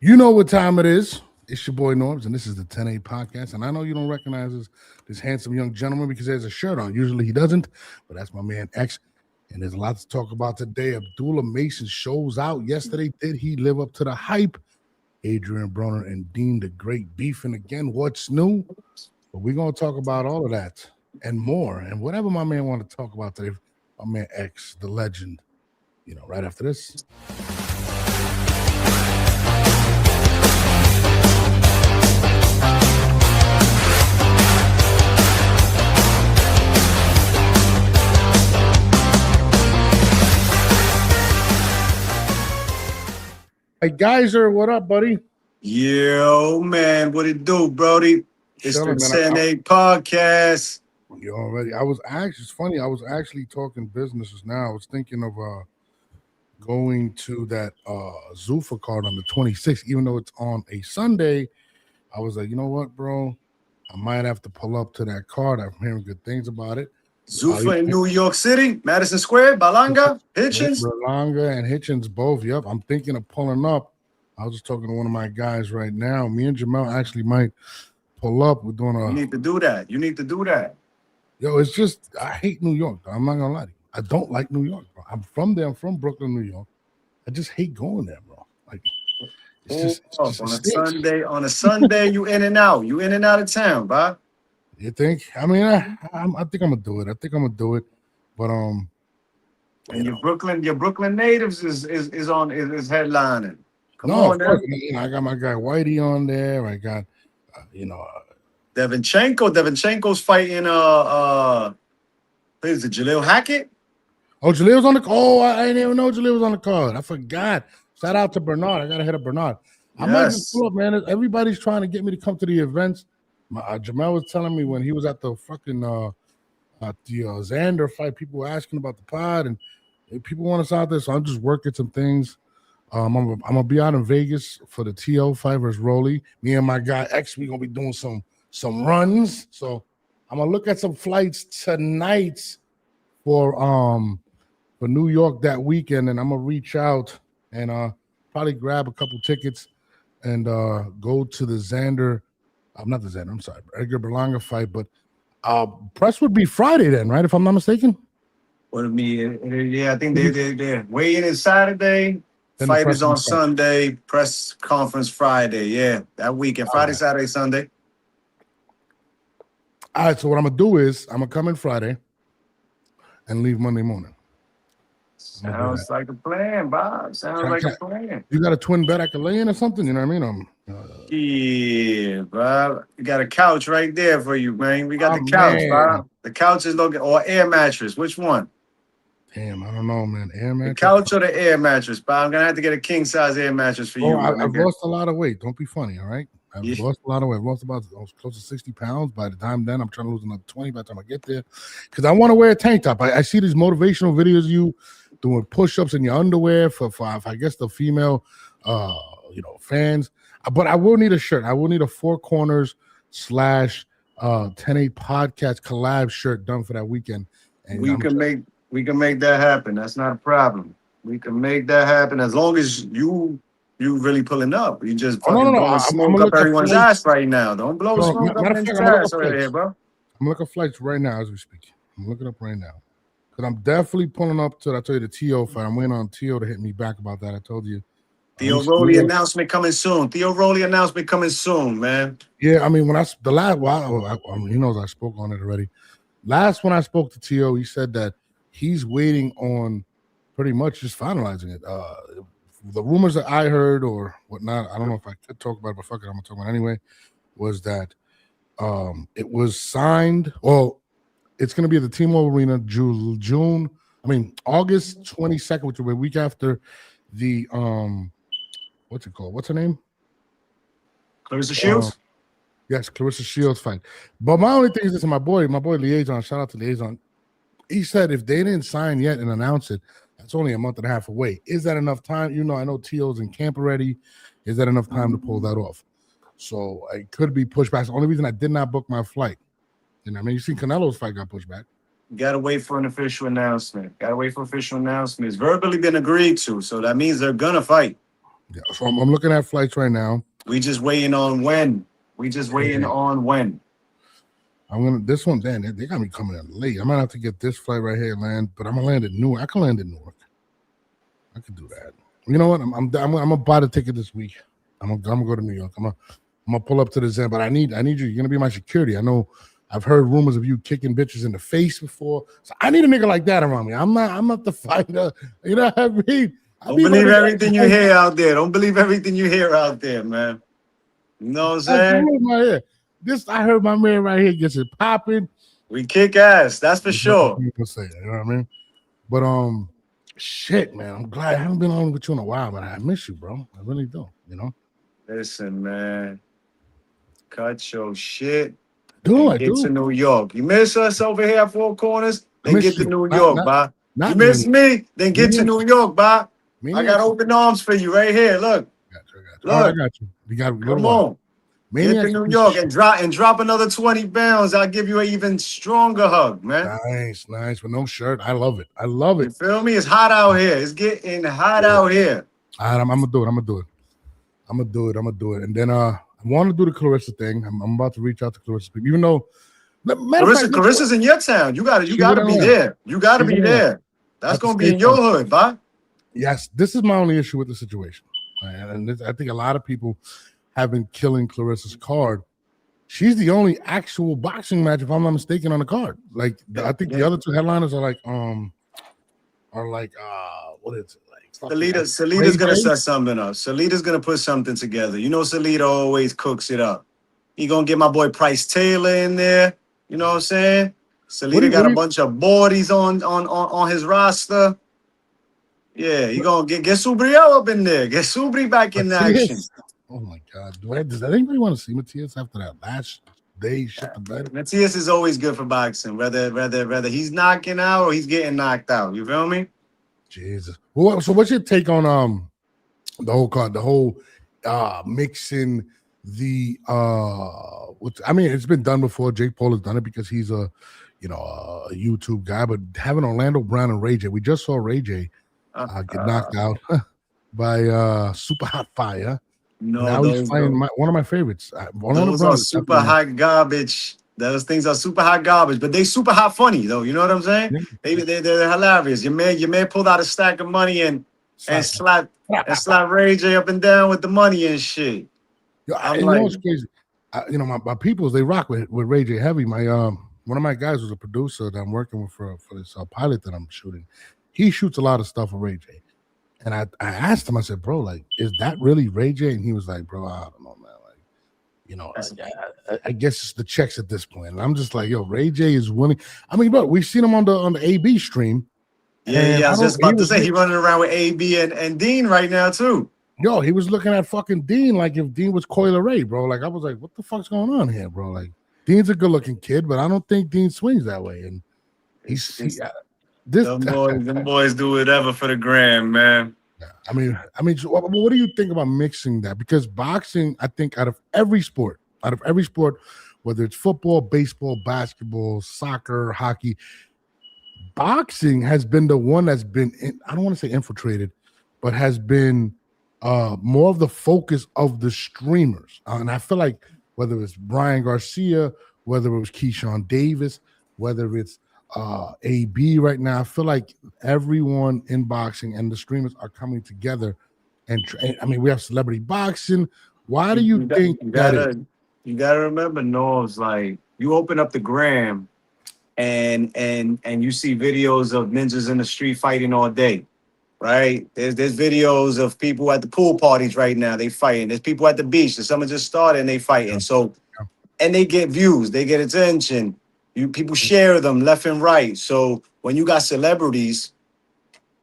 You know what time it is. It's your boy Norbs, and this is the 10A podcast. And I know you don't recognize this handsome young gentleman because he has a shirt on. Usually he doesn't, but that's my man X. And there's a lot to talk about today. Abdullah Mason shows out yesterday. Did he live up to the hype? ADRIEN BRONER and Dean, the great beefing again. What's new? But we're going to talk about all of that and more. And whatever my man want to talk about today, my man X, the legend, right after this. Hey, Geyser, what up, buddy? Yo, man, what it do, Brody? It's the 10A podcast. You already. It's funny. I was actually talking businesses now. I was thinking of going to that Zuffa card on the 26th, even though it's on a Sunday. I was like, you know what, bro? I might have to pull up to that card. I'm hearing good things about it. Zuffa in New York City, Madison Square, Balanga, Hitchens. Balanga and Hitchens both. Yep. I'm thinking of pulling up. I was just talking to one of my guys right now. Me and Jamel actually might pull up. We're doing You need to do that. You need to do that. Yo, it's just, I hate New York. I'm not going to lie to you. I don't like New York, bro. I'm from there. I'm from Brooklyn, New York. I just hate going there, bro. Like, it's just on a Sunday, you in and out. You in and out of town, bro. You think? I mean, I think I'm gonna do it. But and your Brooklyn natives is headlining. Come on, I got my guy Whitey on there. I got Devinchenko's fighting what is it, Jaleel Hackett? Oh, Jaleel's on the card. Oh, I didn't even know Jaleel was on the card. I forgot. Shout out to Bernard. I gotta hit up Bernard. I might just pull up, man. Everybody's trying to get me to come to the events. Jamel was telling me when he was at the fucking Xander fight, people were asking about the pod and people want us out there, so I'm just working some things. I'm gonna be out in Vegas for the TO fight versus Rolly. Me and my guy X, we gonna be doing some runs. So I'm gonna look at some flights tonight for New York that weekend, and I'm gonna reach out and probably grab a couple tickets and go to the Xander. Not the Xander, I'm sorry, Edgar Berlanga fight, but press would be Friday then, right? If I'm not mistaken. What yeah, I think they're weigh-in is Saturday. Then fight is on Sunday. Press conference Friday. Yeah, that weekend. Friday, Saturday, Sunday. All right, so what I'm gonna do is I'm gonna come in Friday and leave Monday morning. Sounds like a plan, Bob. Sounds like a plan. You got a twin bed I can lay in or something? You know what I mean? Yeah, Bob. You got a couch right there for you, man. We got the couch, Bob. The couch is looking, or air mattress. Which one? Damn, I don't know, man. Air mattress. The couch or the air mattress, Bob? I'm gonna have to get a king size air mattress for you. I've lost a lot of weight. Don't be funny, all right? I've lost a lot of weight. I've lost about close to 60 pounds. By the time then, I'm trying to lose another 20 by the time I get there. Because I want to wear a tank top. I see these motivational videos of you doing push-ups in your underwear for I guess the female fans. But I will need a shirt. I will need a Four Corners / 10A podcast collab shirt done for that weekend. And we can make that happen. That's not a problem. We can make that happen as long as you really pulling up. You just blowing smoke up everyone's ass right now. Don't blow smoke up in ass right here, bro. I'm looking at flights right now as we speak. I'm looking up right now. Because I'm definitely pulling up to, I told you, the TO fight. I'm waiting on TO to hit me back about that. I told you. Theo Rolly announcement coming soon. Theo Rolly announcement coming soon, man. Yeah, I mean, I mean, he knows I spoke on it already. Last when I spoke to TO, he said that he's waiting on pretty much just finalizing it. The rumors that I heard or whatnot, I don't know if I could talk about it, but fuck it, I'm going to talk about it anyway, was that it was signed. Well, it's going to be at the T-Mobile Arena August 22nd, which will be a week after the what's it called? What's her name? Clarissa Shields? Yes, Clarissa Shields fight. But my only thing is this, my boy Liaison, shout out to Liaison. He said if they didn't sign yet and announce it, that's only a month and a half away. Is that enough time? I know T.O.'s in camp already. Is that enough time to pull that off? So it could be pushed back. It's the only reason I did not book my flight. You see Canelo's fight got pushed back. Gotta wait for an official announcement. It's verbally been agreed to, so that means they're gonna fight. Yeah, so I'm looking at flights right now. We just waiting on when. We just waiting on when. I'm gonna this one. Then they got me coming in late. I might have to get this flight right here land, but I'm gonna land in Newark. I can land in Newark. I can do that. You know what? I'm gonna buy the ticket this week. I'm gonna go to New York. I'm gonna pull up to the Zen, but I need you. You're gonna be my security. I know. I've heard rumors of you kicking bitches in the face before, so I need a nigga like that around me. I'm not the fighter. You know what I mean? Don't believe everything you hear out there. Don't believe everything you hear out there, man. You know what I'm saying? I heard my man right here gets it popping. We kick ass, that's for sure. People say, you know what I mean? But shit, man, I'm glad I haven't been on with you in a while, but I miss you, bro. I really do. You know. Listen, man, cut your shit. Get to New York. You miss us over here at Four Corners? Then get to New York, bye. You miss me? Then get to New York, bye. I got open arms for you right here. Look. Look, I got you. You got come on. Get to New York and drop another 20 pounds. I'll give you an even stronger hug, man. Nice. With no shirt. I love it. You feel me? It's hot out here. It's getting hot out here. All right, I'm gonna do it. And then I want to do the Clarissa thing. I'm about to reach out to Clarissa, even though Clarissa's in your town. You gotta be there. You gotta be there. That's gonna be in your hood, bye. Yes, this is my only issue with the situation. And I think a lot of people have been killing Clarissa's card. She's the only actual boxing match, if I'm not mistaken, on the card. Like I think the other two headliners are like what is it? Salita's gonna set something up. Salita's gonna put something together. You know, Salita always cooks it up. He gonna get my boy Price Taylor in there. You know what I'm saying? Salita got a bunch of bodies on his roster. Yeah, he gonna get Subriel up in there. Get Subri back in action. Oh my God! Does anybody want to see Matias after that last day shit the bed? Matias is always good for boxing, whether he's knocking out or he's getting knocked out. You feel me? Jesus. Well, so what's your take on the whole card, the whole mixing the I mean, it's been done before. Jake Paul has done it because he's a YouTube guy, but having Orlando Brown and Ray J, we just saw Ray J get knocked out by Super Hot Fire. No, now he's fighting one of my favorites. Those are super hot garbage. Those things are super hot garbage, but they super hot funny though. You know what I'm saying? Yeah. They're hilarious. Your man pulled out a stack of money and slapped Ray J up and down with the money and shit. You know what's crazy? My peoples, they rock with Ray J heavy. My one of my guys was a producer that I'm working with for this pilot that I'm shooting. He shoots a lot of stuff for Ray J. And I asked him, I said, bro, like, is that really Ray J? And he was like, bro, I don't know, man. Like, I guess it's the checks at this point. And I'm just like, yo, Ray J is winning. I mean, bro, we've seen him on the AB stream. Yeah, I was just about to say he running around with AB and Dean right now too. Yo, he was looking at fucking Dean like if Dean was Coyle Ray, bro. Like I was like, what the fuck's going on here, bro? Like Dean's a good-looking kid, but I don't think Dean swings that way. And them boys do whatever for the gram, man. Yeah. I mean, what do you think about mixing that? Because boxing, I think, out of every sport, whether it's football, baseball, basketball, soccer, hockey, boxing has been the one that's been, I don't want to say infiltrated, but has been more of the focus of the streamers. And I feel like whether it's Brian Garcia, whether it was Keyshawn Davis, whether it's AB right now, I feel like everyone in boxing and the streamers are coming together. And I mean, we have celebrity boxing. Why do you think that? You gotta remember, Norv's like you open up the gram, and you see videos of ninjas in the street fighting all day, right? There's videos of people at the pool parties right now, they fighting. There's people at the beach. There's someone just started and they fighting. So, and they get views, they get attention. People share them left and right. So when you got celebrities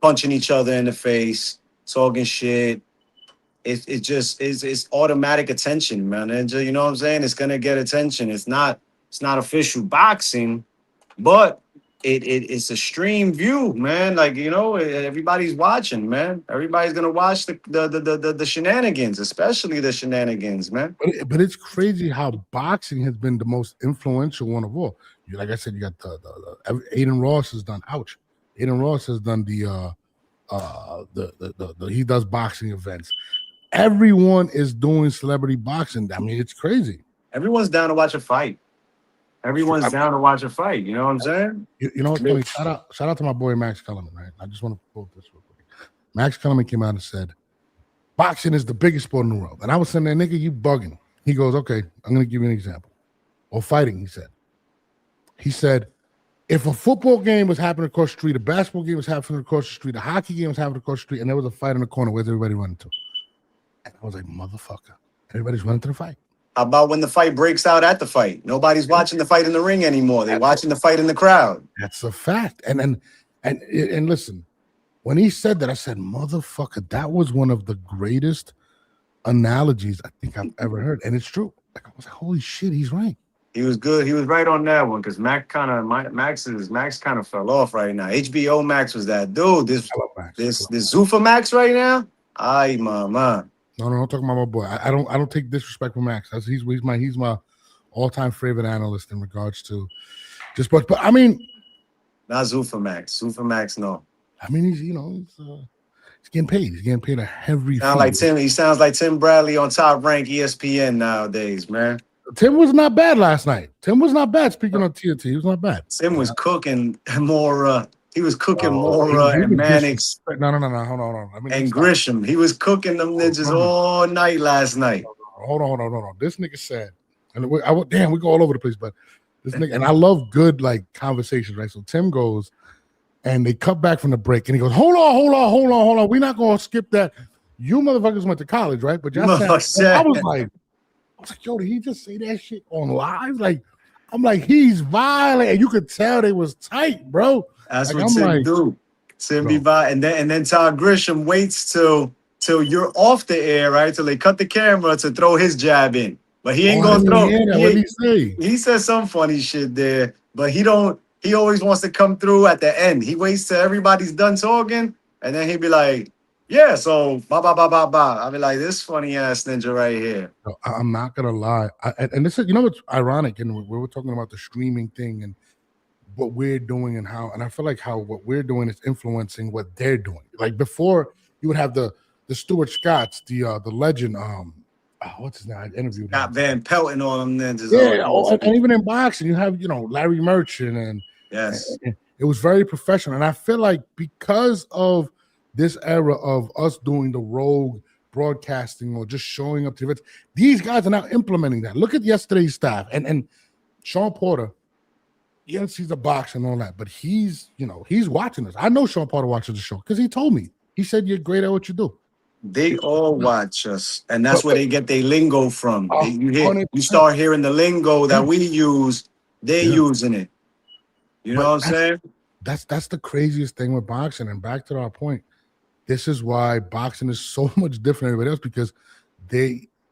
punching each other in the face, talking shit, it's automatic attention, man. And you know what I'm saying? It's gonna get attention. It's not official boxing, but it's a stream view, man. Like, you know, everybody's watching, man. Everybody's gonna watch the shenanigans, especially the shenanigans, man. But it's crazy how boxing has been the most influential one of all. Like I said, you got the Aiden Ross has done. Ouch, Aiden Ross has done the he does boxing events. everyone is doing celebrity boxing. I mean, it's crazy. Everyone's down to watch a fight. Everyone's down to watch a fight. You know what I'm saying? You know what's funny? Shout out to my boy Max Kellerman, right? I just want to quote this real quick. Max Kellerman came out and said, boxing is the biggest sport in the world. And I was saying, that nigga, you bugging. He goes, okay, I'm going to give you an example. Or fighting, he said. He said, if a football game was happening across the street, a basketball game was happening across the street, a hockey game was happening across the street, and there was a fight in the corner, where's everybody running to? And I was like, motherfucker, everybody's running to the fight. How about when the fight breaks out at the fight? Nobody's watching the fight in the ring anymore. They're watching the fight in the crowd. That's a fact. And listen, when he said that, I said, motherfucker, that was one of the greatest analogies I think I've ever heard. And it's true. Like, I was like, holy shit, he's right. He was good. He was right on that one because Max kind of fell off right now. HBO Max was that dude. This Zuffa Max right now. Ay, mama. No, I'm talking about my boy. I don't take disrespect for Max. He's my all-time favorite analyst in regards to just but I mean, not Zuffa Max. Zuffa Max, no. I mean, he's getting paid. He's getting paid a heavy fee. He sounds like Tim Bradley on Top Rank ESPN nowadays, man. Tim was not bad last night. Tim was not bad. Speaking on TNT, he was not bad. Tim was cooking more. He was cooking more and Mannix. No. Hold on. And Grisham. He was cooking them ninjas all night last night. Hold on. This nigga said, and we go all over the place, but this nigga, and I love good like conversations, right? So Tim goes, and they cut back from the break, and he goes, hold on. We're not gonna skip that. You motherfuckers went to college, right? But just I was like, yo, did he just say that shit on live? Like, I'm like, he's violent, and you could tell they was tight, bro. That's like, what Tim do. Tim be violent, and then Todd Grisham waits till you're off the air, right? Till they cut the camera to throw his jab in, but he ain't gonna throw. What did he say? He says some funny shit there, but he don't. He always wants to come through at the end. He waits till everybody's done talking, and then he'd be like, yeah, so ba. I'll be like, this funny ass ninja right here. No, I'm not gonna lie. And this is, you know what's ironic, and we were talking about the streaming thing and what we're doing and how, and I feel like how what we're doing is influencing what they're doing. Like before, you would have the Stuart Scotts, the legend, what's his name? I interviewed Scott Van Pelt and all them ninjas. Yeah, and even in boxing, you have Larry Merchant and yes, and it was very professional. And I feel like because of this era of us doing the rogue broadcasting or just showing up to events, these guys are now implementing that. Look at yesterday's staff and Sean Porter. Yes, he's a boxer and all that, but he's watching us. I know Sean Porter watches the show because he told me. He said you're great at what you do. They all watch us, and that's where they get their lingo from. You start hearing the lingo that we use. They're using it. You know what I'm saying? That's the craziest thing with boxing. And back to our point, this is why boxing is so much different than everybody else, because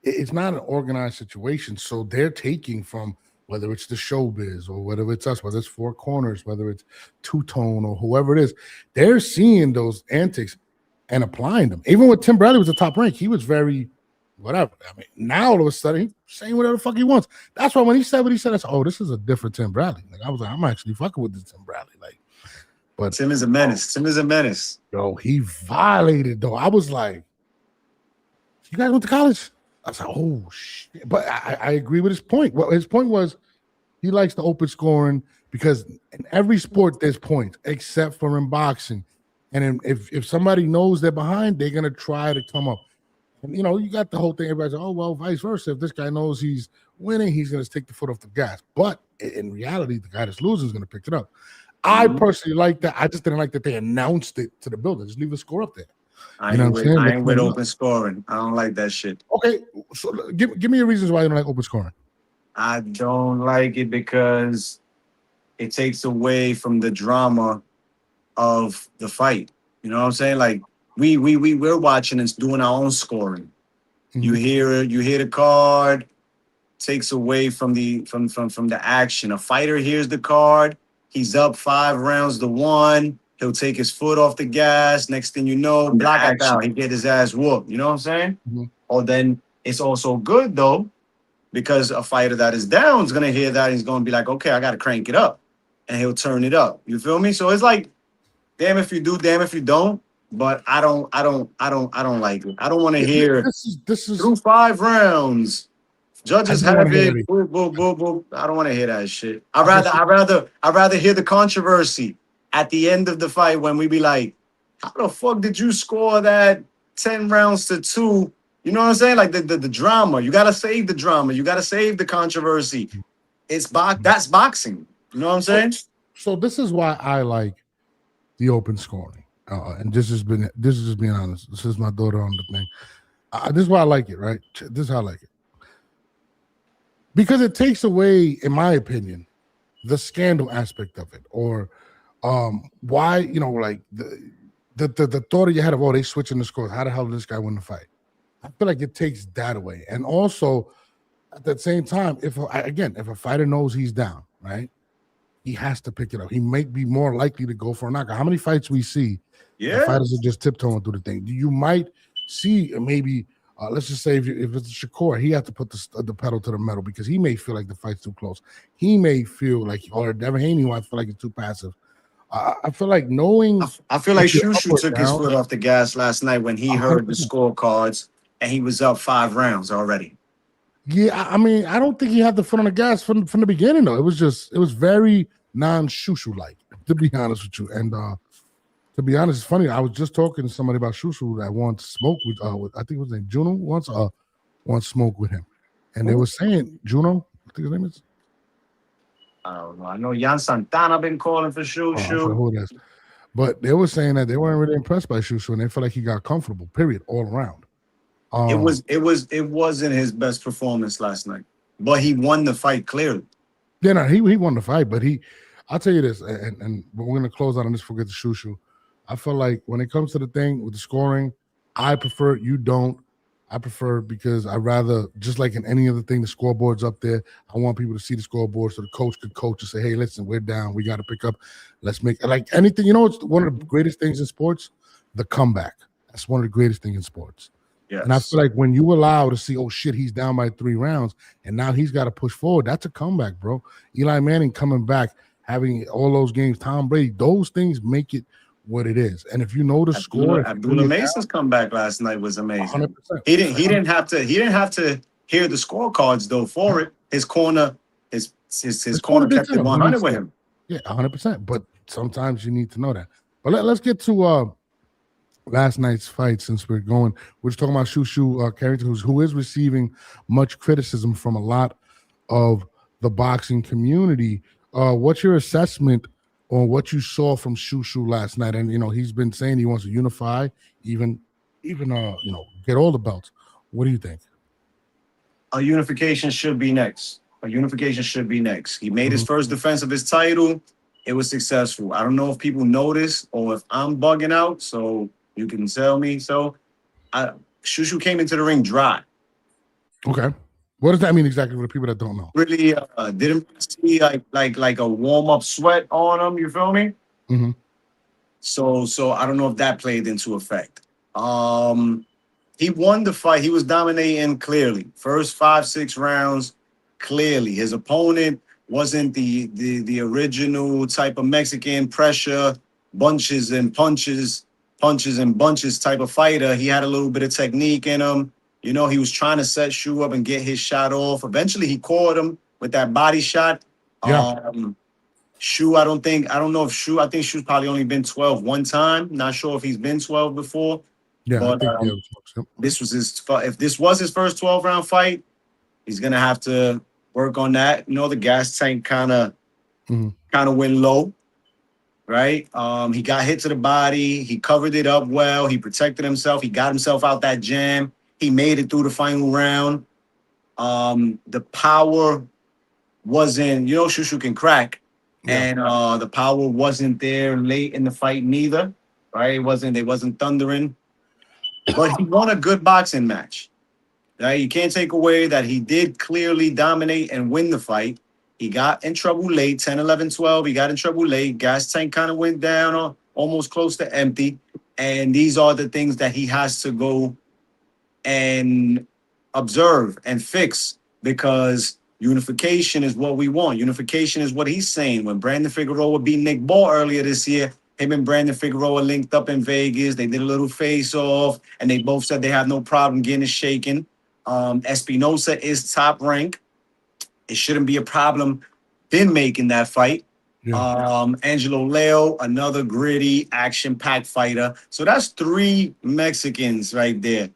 it's not an organized situation. So they're taking from, whether it's the showbiz or whether it's us, whether it's Four Corners, whether it's Two-Tone or whoever it is, they're seeing those antics and applying them. Even when Tim Bradley was the Top Rank, he was very whatever. I mean, now all of a sudden he's saying whatever the fuck he wants. That's why when he said what he said, I said, oh, this is a different Tim Bradley. Like, I was like, I'm actually fucking with this Tim Bradley. Like, but Tim is a menace. Tim is a menace. Yo, he violated though. I was like, you guys went to college? I was like, oh shit. But I agree with his point. Well, his point was he likes the open scoring because in every sport there's points except for in boxing. And if somebody knows they're behind, they're gonna try to come up. And you got the whole thing. Everybody's like, oh well, vice versa. If this guy knows he's winning, he's gonna take the foot off the gas. But in reality, the guy that's losing is gonna pick it up. I personally like that. I just didn't like that they announced it to the building. Just leave the score up there. I ain't with open scoring. I don't like that shit. Okay, so give me your reasons why you don't like open scoring. I don't like it because it takes away from the drama of the fight. You know what I'm saying? Like we're watching and doing our own scoring. Mm-hmm. You hear the card, takes away from the action. A fighter hears the card, he's up 5 rounds to 1. He'll take his foot off the gas. Next thing you know, black out. He get his ass whooped. You know what I'm saying? Mm-hmm. Or then it's also good though, because a fighter that is down is gonna hear that and he's gonna be like, okay, I gotta crank it up, and he'll turn it up. You feel me? So it's like, damn if you do, damn if you don't. but I don't like it. I don't want to hear this is through 5 rounds. I Judges didn't want have to hear it. that. Boop, boop, boop, boop. I don't want to hear that shit. I guess I'd rather hear the controversy at the end of the fight when we be like, how the fuck did you score that 10 rounds to 2? You know what I'm saying? Like the drama. You gotta save the drama. You gotta save the controversy. That's boxing. You know what I'm saying? So this is why I like the open scoring. And this is just being honest. This is my daughter on the thing. This is why I like it, right? This is how I like it. Because it takes away, in my opinion, the scandal aspect of it, or why, like the thought in your head of, oh, they switching the scores. How the hell did this guy win the fight? I feel like it takes that away. And also, at the same time, if a fighter knows he's down, right, he has to pick it up. He might be more likely to go for a knockout. How many fights we see, fighters are just tiptoeing through the thing? You might see maybe, let's just say if it's Shakur, he has to put the pedal to the metal because he may feel like the fight's too close. He may feel like, or Devin Haney might feel like it's too passive. I feel like knowing. I feel like Shushu took his foot off the gas last night when he heard 100%. The scorecards and he was up 5 rounds already. Yeah, I mean, I don't think he had the foot on the gas from the beginning though. It was very non-Shushu like, to be honest with you. And to be honest, it's funny. I was just talking to somebody about Shushu that once smoked with I think it was named Juno once smoked with him, and they were saying Juno. I think his name is. I don't know. I know Jan Santana been calling for Shushu. Who it is. But they were saying that they weren't really impressed by Shushu, and they felt like he got comfortable. Period, all around. It wasn't his best performance last night, but he won the fight clearly. Yeah, no, he won the fight, but I'll tell you this, and we're gonna close out on this. Forget the Shushu. I feel like when it comes to the thing with the scoring, I prefer you don't. I prefer because I rather, just like in any other thing, the scoreboard's up there. I want people to see the scoreboard so the coach could coach and say, hey, listen, we're down. We got to pick up. Let's make like anything. You know, it's one of the greatest things in sports, the comeback. That's one of the greatest things in sports. Yes. And I feel like when you allow to see, oh, shit, he's down by 3 rounds, and now he's got to push forward, that's a comeback, bro. Eli Manning coming back, having all those games, Tom Brady, those things make it what it is. And if you know the score, Abdullah Mason's comeback last night was amazing. 100%. He didn't have to hear the scorecards though for it. His corner, his corner kept it 100 with him. Yeah, 100%. But sometimes you need to know that. But let's get to last night's fight, since we're talking about Shushu Carrington, who is receiving much criticism from a lot of the boxing community. What's your assessment on what you saw from Shushu last night? And he's been saying he wants to unify, even get all the belts. What do you think? A unification should be next. He made his first defense of his title. It was successful. I don't know if people noticed or if I'm bugging out, so you can tell me. So Shushu came into the ring dry. Okay. What does that mean exactly for the people that don't know? Really didn't see like a warm-up sweat on him, you feel me? Mm-hmm. So I don't know if that played into effect. He won the fight. He was dominating clearly. First 5-6 rounds, clearly. His opponent wasn't the original type of Mexican pressure, bunches and bunches type of fighter. He had a little bit of technique in him. He was trying to set Shu up and get his shot off. Eventually, he caught him with that body shot. Yeah. Shu, I think Shu's probably only been 12 one time. Not sure if he's been 12 before. Yeah, but this was if this was his first 12-round fight, he's gonna have to work on that. The gas tank kind of went low, right? He got hit to the body. He covered it up well. He protected himself. He got himself out that jam. He made it through the final round. The power wasn't, Shushu can crack. Yeah. And the power wasn't there late in the fight neither, right? They wasn't thundering. But he won a good boxing match. Right? You can't take away that he did clearly dominate and win the fight. He got in trouble late, 10, 11, 12. He got in trouble late. Gas tank kind of went down, almost close to empty. And these are the things that he has to go and observe and fix, because unification is what we want. Unification is what he's saying. When Brandon Figueroa beat Nick Ball earlier this year, Him and Brandon Figueroa linked up in Vegas. They did a little face-off, and they both said they have no problem getting it shaken. Espinosa is top rank. It shouldn't be a problem then making that fight. Yeah. Angelo Leo, another gritty, action-packed fighter. So that's 3 Mexicans right there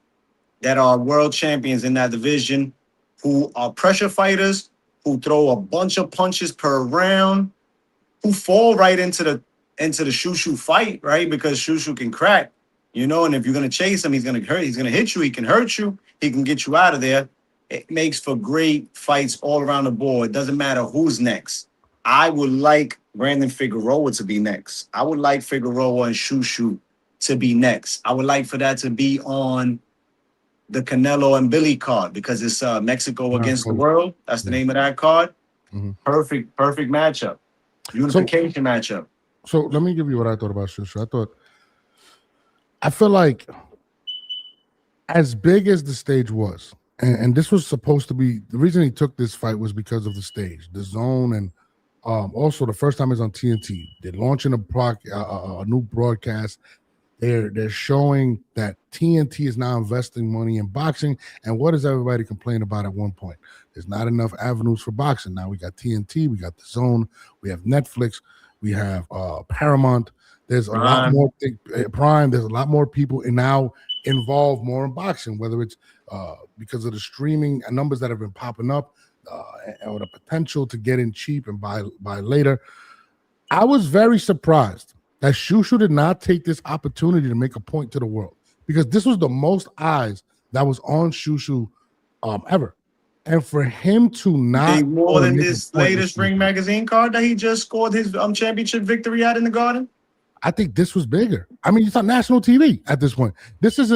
that are world champions in that division, who are pressure fighters, who throw a bunch of punches per round, who fall right into the Shushu fight, right? Because Shushu can crack, you know, and if you're gonna chase him, he's gonna hit you, he can hurt you, he can get you out of there. It makes for great fights all around the board. It doesn't matter who's next. I would like Brandon Figueroa to be next. I would like Figueroa and Shushu to be next. I would like for that to be on the Canelo and Billy card, because it's Mexico against the world. That's the name of that card. Mm-hmm. Perfect matchup. Unification matchup. So let me give you what I thought about Shushu. I feel like as big as the stage was, and this was supposed to be, the reason he took this fight was because of the stage, the zone, and also the first time he's on TNT. They're launching a new broadcast. They're showing that TNT is now investing money in boxing. And what does everybody complain about at one point? There's not enough avenues for boxing. Now we got TNT, we got the Zone, we have Netflix, we have Paramount. There's a lot more Prime. There's a lot more people now involved more in boxing, whether it's because of the streaming and numbers that have been popping up, or the potential to get in cheap and buy later. I was very surprised that Shushu did not take this opportunity to make a point to the world, because this was the most eyes that was on Shushu ever. And for him to not more than this latest Ring Magazine card that he just scored his championship victory at in the Garden, I think this was bigger. I mean, it's on national TV at this point. This is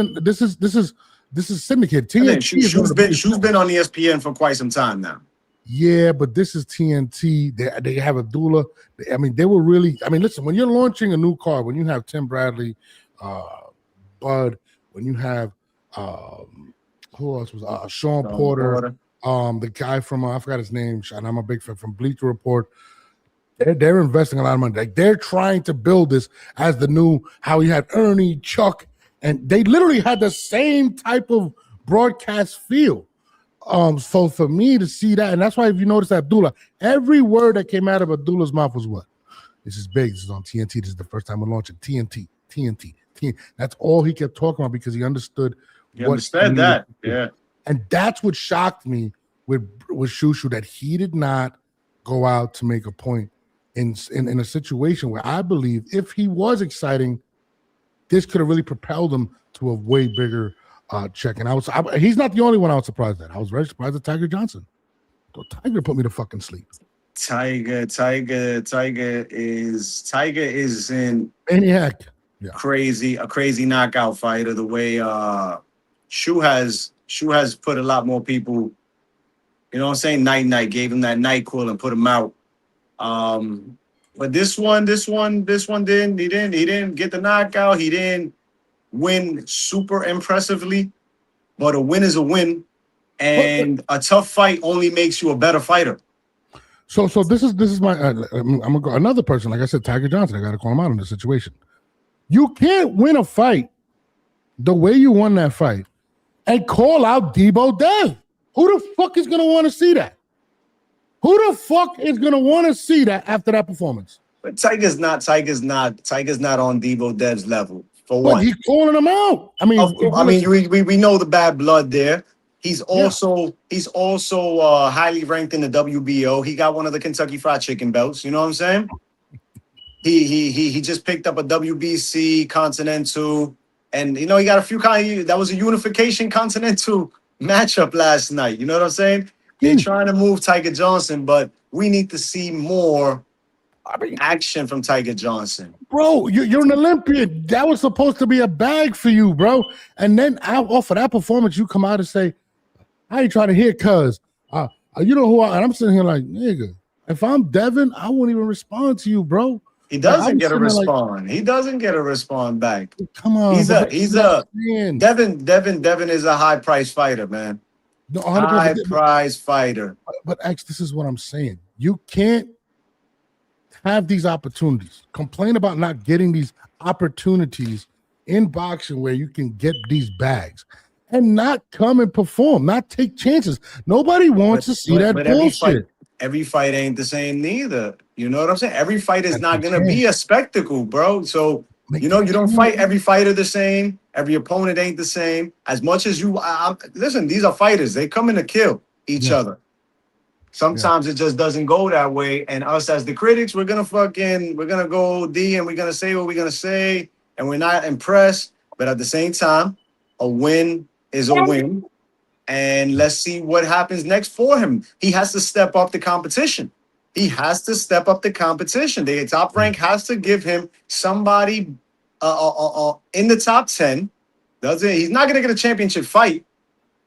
syndicated. Shu's been on ESPN for quite some time now. Yeah, but this is TNT. They have Abdullah. I mean, they were really. I mean, listen. When you're launching a new card, when you have Tim Bradley, Bud, when you have who else was Sean Porter, the guy from I forgot his name, and I'm a big fan from Bleacher Report. They're investing a lot of money. Like, they're trying to build this as the new, how you had Ernie, Chuck, and they literally had the same type of broadcast feel. So for me to see that, and that's why if you notice Abdullah, every word that came out of Abdullah's mouth was what? This is big. This is on TNT. This is the first time we're launching TNT. That's all he kept talking about, because he understood. He understood that, yeah. And that's what shocked me with Shushu, that he did not go out to make a point in a situation where I believe if he was exciting, this could have really propelled him to a way bigger check. And he's not the only one I was surprised at. I was very surprised at Tiger Johnson. So Tiger put me to fucking sleep. Tiger is in maniac. Yeah. A crazy knockout fighter. The way Shu has put a lot more people, you know what I'm saying, night, gave him that NyQuil and put him out. But this one didn't. He didn't get the knockout. He didn't win super impressively, but a win is a win, and a tough fight only makes you a better fighter. So this is my. I'm gonna go another person. Like I said, Tiger Johnson. I got to call him out in this situation. You can't win a fight the way you won that fight and call out Debo Dev. Who the fuck is gonna want to see that? Who the fuck is gonna want to see that after that performance? But Tiger's not on Debo Dev's level. For but what? He's calling him out. I mean, we know the bad blood there. He's also highly ranked in the WBO. He got one of the Kentucky Fried Chicken belts. You know what I'm saying? He just picked up a WBC Continental, and you know he got a few that was a unification Continental matchup last night. You know what I'm saying? They're trying to move Tiger Johnson, but we need to see more action from Tiger Johnson. Bro, you're an Olympian. That was supposed to be a bag for you, bro. And then off of that performance, you come out and say, I ain't trying to hear cuz. You know who and I'm sitting here like, nigga, if I'm Devin, I won't even respond to you, bro. He doesn't get a respond. He doesn't get a respond back. Come on. Devin is a high price fighter, man. No, high price fighter. But X, this is what I'm saying. You can't. have these opportunities. Complain about not getting these opportunities in boxing where you can get these bags and not come and perform, not take chances. Nobody wants to see that bullshit. Every fight ain't the same neither. You know what I'm saying? Every fight is not going to be a spectacle, bro. So, you know, you don't fight every fighter the same. Every opponent ain't the same. As much as you, listen, these are fighters. They come in to kill each other. Sometimes it just doesn't go that way. And us as the critics, we're going to go D and we're going to say what we're going to say. And we're not impressed. But at the same time, a win is a win. And let's see what happens next for him. He has to step up the competition. He has to step up the competition. The Top Rank has to give him somebody in the top 10. He's not going to get a championship fight,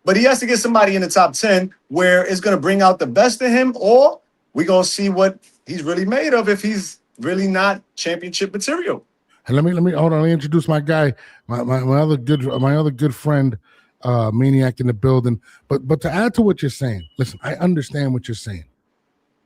but he has to get somebody in the top 10 where it's going to bring out the best of him, or we're going to see what he's really made of if he's really not championship material. And let me hold on. Let me introduce my guy, my other good friend, Maniac in the building. But to add to what you're saying, listen, I understand what you're saying,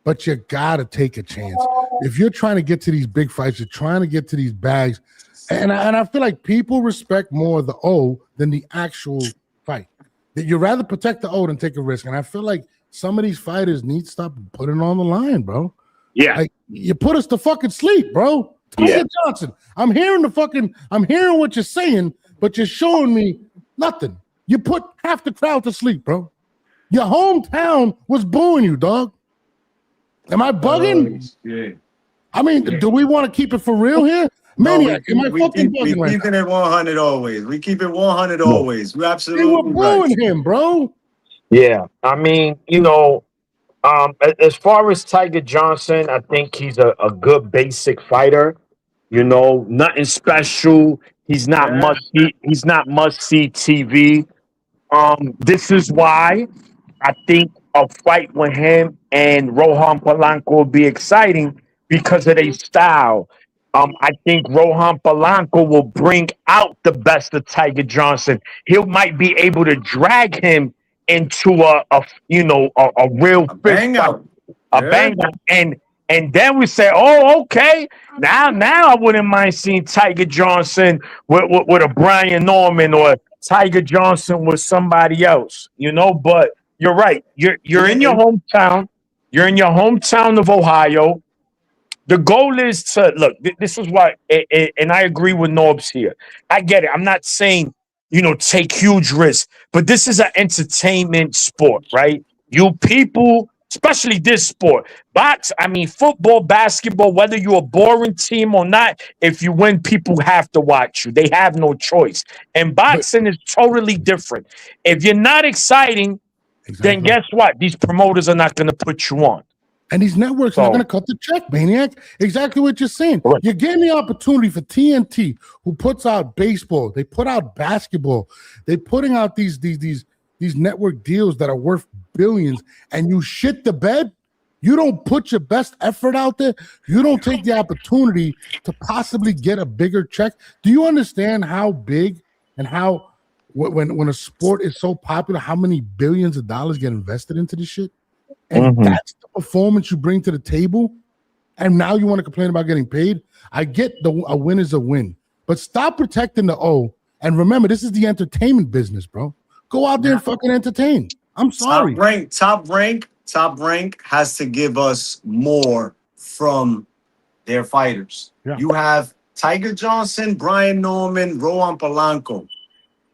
but you gotta take a chance. If you're trying to get to these big fights, you're trying to get to these bags, and I feel like people respect more the O than the actual fight. That you'd rather protect the O than take a risk. And I feel like some of these fighters need to stop putting it on the line, bro. Yeah, like, you put us to fucking sleep, bro. Tiger Johnson, I'm hearing what you're saying, but you're showing me nothing. You put half the crowd to sleep, bro. Your hometown was booing you, dog. Am I bugging? Yeah. I mean, do we want to keep it for real here? Maniac, am I fucking bugging right now? We keep it 100 always. We keep it 100 always. We absolutely were booing him, bro. Yeah, I mean, you know, as far as Tiger Johnson, I think he's a good basic fighter. You know, nothing special. He's not he's not must-see TV. This is why I think a fight with him and Rohan Polanco will be exciting because of their style. I think Rohan Polanco will bring out the best of Tiger Johnson. He might be able to drag him into a real bang out, bang out, and then we say, oh, okay, now I wouldn't mind seeing Tiger Johnson with a Brian Norman or Tiger Johnson with somebody else, you know. But you're right. You're in your hometown. You're in your hometown of Ohio. The goal is to look. This is what, and I agree with Norbs here. I get it. I'm not saying, you know, take huge risks, but this is an entertainment sport, right? You people, especially this sport, football, basketball, whether you're a boring team or not, if you win, people have to watch you. They have no choice. And boxing is totally different. If you're not exciting, then guess what? These promoters are not going to put you on. And these networks are not going to cut the check, Maniac. Exactly what you're saying. Right. You're getting the opportunity for TNT, who puts out baseball. They put out basketball. They're putting out these network deals that are worth billions, and you shit the bed. You don't put your best effort out there. You don't take the opportunity to possibly get a bigger check. Do you understand how big and how when a sport is so popular, how many billions of dollars get invested into this shit? And that's the performance you bring to the table. And now you want to complain about getting paid? I get a win is a win, but stop protecting the O. And remember, this is the entertainment business, bro. Go out there and fucking entertain. I'm sorry. Top rank has to give us more from their fighters. Yeah. You have Tiger Johnson, Brian Norman, Rohan Polanco.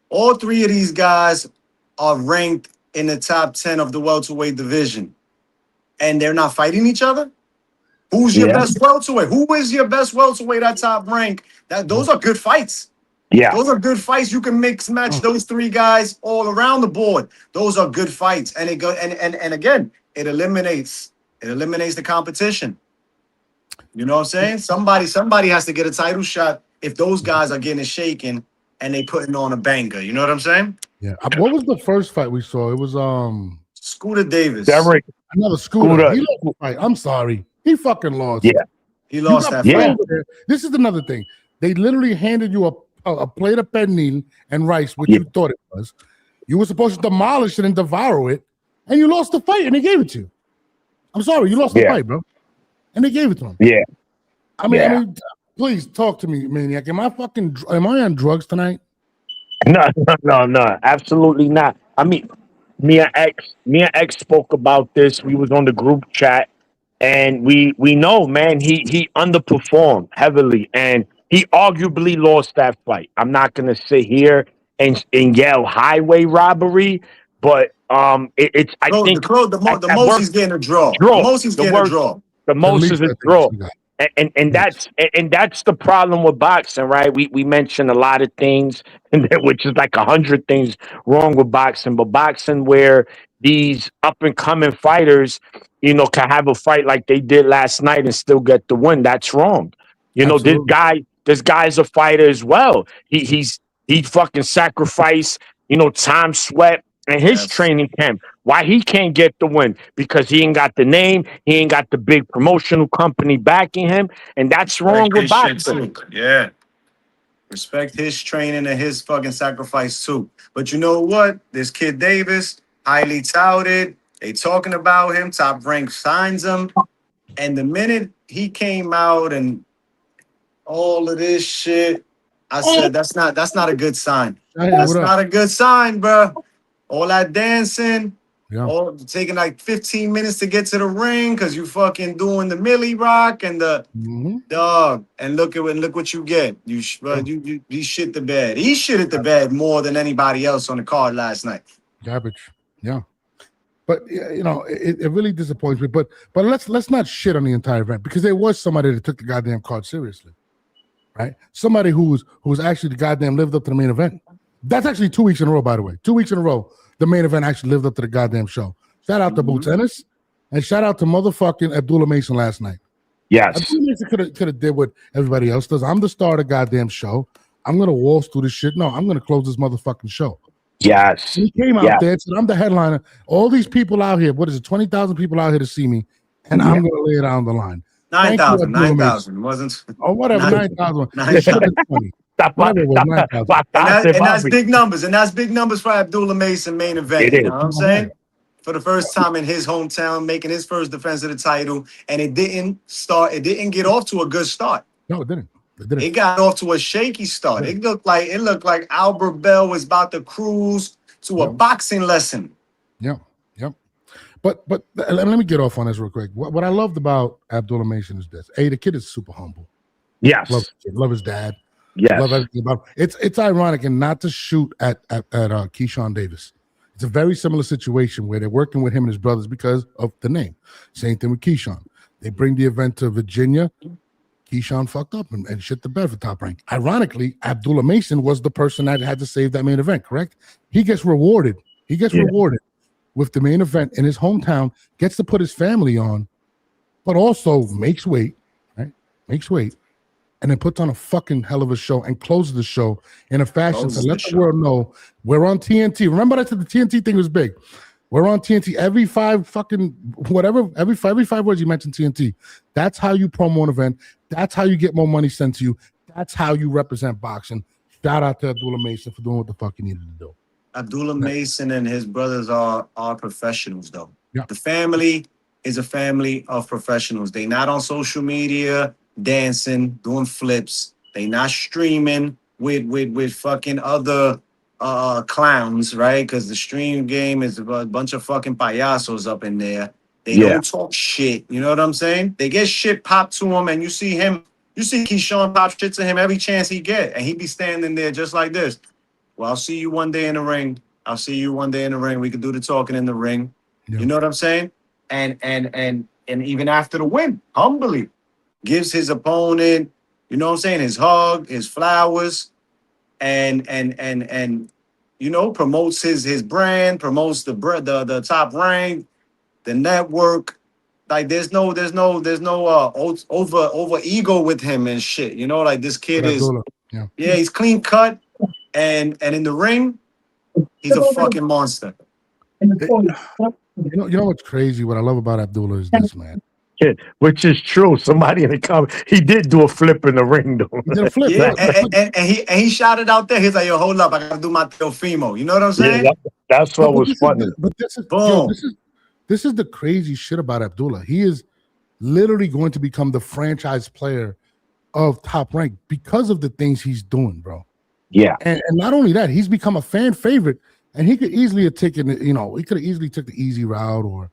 All three of these guys are ranked in the top 10 of the welterweight division. And they're not fighting each other? Who's your best welterweight? Who is your best welterweight at Top Rank? Those are good fights. Yeah. Those are good fights. You can mix match those three guys all around the board. Those are good fights. And and again, it eliminates the competition. You know what I'm saying? Somebody has to get a title shot if those guys are getting shaken and they putting on a banger. You know what I'm saying? Yeah. What was the first fight we saw? It was Scooter Davis. Derek. Another Scooter. He lost the fight. I'm sorry. He fucking lost. Yeah. He lost that fight. This is another thing. They literally handed you a plate of pernil and rice, which you thought it was. You were supposed to demolish it and devour it, and you lost the fight, and they gave it to you. I'm sorry, you lost the fight, bro. And they gave it to him. Yeah. I mean, please talk to me, Maniac. Am I on drugs tonight? No, absolutely not. I mean, me and X spoke about this. We was on the group chat, and we know, man, he underperformed heavily, and he arguably lost that fight. I'm not gonna sit here and yell highway robbery, but it's I think the at most worst he's getting a draw. The draw. most he's The getting a worst, draw. the The most is least a I think draw. she got. And Yes. that's the problem with boxing, right? We mentioned a lot of things, which is like 100 things wrong with boxing. But boxing, where these up and coming fighters, can have a fight like they did last night and still get the win. That's wrong. This Absolutely. guy's a fighter as well. He fucking sacrificed, time, sweat, and his Yes. training camp. Why he can't get the win? Because he ain't got the name, he ain't got the big promotional company backing him, and that's wrong Respect with his shit boxing. too. Yeah. Respect his training and his fucking sacrifice too. But you know what? This kid Davis, highly touted. They talking about him. Top Rank signs him. And the minute he came out and all of this shit, I said that's not a good sign. Hey, That's what up? not a good sign, bro. All that dancing, Yeah. all taking like 15 minutes to get to the ring because you fucking doing the Millie Rock and the dog. And look what you get. You shit the bed. He shit at the bed more than anybody else on the card last night. Garbage. Yeah. But it really disappoints me. But let's not shit on the entire event, because there was somebody that took the goddamn card seriously. Right? Somebody who was actually the goddamn lived up to the main event. That's actually 2 weeks in a row, by the way. 2 weeks in a row, the main event actually lived up to the goddamn show. Shout out to Boots Ennis, and shout out to motherfucking Abdullah Mason last night. Yes. Abdullah Mason could have did what everybody else does. I'm the star of the goddamn show. I'm gonna waltz through this shit. No, I'm gonna close this motherfucking show. Yes. He came out there and said, I'm the headliner. All these people out here, what is it, 20,000 people out here to see me, and I'm gonna lay it on the line. 9,000 wasn't. Oh, whatever, 9,000. 9,000. And that's big numbers. And that's big numbers for Abdullah Mason main event. You know what I'm saying? For the first time in his hometown, making his first defense of the title. And it didn't get off to a good start. No, it didn't. It got off to a shaky start. It looked like Albert Bell was about to cruise to a boxing lesson. Yep. But let me get off on this real quick. What I loved about Abdullah Mason is this. The kid is super humble. Yes. Love his dad. Yes. Love everything about him. It's ironic, and not to shoot at Keyshawn Davis. It's a very similar situation where they're working with him and his brothers because of the name. Same thing with Keyshawn. They bring the event to Virginia. Keyshawn fucked up and shit the bed for Top Rank. Ironically, Abdullah Mason was the person that had to save that main event, correct? He gets rewarded. Rewarded with the main event in his hometown, gets to put his family on, but also makes weight, right? Makes weight, and then puts on a fucking hell of a show and closes the show in a fashion to let the world know we're on TNT. Remember I said the TNT thing was big. We're on TNT every five words you mentioned TNT. That's how you promo an event. That's how you get more money sent to you. That's how you represent boxing. Shout out to Abdullah Mason for doing what the fuck he needed to do. Abdullah Mason and his brothers are professionals, though. Yeah. The family is a family of professionals. They not on social media dancing, doing flips. They not streaming with fucking other clowns, right? Because the stream game is a bunch of fucking payasos up in there. They don't talk shit. You know what I'm saying? They get shit popped to them, and you see Keyshawn pop shit to him every chance he get, and he be standing there just like this. Well, I'll see you one day in the ring. We can do the talking in the ring. Yeah. You know what I'm saying? And even after the win, humbly gives his opponent, you know what I'm saying, his hug, his flowers, and promotes his brand, promotes the Top Rank, the network. Like there's no over ego with him and shit. You know, like this kid is he's clean cut. And in the ring, he's a fucking monster. You know what's crazy? What I love about Abdullah is this, man. Yeah, which is true. Somebody in the comment, he did do a flip in the ring, though. He did a flip, and he shouted out there. He's like, "Yo, hold up, I gotta do my Teofimo." You know what I'm saying? Yeah, that's what was funny. But this is the crazy shit about Abdullah. He is literally going to become the franchise player of Top Rank because of the things he's doing, bro. Yeah. And not only that, he's become a fan favorite, and he could easily have taken, he could have easily took the easy route or,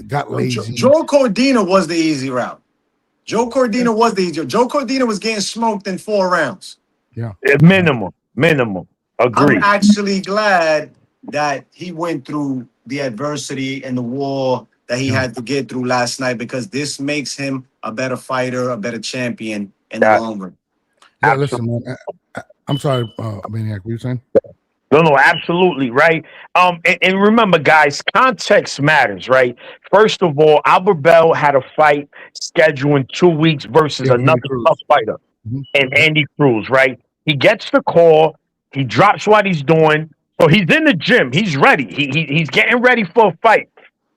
got lazy. Joe Cordina was the easy route. Joe Cordina was the easy. Joe Cordina was getting smoked in 4 rounds. Yeah. Minimum. Agreed. I'm actually glad that he went through the adversity and the war that he had to get through last night, because this makes him a better fighter, a better champion in the long run. Yeah, listen, man. I'm sorry, Maniac, what were you saying? No, absolutely, right. And remember, guys, context matters, right? First of all, Albert Bell had a fight scheduled in 2 weeks versus another tough fighter, and Andy Cruz, right? He gets the call, he drops what he's doing, so he's in the gym, he's ready, he's getting ready for a fight.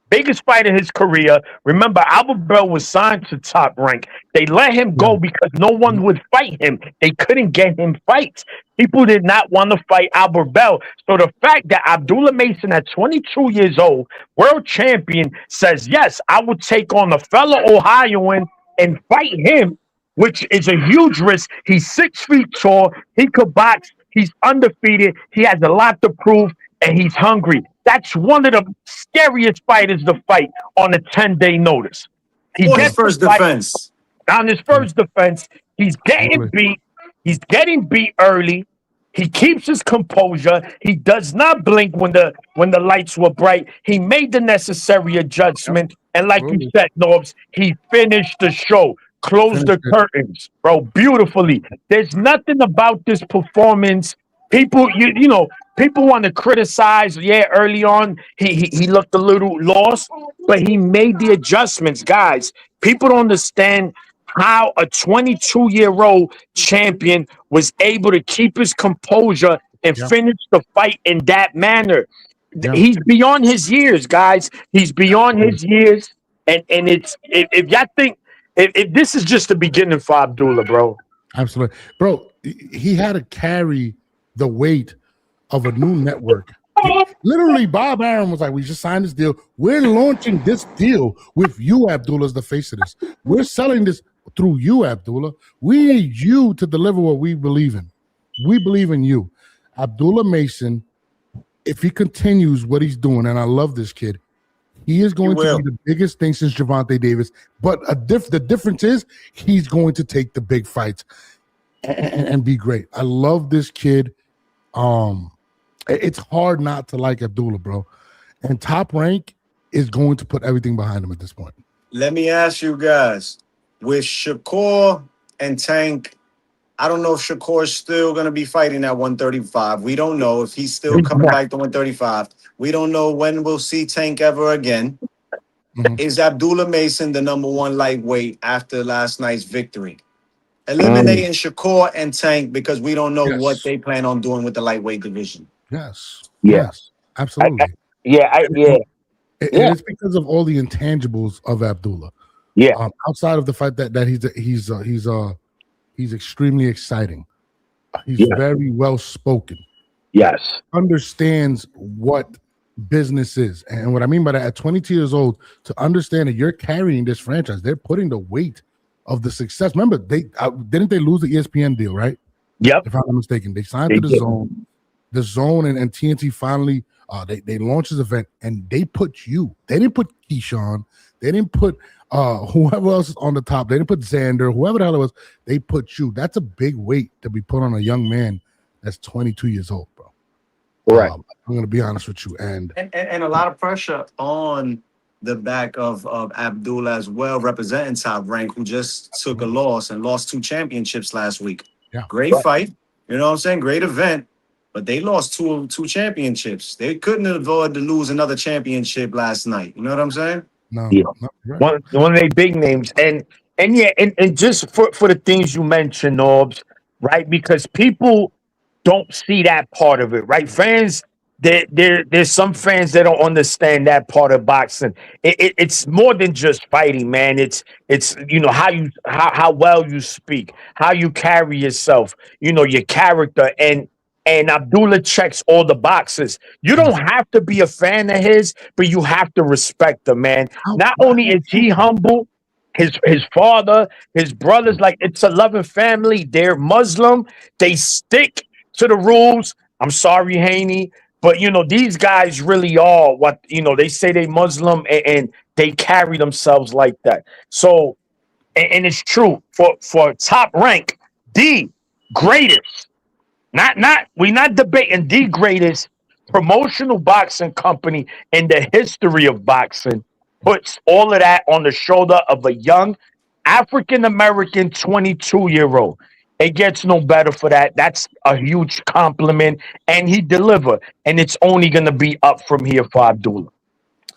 Biggest fight in his career. Remember, Albert Bell was signed to Top Rank. They let him go because no one would fight him. They couldn't get him fights. People did not want to fight Albert Bell. So the fact that Abdullah Mason, at 22 years old, world champion, says, yes, I would take on a fellow Ohioan and fight him, which is a huge risk. He's 6 feet tall. He could box. He's undefeated. He has a lot to prove, and he's hungry. That's one of the scariest fighters to fight on a 10-day notice. He gets first defense. On his first defense, he's getting beat. He's getting beat early. He keeps his composure. He does not blink when the lights were bright. He made the necessary adjustment. And like you said, Norbs, he finished the show. Closed the curtains, bro, beautifully. There's nothing about this performance. People, people want to criticize. Yeah, early on, he looked a little lost, but he made the adjustments, guys. People don't understand how a 22-year-old champion was able to keep his composure and finish the fight in that manner. He's beyond his years, guys. He's beyond his years, and it's if y'all think if this is just the beginning for Abdullah, bro. Absolutely, bro. He had to carry the weight of a new network. Literally, Bob Arum was like, we just signed this deal. We're launching this deal with you, Abdullah, as the face of this. We're selling this through you, Abdullah. We need you to deliver what we believe in. We believe in you. Abdullah Mason, if he continues what he's doing, and I love this kid, he is going to be the biggest thing since Gervonta Davis. But the difference is he's going to take the big fights and be great. I love this kid. It's hard not to like Abdullah, bro. And Top Rank is going to put everything behind him at this point. Let me ask you guys, with Shakur and Tank, I don't know if Shakur's still going to be fighting at 135. We don't know if he's still coming back to 135. We don't know when we'll see Tank ever again. Is Abdullah Mason the #1 lightweight after last night's victory? Eliminating Shakur and Tank, because we don't know what they plan on doing with the lightweight division. Yes. Absolutely. It's because of all the intangibles of Abdullah. Outside of the fact that he's extremely exciting. He's very well spoken. Yes. Understands what business is. And what I mean by that, at 22 years old, to understand that you're carrying this franchise, they're putting the weight of the success. Remember, didn't they lose the ESPN deal, right? Yep. If I'm not mistaken. They signed to the Zone. The Zone and TNT finally they launched this event, and they put you. They didn't put Keyshawn. They didn't put whoever else is on the top. They didn't put Xander, whoever the hell it was. They put you. That's a big weight to be put on a young man that's 22 years old, bro. Right. I'm going to be honest with you. And a lot of pressure on the back of Abdullah as well, representing Top Rank, who just took a loss and lost 2 championships last week. Great fight. You know what I'm saying? Great event. But they lost two championships. They couldn't avoid to lose another championship last night. You know what I'm saying? No. One of their big names. And just for the things you mentioned, Norbs, right? Because people don't see that part of it, right? Fans, there's some fans that don't understand that part of boxing. It's more than just fighting, man. It's how well you speak, how you carry yourself, your character, and Abdullah checks all the boxes. You don't have to be a fan of his, but you have to respect him, man. Not only is he humble, his father, his brothers, like it's a loving family. They're Muslim. They stick to the rules. I'm sorry, Haney, but you know these guys really are what you know. They say they Muslim and they carry themselves like that. So, and it's true for top rank, the greatest. We're not debating the greatest promotional boxing company in the history of boxing puts all of that on the shoulder of a young African American 22-year-old. It gets no better for that. That's a huge compliment, and he delivered. And it's only gonna be up from here for Abdullah.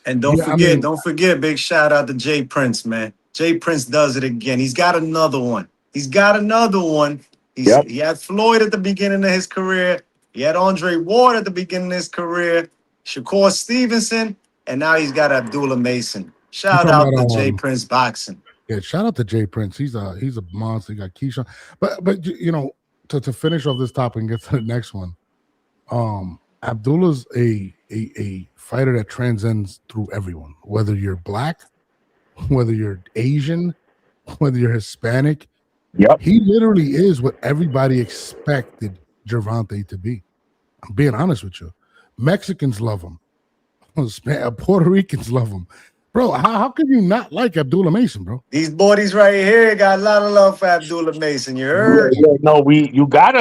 And don't forget, big shout out to Jay Prince, man. Jay Prince does it again. He's got another one. He had Floyd at the beginning of his career. He had Andre Ward at the beginning of his career. Shakur Stevenson, and now he's got Abdullah Mason. Shout out to Jay Prince Boxing. Yeah, shout out to Jay Prince. He's a monster. He got Keyshawn. But you know, to finish off this topic and get to the next one, Abdullah's a fighter that transcends through everyone, whether you're black, whether you're Asian, whether you're Hispanic. Yep. He literally is what everybody expected Gervonta to be. I'm being honest with you. Mexicans love him. Puerto Ricans love him. Bro, how can you not like Abdullah Mason, bro? These boys right here got a lot of love for Abdullah Mason. You heard? Yeah, no, you got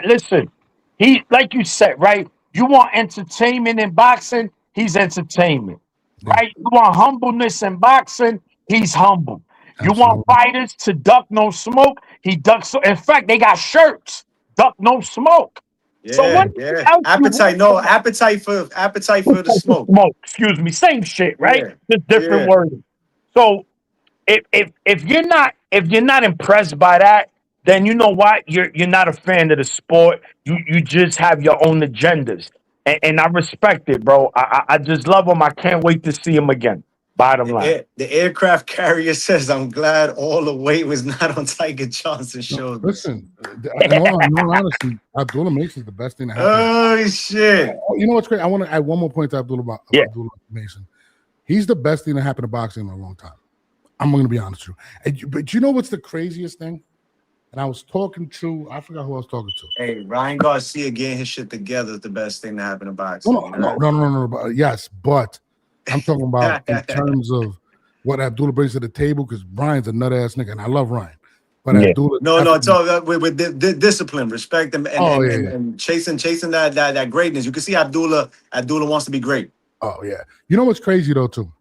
listen. He, like you said, right? You want entertainment in boxing, he's entertainment. Right? You want humbleness in boxing, he's humble. Absolutely. You want fighters to duck no smoke, he ducks. In fact, they got shirts, duck no smoke. Yeah, so what appetite for the smoke. Excuse me, same shit, right? Yeah. Just different wording. So if you're not impressed by that, then you know what? You're not a fan of the sport. You just have your own agendas. And I respect it, bro. I just love him. I can't wait to see him again. Bottom line. The aircraft carrier says, I'm glad all the weight was not on Tiger Johnson's shoulders. Listen, in all honesty, Abdullah Mason is the best thing that happened. Oh, shit. You know what's great? I want to add one more point to Abdullah Mason. He's the best thing that happened to boxing in a long time. I'm going to be honest with you. But you know what's the craziest thing? And I was talking to, I forgot who I was talking to. Hey, Ryan Garcia getting his shit together is the best thing that happened to boxing. No. Yes, but I'm talking about in terms of what Abdullah brings to the table, because Brian's a nut ass nigga, and I love Ryan. But Abdullah, it's all with discipline, respect, and chasing that greatness. You can see Abdullah wants to be great. Oh yeah, you know what's crazy though too.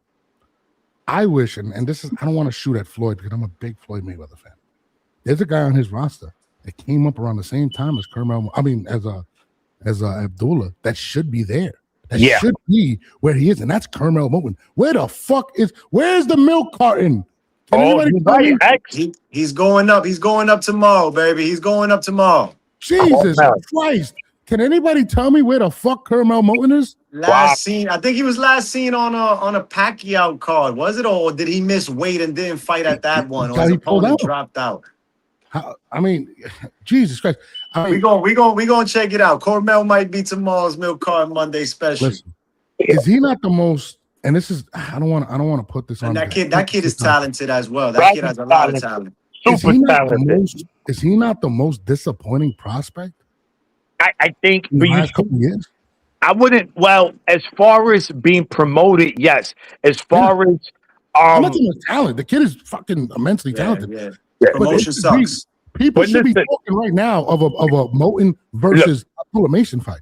I wish, and this is, I don't want to shoot at Floyd because I'm a big Floyd Mayweather fan. There's a guy on his roster that came up around the same time as as Abdullah that should be there. That should be where he is, and that's Carmel Moten. Where's the milk carton? He's going up. He's going up tomorrow, baby. He's going up tomorrow. Jesus Christ. Can anybody tell me where the fuck Carmel Moten is? Last seen, I think he was last seen on a Pacquiao card, was it? Or did he miss weight and didn't fight at that one? Or his opponent dropped out? Jesus Christ. We gonna check it out. Carmel might be tomorrow's milk card Monday special. Listen, is he not the most? And this is, I don't want to put this on. That kid is talented as well. That kid has a lot of talent. Is he not the most disappointing prospect? I think in the last couple years. I wouldn't. Well, as far as being promoted, yes. As far as I'm not talking about talent. The kid is fucking immensely talented. Yeah. Promotion sucks. People should be talking right now of a Moten versus Abdullah Mason fight.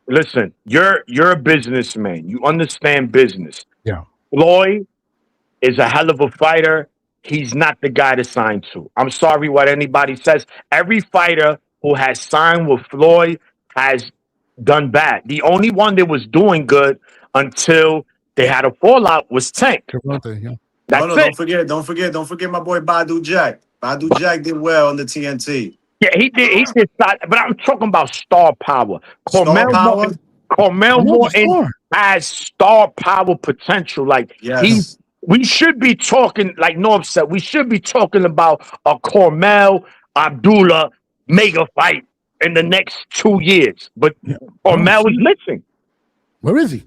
Listen, you're a businessman. You understand business. Yeah. Floyd is a hell of a fighter. He's not the guy to sign to. I'm sorry what anybody says. Every fighter who has signed with Floyd has done bad. The only one that was doing good until they had a fallout was Tank. Don't forget my boy Badu Jack. Badu Jack did well on the TNT. Yeah, he did. But I'm talking about star power. Carmel Moten has star power potential. Like we should be talking, like Norb said, we should be talking about a Carmel Abdullah mega fight in the next 2 years. But Carmel is missing. Where is he?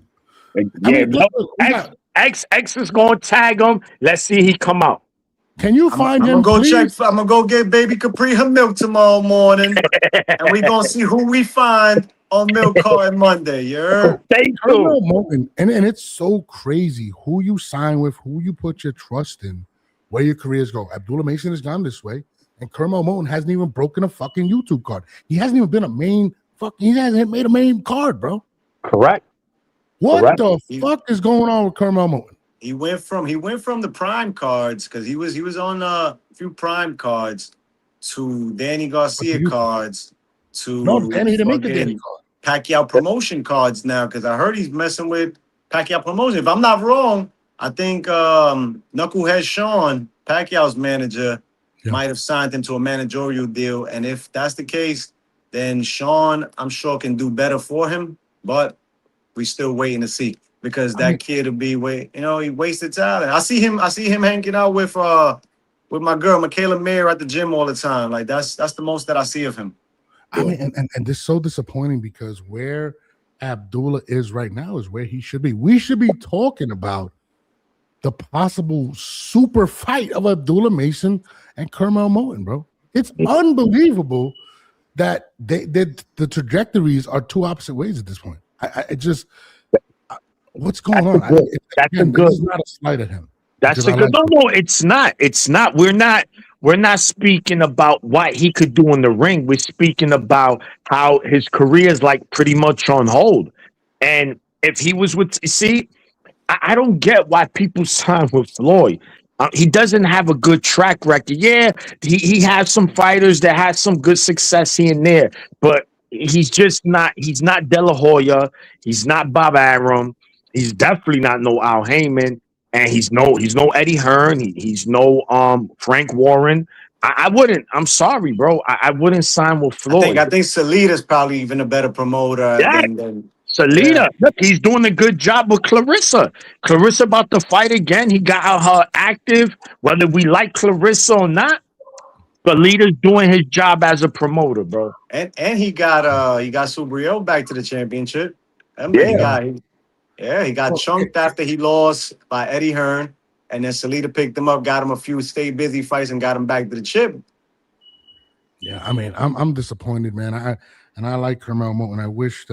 X is gonna tag him. Let's see he come out. Can you find him? I'm gonna go get baby Capri her milk tomorrow morning, and we gonna see who we find on milk card Monday. Yeah. And it's so crazy who you sign with, who you put your trust in, where your careers go. Abdullah Mason has gone this way, and Kermel Moton hasn't even broken a fucking YouTube card. He hasn't even been a main he hasn't made a main card, bro. Correct. What the fuck is going on with Kermel Moton? He went from the prime cards because he was on a few prime cards to Danny Garcia cards to Danny didn't make the Danny card. Pacquiao promotion cards now because I heard he's messing with Pacquiao promotion. If I'm not wrong, I think Knucklehead Sean, Pacquiao's manager, might have signed him to a managerial deal. And if that's the case, then Sean, I'm sure, can do better for him. But we still waiting to see because that kid will be he wasted talent. I see him hanging out with my girl Michaela Mayer at the gym all the time. Like that's the most that I see of him. I mean, and this is so disappointing because where Abdullah is right now is where he should be. We should be talking about the possible super fight of Abdullah Mason and Kermel Moton, bro. It's unbelievable that the trajectories are two opposite ways at this point. I just what's going on? This is not a slight at him. That's a good. No, it's not. It's not. We're not speaking about what he could do in the ring. We're speaking about how his career is like pretty much on hold. And if he was I don't get why people sign with Floyd. He doesn't have a good track record. Yeah, he has some fighters that had some good success here and there, but he's not De La Hoya. He's not Bob Arum. He's definitely not no Al Heyman. And he's no Eddie Hearn. He's no Frank Warren. I wouldn't. I'm sorry, bro. I wouldn't sign with Floyd. I think Salita's probably even a better promoter than Salita. Yeah. Look, he's doing a good job with Clarissa. Clarissa about to fight again. He got her active, whether we like Clarissa or not. Salita's doing his job as a promoter, bro. And he got Subriel back to the championship. He got chunked after he lost by Eddie Hearn, and then Salita picked him up, got him a few stay busy fights, and got him back to the chip. Yeah, I mean, I'm disappointed, man. I like Kermel Moton. I wish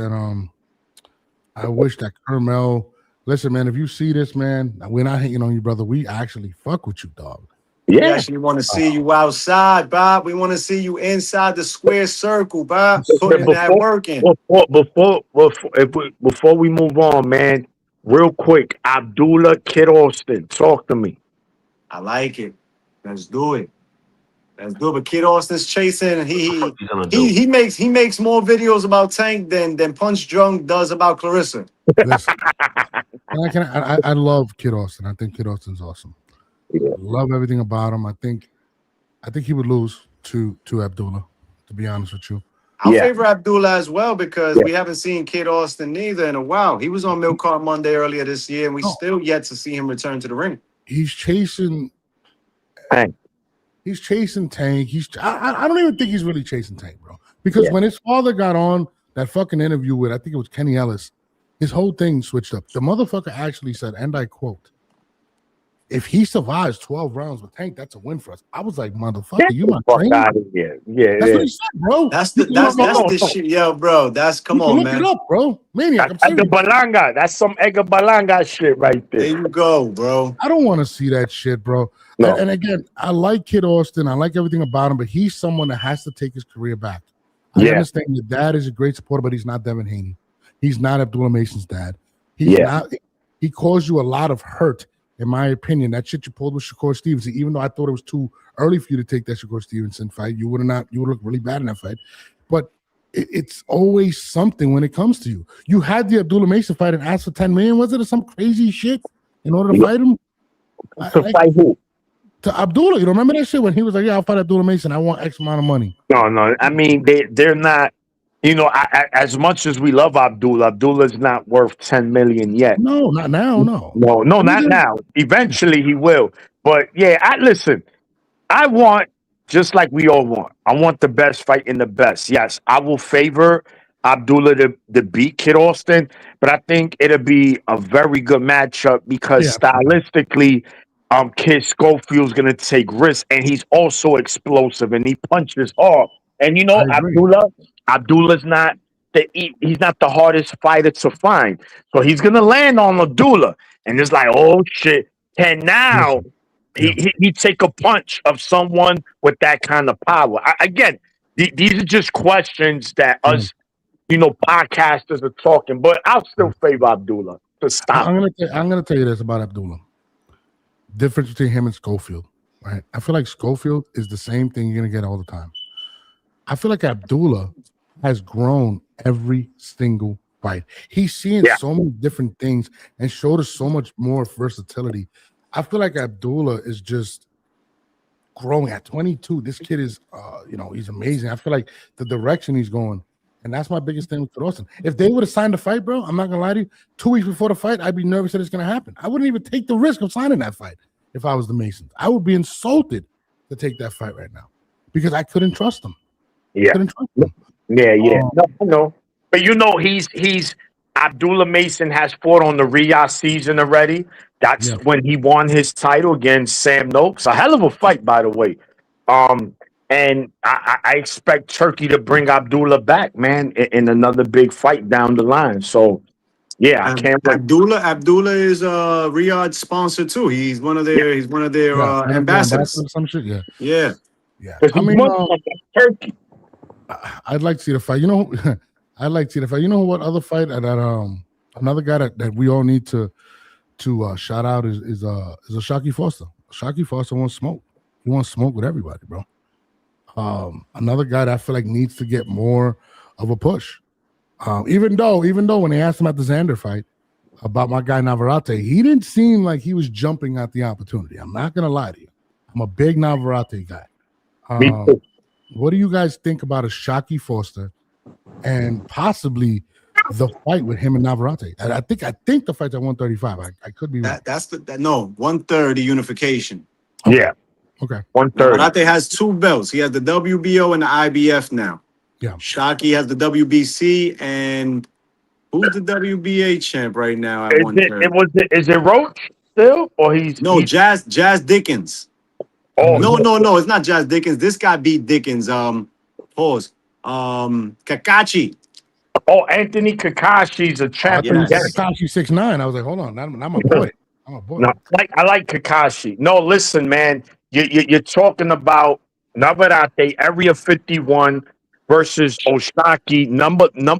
that Kermel. Listen, man, if you see this, man, we're not hating on you, brother. We actually fuck with you, dog. Yeah, we actually want to see you outside, Bob. We want to see you inside the square circle, Bob. Putting that work in. Before we move on, man, real quick, Abdullah Kid Austin, talk to me. I like it. Let's do it. But Kid Austin's chasing. He makes more videos about Tank than Punch Drunk does about Clarissa. Listen, I love Kid Austin. I think Kid Austin's awesome. Yeah. Love everything about him. I think he would lose to Abdullah, to be honest with you. I favor Abdullah as well because we haven't seen Kid Austin neither in a while. He was on Milk Card Monday earlier this year, and we still yet to see him return to the ring. He's chasing Tank. I don't even think he's really chasing Tank, bro. Because when his father got on that fucking interview with, I think it was Kenny Ellis, his whole thing switched up. The motherfucker actually said, and I quote, if he survives 12 rounds with Tank, that's a win for us. I was like, motherfucker, you my trainer? Out of here. Yeah, that's what he said, bro. That's the shit, yo, bro. Come on, man. Look it up, bro. Maniac. Edgar Balanga. That's some Edgar Balanga shit right there. There you go, bro. I don't want to see that shit, bro. No. And again, I like Kid Austin. I like everything about him, but he's someone that has to take his career back. I understand your dad is a great supporter, but he's not Devin Haney. He's not Abdullah Mason's dad. He's not. He caused you a lot of hurt. In my opinion, that shit you pulled with Shakur Stevenson, even though I thought it was too early for you to take that Shakur Stevenson fight, you would look really bad in that fight. But it's always something when it comes to you. You had the Abdullah Mason fight and asked for $10 million, was it, or some crazy shit in order to fight him? Fight who? To Abdullah. You remember that shit when he was like, "Yeah, I'll fight Abdullah Mason. I want X amount of money." No. I mean, they're not. You know, as much as we love Abdullah's not worth $10 million yet. No, not now. No, not now. Eventually, he will. But yeah, listen. I want, just like we all want. I want the best fight in the best. Yes, I will favor Abdullah to beat Kid Austin, but I think it'll be a very good matchup because stylistically, Kid Schofield's gonna take risks, and he's also explosive and he punches hard. And you know, Abdullah's not he's not the hardest fighter to find, so he's gonna land on Abdullah, and it's like, oh shit, can now he take a punch of someone with that kind of power? Again, these are just questions that us podcasters are talking, but I'll still favor Abdullah to stop. I'm gonna tell you this about Abdullah. Difference between him and Schofield, right? I feel like Schofield is the same thing you're gonna get all the time. I feel like Abdullah has grown every single fight. He's seeing so many different things and showed us so much more versatility. I feel like Abdullah is just growing at 22. This kid is, he's amazing. I feel like the direction he's going. And that's my biggest thing with Austin. If they would have signed the fight, bro, I'm not gonna lie to you. 2 weeks before the fight, I'd be nervous that it's gonna happen. I wouldn't even take the risk of signing that fight if I was the Masons. I would be insulted to take that fight right now because I couldn't trust them. Yeah, no. But he's Abdullah Mason has fought on the Riyadh season already. That's when he won his title against Sam Noakes. A hell of a fight, by the way. And I expect Turkey to bring Abdullah back, man, in another big fight down the line. So, yeah, I can't wait. Abdullah is Riyadh sponsor too. He's one of their ambassadors. Some shit, yeah. I mean, Turkey. I'd like to see the fight. I'd like to see the fight. You know what other fight that another guy that we all need to shout out is Shaki Foster. Shaki Foster wants smoke. He wants smoke with everybody, bro. Another guy that I feel like needs to get more of a push. Even though when they asked him at the Xander fight about my guy Navarrete, he didn't seem like he was jumping at the opportunity. I'm not gonna lie to you. I'm a big Navarrete guy. Me too. What do you guys think about a Shaki Foster and possibly the fight with him and Navarrete? I think the fight's at 135. I could be wrong. That's 130 unification. Yeah. Okay. 130. Navarrete has 2 belts. He has the WBO and the IBF now. Yeah. Shaki has the WBC, and who's the WBA champ right now at 130? Is it Roach still, or he's Jazz Dickens? Oh no, it's not Jazz Dickens. This guy beat Dickens. Pause. Kakashi. Oh, Anthony Kakashi's a champion. Kakashi 6'9". I was like, hold on, I'm a boy. I'm a boy. No, I like Kakashi. No, listen, man. You're talking about Navarrete, Area 51 versus Oshaki,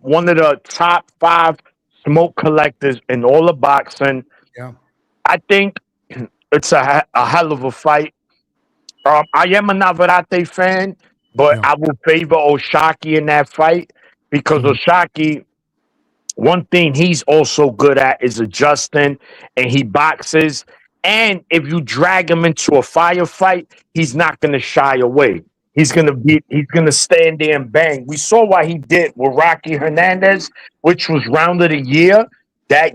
one of the top 5 smoke collectors in all of boxing. Yeah, I think it's a hell of a fight. I am a Navarrete fan, but I will favor Oshaki in that fight because Oshaki, one thing he's also good at is adjusting, and he boxes. And if you drag him into a firefight, he's not going to shy away. He's going to stand there and bang. We saw what he did with Rocky Hernandez, which was round of the year. That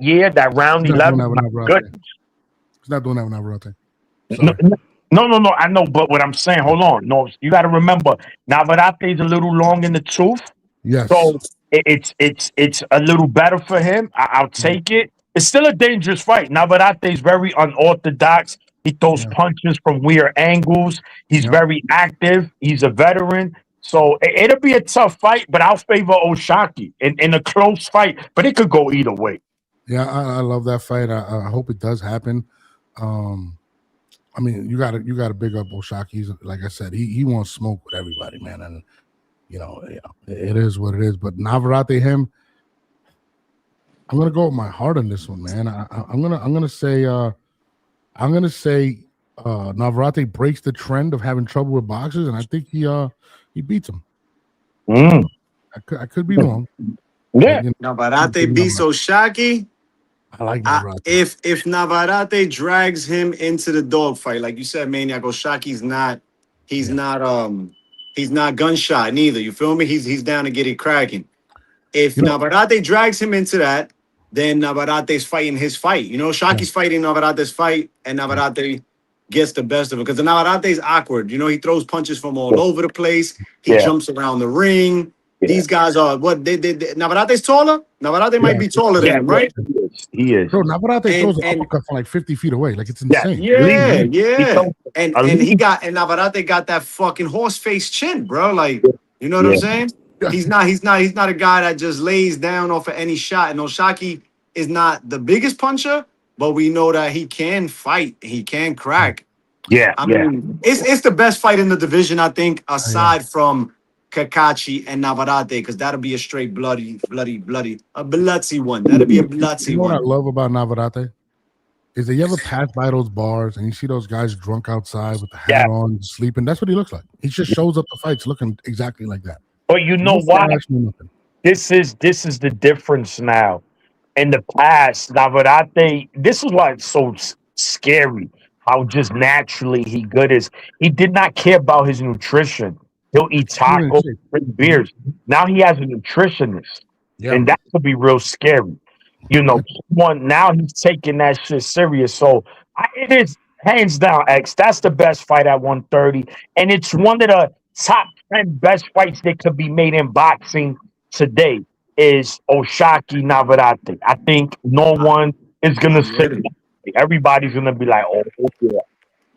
round 11. He's not doing that with Navarrete. No. I know, but what I'm saying, hold on. No, you got to remember, Navarrete's a little long in the tooth. Yes. So it's a little better for him. I'll take it. It's still a dangerous fight. Navarrete's very unorthodox. He throws punches from weird angles. He's very active. He's a veteran. So it'll be a tough fight, but I'll favor Oshaki in a close fight. But it could go either way. Yeah, I love that fight. I hope it does happen. I mean, you gotta big up Oshaki. He's, like I said, he wants smoke with everybody, man. And it is what it is. But Navarrete, him, I'm gonna go with my heart on this one, man. I'm gonna say Navarrete breaks the trend of having trouble with boxers, and I think he beats him. I could be wrong. Yeah, Navarrete beats Oshaki. I like Navarrete. If Navarrete drags him into the dogfight, like you said, Maniac, Oshaki's not. He's not gunshot neither. You feel me? He's down to get it cracking. If Navarrete drags him into that, then Navarrete's fighting his fight. Shaki's fighting Navarrete's fight, and Navarrete gets the best of it because Navarrete's awkward. He throws punches from all over the place. He jumps around the ring. These guys are what they Navarate's taller. Navarate might be taller than him, right? He is. Bro, Navarate throws an uppercut from like 50 feet away. Like it's insane. Yeah. And Navarate got that fucking horse face chin, bro. Like, you know what I'm saying? He's not a guy that just lays down off of any shot. And Oshaki is not the biggest puncher, but we know that he can fight. He can crack. I mean, it's the best fight in the division, I think, aside from Kakachi and Navarate, because that'll be a straight bloody, a bloodsy one. That'll be a bloodsy You know one. what I love about Navarate? Is that you ever pass by those bars and you see those guys drunk outside with the hat on, sleeping? That's what he looks like. He just shows up to fights looking exactly like that. But you know why? This is the difference now. In the past, Navarate, this is why it's so scary. How just naturally he good is. He did not care about his nutrition. He'll eat tacos, drink beers. Now he has a nutritionist, and that could be real scary. You know, now he's taking that shit serious. So it is hands down, X. That's the best fight at 130, and it's one of the top 10 best fights that could be made in boxing today. Is Oshaki Navarate. I think no one is gonna say that. Everybody's gonna be like, oh yeah.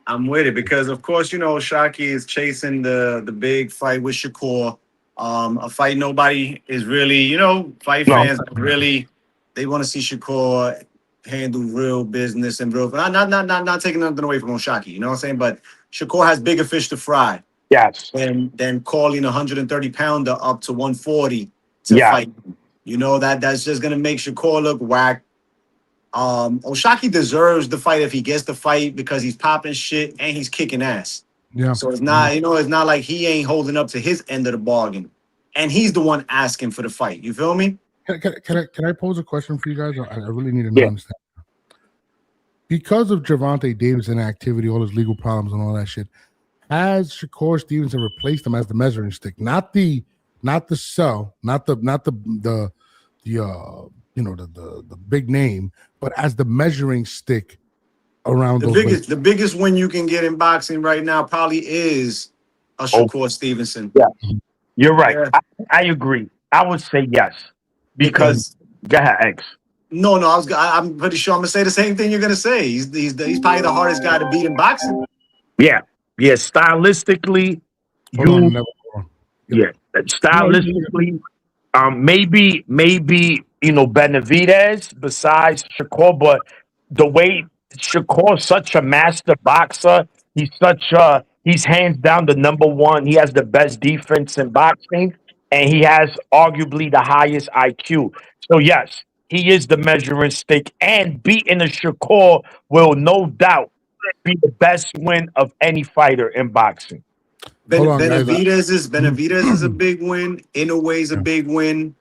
I'm with it because, of course, you know, Oshaki is chasing the big fight with Shakur. A fight nobody is really, you know, fans really, they want to see Shakur handle real business and real. Not taking nothing away from Oshaki, you know what I'm saying? But Shakur has bigger fish to fry. Yes. Than calling a 130-pounder up to 140 to fight. You know, that's just gonna make Shakur look whack. Oshaki deserves the fight if he gets the fight because he's popping shit and he's kicking ass. Yeah. So it's not, you know, it's not like he ain't holding up to his end of the bargain, and he's the one asking for the fight. You feel me? Can I pose a question for you guys? I really need to understand. Because of Gervonta Davis inactivity, all his legal problems and all that shit, has Shakur Stevenson replaced him as the measuring stick, not the cell, not the big name, but as the measuring stick around the biggest win you can get in boxing right now probably is a Shakur Stevenson. Yeah, you're right. Yeah. I agree. I would say yes because go ahead, X. No, I'm pretty sure I'm gonna say the same thing you're gonna say. He's probably the hardest guy to beat in boxing. Yeah. Stylistically, stylistically, maybe you know Benavidez besides Shakur, but the way Shakur's such a master boxer, he's hands down the number one. He has the best defense in boxing, and he has arguably the highest IQ. So yes, he is the measuring stick, and beating a Shakur will no doubt be the best win of any fighter in boxing. Benavidez is a big win. Inoue is a big win.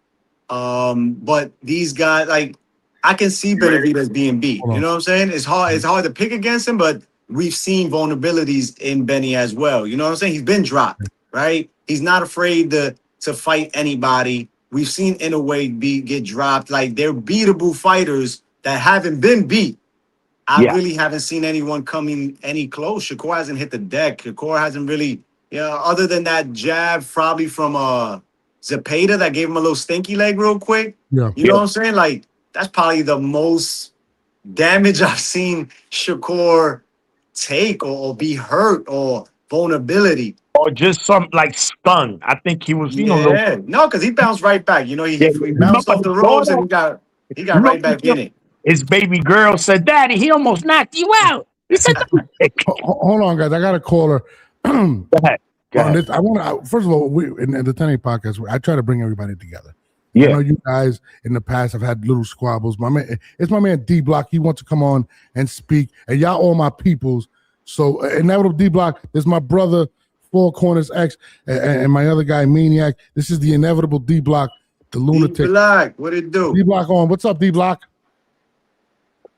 But these guys, like, I can see Benavidez being beat. You know what I'm saying? It's hard to pick against him, but we've seen vulnerabilities in Benny as well. You know what I'm saying? He's been dropped, right? He's not afraid to fight anybody. We've seen Inoue get dropped. Like, they're beatable fighters that haven't been beat. I really haven't seen anyone coming any close. Shakur hasn't hit the deck. Shakur hasn't really, other than that jab probably from Zepeda that gave him a little stinky leg real quick. Yeah. You know what I'm saying? Like, that's probably the most damage I've seen Shakur take or be hurt or vulnerability. Or just some like stun. I think he was, no, because he bounced right back. You know, he bounced off the ropes and he got right back in it. His baby girl said, "Daddy, he almost knocked you out." He said, "Hold on, guys, I got a caller." Go ahead. I want to. First of all, in the 10 podcast, I try to bring everybody together. I know you guys in the past have had little squabbles. It's my man D Block. He wants to come on and speak, and y'all all my peoples. So inevitable D Block. There's my brother, Four Corners X, and my other guy, Maniac. This is the inevitable D Block, the lunatic. D Block, what it do? D Block on. What's up, D Block?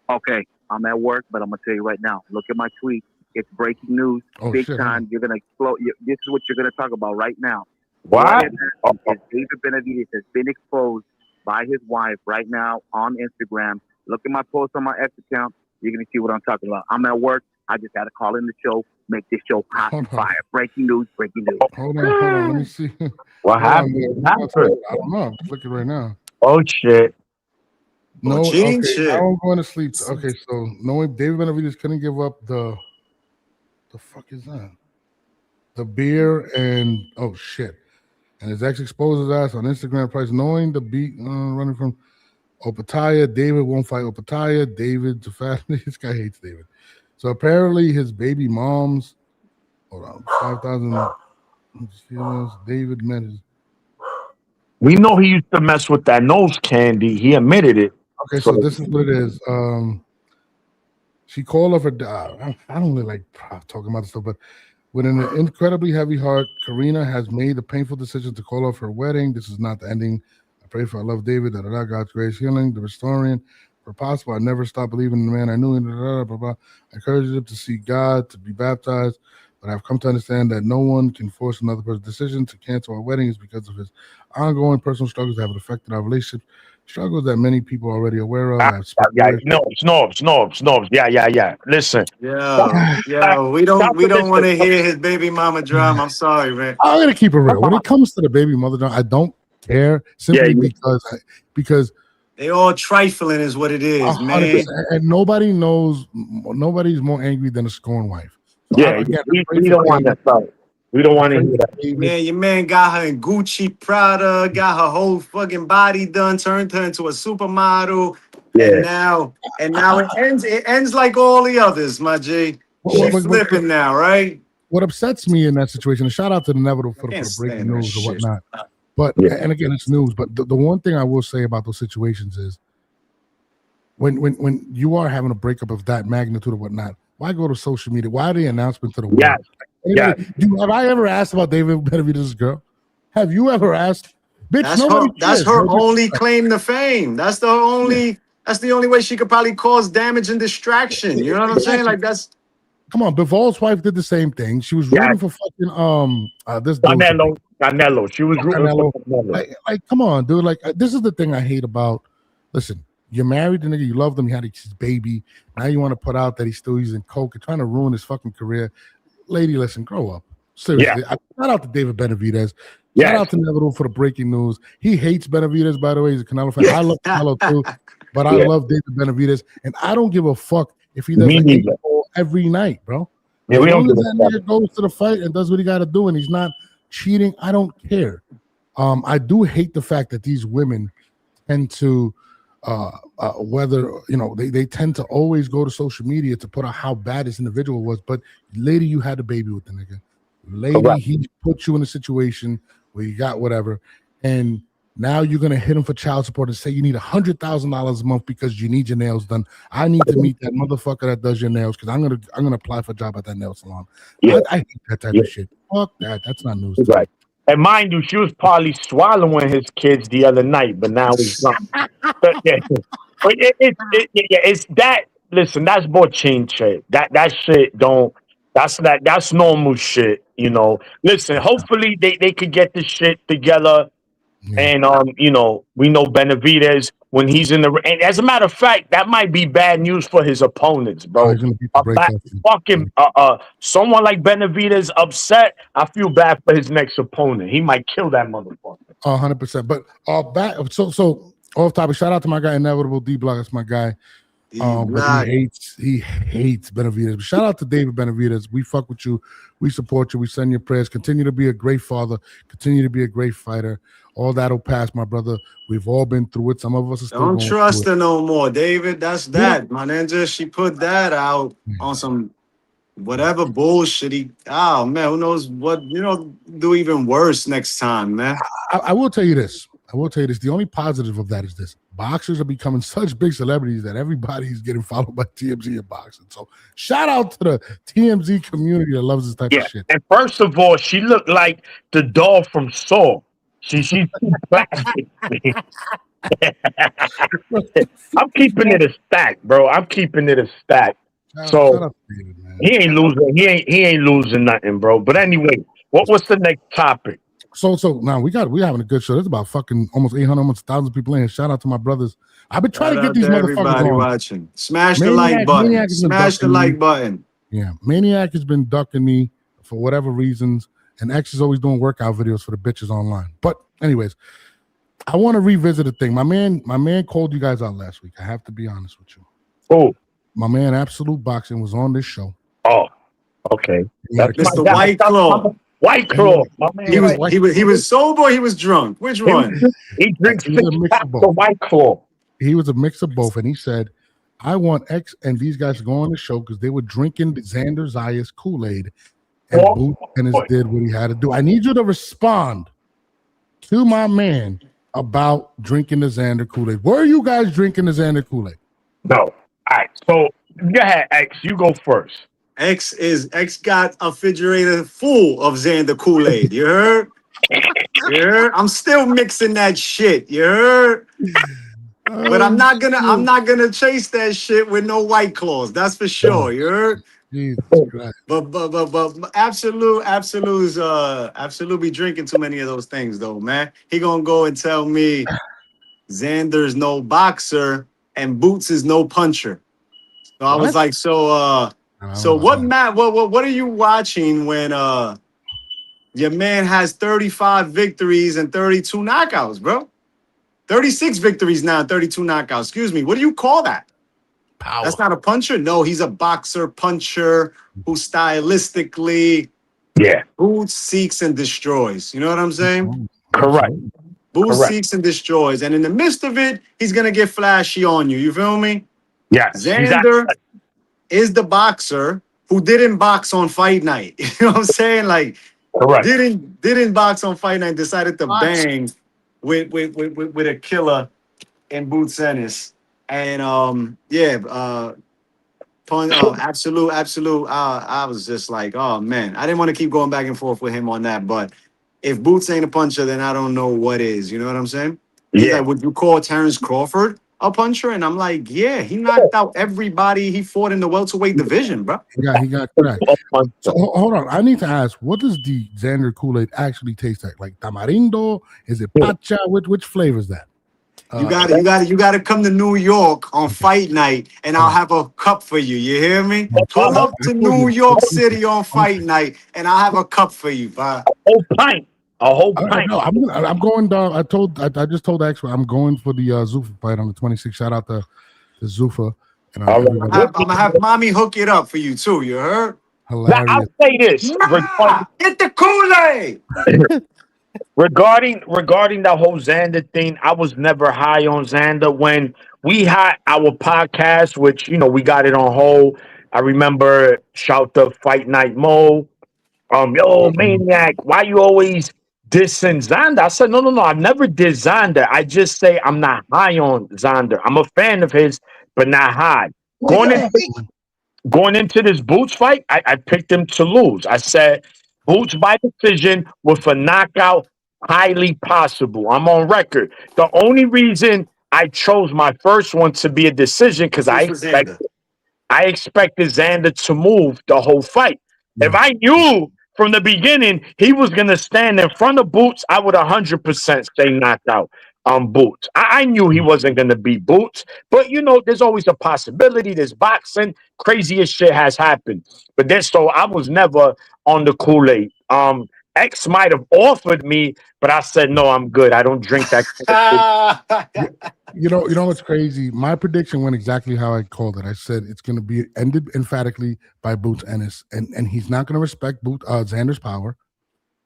Okay, I'm at work, but I'm gonna tell you right now. Look at my tweet. It's breaking news, big time. You're gonna explode. This is what you're gonna talk about right now. What? David Benavidez has been exposed by his wife right now on Instagram. Look at my post on my X account. You're gonna see what I'm talking about. I'm at work. I just had to call in the show. make this show hot and fire. Breaking news, breaking news. Hold on. Let me see. What happened? I don't know. I'm looking right now. Oh shit. No, cheating okay. shit. Now I'm going to sleep. Okay, so knowing David Benavidez couldn't give up the fuck is that? The beer and oh shit. And his ex exposed his ass on Instagram price, knowing the beat running from Opataya. David won't fight Opataya. David to fat. This guy hates David. So apparently his baby mom's hold on 5,000. David met his. We know he used to mess with that nose candy. He admitted it. Okay, so this is what it is. She called off her. I don't really like talking about this stuff, but with an incredibly heavy heart, Karina has made the painful decision to call off her wedding. This is not the ending. I pray for I love David. God's grace, healing, the restoring. For possible, I never stopped believing in the man I knew. Blah, blah. I encourage him to see God, to be baptized. But I've come to understand that no one can force another person's decision to cancel our wedding is because of his ongoing personal struggles that have affected our relationship. Struggles that many people are already aware of. Snobs. Yeah. Listen. Yeah. We don't want to hear his baby mama drama. I'm sorry, man. I'm gonna keep it real. When it comes to the baby mother drama, I don't care simply because they all trifling is what it is, man. And nobody knows. Nobody's more angry than a scorned wife. So we don't want that stuff. We don't want to hear that. Man, your man got her in Gucci, Prada, got her whole fucking body done, turned her into a supermodel. Yeah. And now it ends like all the others, my G. She's flipping now, right? What upsets me in that situation, and shout out to the Inevitable for the breaking news or whatnot. But and again, it's news. But the one thing I will say about those situations is when you are having a breakup of that magnitude or whatnot, why go to social media? Why the announcement to the world? Have I ever asked about David Benavidez' girl? Have you ever asked? Bitch, that's her only claim to fame. That's the only way she could probably cause damage and distraction. You know what I'm saying? Like that's. Come on, Bivol's wife did the same thing. She was rooting for fucking this Canelo. She was rooting for Canelo. Like, come on, dude. Like, this is the thing I hate about. Listen, you're married to nigga, you love him, you had his baby. Now you want to put out that he's still using coke and trying to ruin his fucking career. Lady, listen, grow up. Seriously. Shout out to David Benavidez. Shout out to Inevitable for the breaking news. He hates Benavidez, by the way. He's a Canelo fan. I love Canelo too, but I love David Benavidez, and I don't give a fuck if he does every night, bro. Yeah, as long as that nigga goes to the fight and does what he got to do, and he's not cheating, I don't care. I do hate the fact that these women tend to whether they tend to always go to social media to put out how bad this individual was. But lady, you had a baby with the nigga. Lady, he put you in a situation where you got whatever, and now you're gonna hit him for child support and say you need $100,000 a month because you need your nails done. I need to meet that motherfucker that does your nails because I'm gonna apply for a job at that nail salon. I hate that type of shit. Fuck that. That's not news. Right. And mind you, she was probably swallowing his kids the other night, but now he's not. It's that. Listen, that's bochin shit. That shit don't. That's normal shit. Listen. Hopefully they could get this shit together. And we know Benavidez when he's in the. And as a matter of fact, that might be bad news for his opponents, bro. Someone like Benavidez upset. I feel bad for his next opponent. He might kill that motherfucker. 100%. But back. So off topic. Shout out to my guy Inevitable D Block. That's my guy. But he hates Benavidez. But shout out to David Benavidez. We fuck with you. We support you. We send your prayers. Continue to be a great father. Continue to be a great fighter. All that'll pass, my brother. We've all been through it. Some of us are still don't trust her no more, David. That's that, my ninja. She put that out on some whatever bullshit. Oh man, who knows what do even worse next time, man. I will tell you this. The only positive of that is this. Boxers are becoming such big celebrities that everybody's getting followed by TMZ in boxing. So shout out to the TMZ community that loves this type of shit. And first of all, she looked like the doll from Saw. She's plastic. I'm keeping it a stack, bro. I'm keeping it a stack. So he ain't losing. He ain't losing nothing, bro. But anyway, what's the next topic? So now we're having a good show. There's about fucking almost 800, almost 1,000 people in here. Shout out to my brothers. I've been trying to get these motherfuckers on. Watching. Smash the like button. Smash the like button. Yeah, Maniac has been ducking me for whatever reasons, and X is always doing workout videos for the bitches online. But anyways, I want to revisit a thing. My man called you guys out last week. I have to be honest with you. Oh, my man, Absolute Boxing, was on this show. Oh, okay. That's Mr. White Claw. White Claw. He was sober. He was drunk. Which one? He drinks the White Claw. He was a mix of both, and he said, "I want X and these guys to go on the show because they were drinking the Xander Zayas Kool-Aid, and Boots Ennis did what he had to do. I need you to respond to my man about drinking the Xander Kool-Aid. Were you guys drinking the Xander Kool-Aid?" No. All right. So go ahead, X. You go first. X got a refrigerator full of Xander Kool-Aid. You heard? You heard? I'm still mixing that shit. You heard? But I'm not gonna chase that shit with no White Claws. That's for sure. You heard? But Absolute be drinking too many of those things though, man. He gonna go and tell me Xander's no boxer and Boots is no puncher. So I was like, so what are you watching when your man has 35 victories and 32 knockouts, bro? 36 victories now, 32 knockouts. Excuse me. What do you call that? Power. That's not a puncher. No, he's a boxer puncher who stylistically, Boots seeks and destroys. You know what I'm saying? Correct. Boots seeks and destroys, and in the midst of it, he's gonna get flashy on you. You feel me? Yeah. Xander is the boxer who didn't box on fight night. You know what I'm saying? Like, didn't box on fight night. Decided to bang with a killer in Boots Ennis. And Absolute. I was just like, oh man, I didn't want to keep going back and forth with him on that. But if Boots ain't a puncher, then I don't know what is. You know what I'm saying? He's like, would you call Terrence Crawford a puncher? And I'm like, yeah, he knocked out everybody he fought in the welterweight division, bro. Yeah, he got cracked. So hold on, I need to ask, what does the Xander Kool-Aid actually taste like? Like tamarindo? Is it pacha? Which flavor is that? You gotta come to New York on fight night, and I'll have a cup for you. You hear me? Pull up to New York City on fight night, and I'll have a cup for you, bro. A whole pint. No, I'm going down. I just told X I'm going for the Zuffa fight on the 26th. Shout out to Zuffa. And I'm gonna have mommy hook it up for you too. You heard? Hilarious. Now, I'll say this. Get the Kool-Aid. Regarding the whole Xander thing, I was never high on Xander when we had our podcast, which we got it on hold. I remember shout to Fight Night Mo. Yo, Maniac, why you always dissing Xander? I said, no, I never did Xander. I just say I'm not high on Xander. I'm a fan of his, but not high. Going into this Boots fight, I picked him to lose. I said Boots by decision with a knockout, highly possible. I'm on record. The only reason I chose my first one to be a decision because I expected Xander to move the whole fight. Yeah. If I knew from the beginning he was going to stand in front of Boots, I would 100% say knocked out Boots. I knew he wasn't going to beat Boots, but there's always a possibility. There's boxing, craziest shit has happened. But then, so I was never on the Kool-Aid. X might have offered me, but I said no, I'm good. I don't drink that. You know what's crazy? My prediction went exactly how I called it. I said it's going to be ended emphatically by Boots Ennis, and he's not going to respect Xander's power.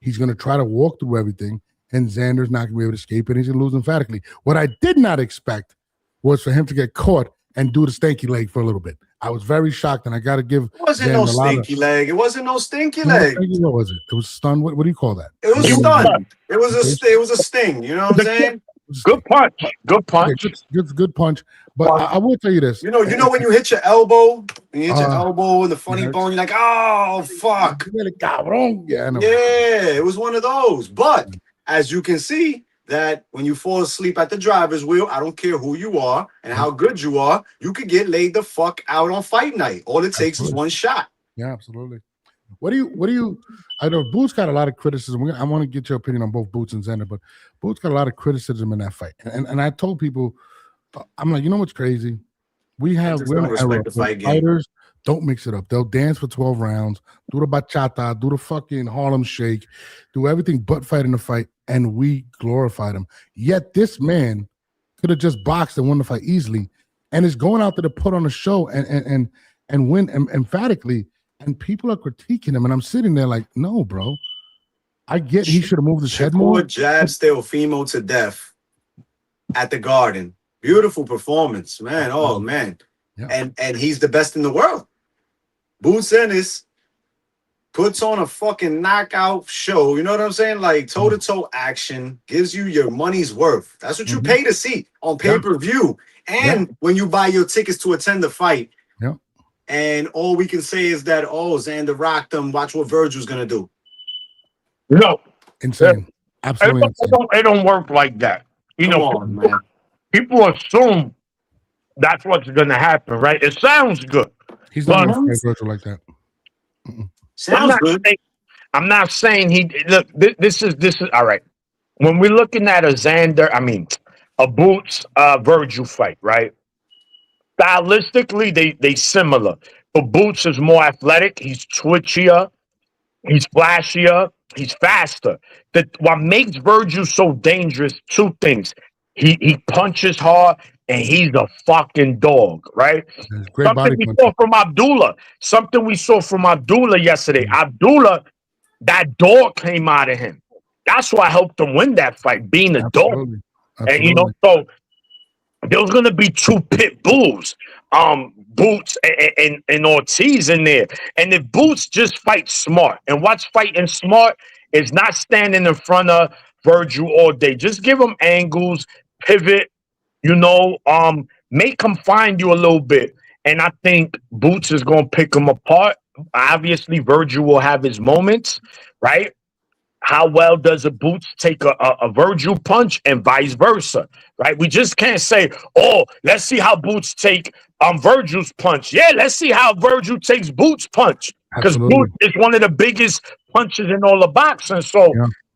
He's going to try to walk through everything, and Xander's not going to be able to escape it. He's going to lose emphatically. What I did not expect was for him to get caught and do the stanky leg for a little bit. I was very shocked, and I got to give. It wasn't no stinky leg. It wasn't no stinky leg. What was it? It was stun. What do you call that? It was stun. It was a sting. You know what I'm saying? Good punch. Good punch. Good punch. But I will tell you this. You know when you hit your elbow, and you hit your elbow in the funny bone, you're like, oh fuck. Yeah, it was one of those. But as you can see, that when you fall asleep at the driver's wheel, I don't care who you are and how good you are, you could get laid the fuck out on fight night. All it takes is one shot. Yeah, absolutely. What do you? I know Boots got a lot of criticism. I want to get your opinion on both Boots and Xander, but Boots got a lot of criticism in that fight. And I told people, I'm like, you know what's crazy? We have we're in an era where fighters don't mix it up. They'll dance for 12 rounds, do the bachata, do the fucking Harlem Shake, do everything but fight in the fight, and we glorify them. Yet this man could have just boxed and won the fight easily, and is going out there to put on a show and win emphatically. And people are critiquing him, and I'm sitting there like, no, bro. I get he should have moved his head more. Jabs Teofimo to death at the Garden. Beautiful performance, man. Oh man, yeah. And he's the best in the world. Boots Ennis puts on a fucking knockout show. You know what I'm saying? Like toe-to-toe action, gives you your money's worth. That's what you pay to see on pay-per-view. And when you buy your tickets to attend the fight. Yeah. And all we can say is that, oh, Xander rocked him. Watch what Virgil's gonna do. No. Insane. Absolutely insane. It don't work like that. You know, man. People assume that's what's going to happen, right? It sounds good. He's not going to Virgil like that. Sounds good. I'm not saying he. Look, this is all right. When we're looking at a Boots Virgil fight, right? Stylistically, they similar. But Boots is more athletic. He's twitchier. He's flashier. He's faster. What makes Virgil so dangerous? Two things. He punches hard, and he's a fucking dog, right? Something we saw from Abdullah. Something we saw from Abdullah yesterday. Abdullah, that dog came out of him. That's what helped him win that fight, being a dog. And you know, so there was gonna be two pit bulls, Boots and Ortiz in there. And if Boots just fights smart, and what's fighting smart is not standing in front of Virgil all day. Just give him angles, pivot, you know, make him find you a little bit. And I think Boots is going to pick him apart. Obviously, Virgil will have his moments, right? How well does a Boots take a Virgil punch and vice versa, right? We just can't say, oh, let's see how Boots take Virgil's punch. Yeah, let's see how Virgil takes Boots' punch. Because Boots is one of the biggest punches in all the boxing. So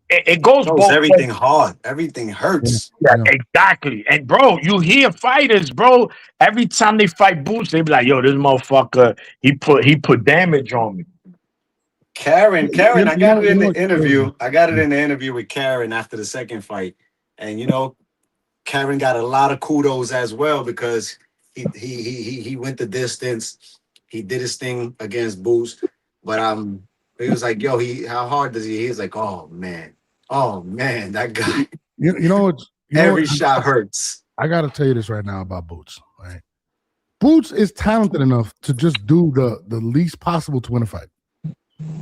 it goes both everything ways. hard. Everything hurts. Yeah, exactly. And bro, you hear fighters, bro, every time they fight Boots, they be like, yo, this motherfucker, he put damage on me. Karen, I got it in the interview. I got it in the interview with Karen after the second fight. And you know, Karen got a lot of kudos as well because he went the distance. He did his thing against Boots. But he was like, yo, how hard does he? He's like, oh man, that guy. Every shot hurts. I gotta tell you this right now about Boots. Right, Boots is talented enough to just do the least possible to win a fight.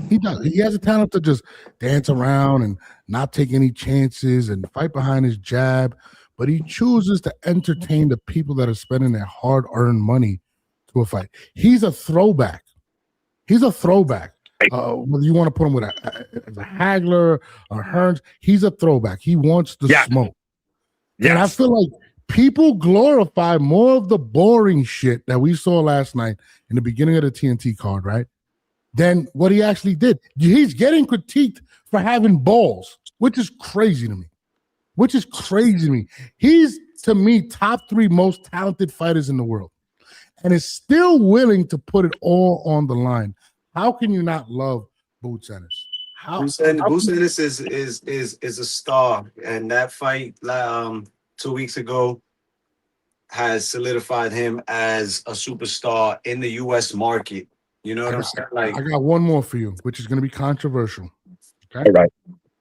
He does. He has a talent to just dance around and not take any chances and fight behind his jab. But he chooses to entertain the people that are spending their hard-earned money to a fight. He's a throwback. Whether you want to put him with a Hagler or Hearns, he's a throwback. He wants the smoke. Yes. And I feel like people glorify more of the boring shit that we saw last night in the beginning of the TNT card, right? Than what he actually did. He's getting critiqued for having balls, which is crazy to me. He's, to me, top 3 most talented fighters in the world and is still willing to put it all on the line. How can you not love Boots Ennis? Boots Ennis is a star, and that fight 2 weeks ago has solidified him as a superstar in the U.S. market. You know what I'm saying? Like, I got one more for you, which is going to be controversial. Okay, all right.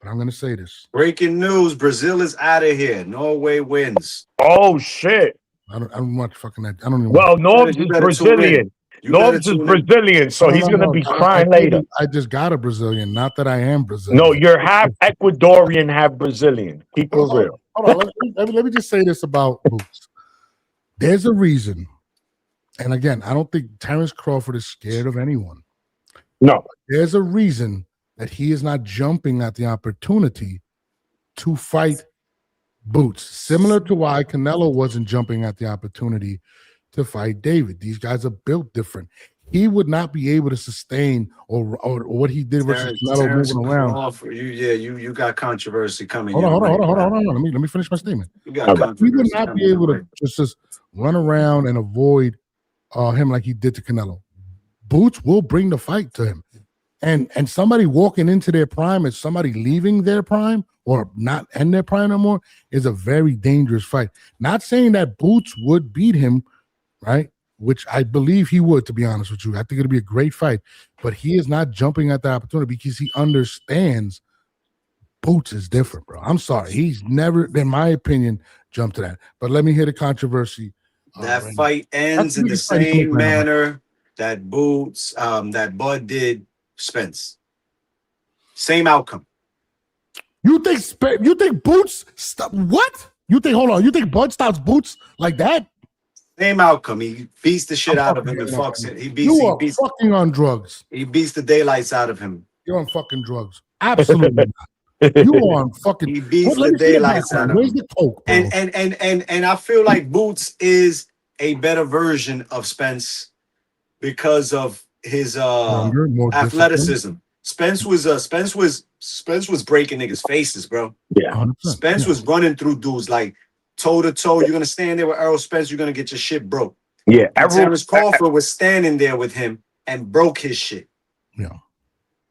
But I'm going to say this. Breaking news: Brazil is out of here. Norway wins. Oh shit! I don't watch fucking that. I don't even. Well, Norbs is Brazilian. Norbs is Brazilian, so he's going to be crying later. I just got a Brazilian. Not that I am Brazilian. No, you're half Ecuadorian, half Brazilian. Keep it real. Hold on. Let me just say this about Boots. There's a reason. And again, I don't think Terrence Crawford is scared of anyone. No. There's a reason that he is not jumping at the opportunity to fight Boots. Similar to why Canelo wasn't jumping at the opportunity to fight David. These guys are built different. He would not be able to sustain or what he did versus Canelo moving around. You got controversy coming. Hold on. Let me finish my statement. He would not be able to just run around and avoid him like he did to Canelo. Boots will bring the fight to him. And somebody walking into their prime and somebody leaving their prime or not in their prime no more is a very dangerous fight. Not saying that Boots would beat him, right? Which I believe he would, to be honest with you. I think it'll be a great fight. But he is not jumping at the opportunity because he understands Boots is different, bro. I'm sorry. He's never, in my opinion, jumped to that. But let me hear the controversy. That fight ends in the same manner that Boots, that Bud did Spence. Same outcome. You think Boots stop what? You think Bud stops Boots like that? Same outcome. He beats the shit out of him and fucks it. He beats fucking on drugs. He beats the daylights out of him. You're on fucking drugs. Absolutely not. You on fucking. He beats the daylights out of him. Where's the coke, bro? And I feel like Boots is a better version of Spence because of his athleticism. Spence was breaking niggas' faces, bro. Yeah. Spence was running through dudes like toe to toe. You're gonna stand there with Errol Spence, you're gonna get your shit broke. Yeah. Terrence Crawford was standing there with him and broke his shit. Yeah.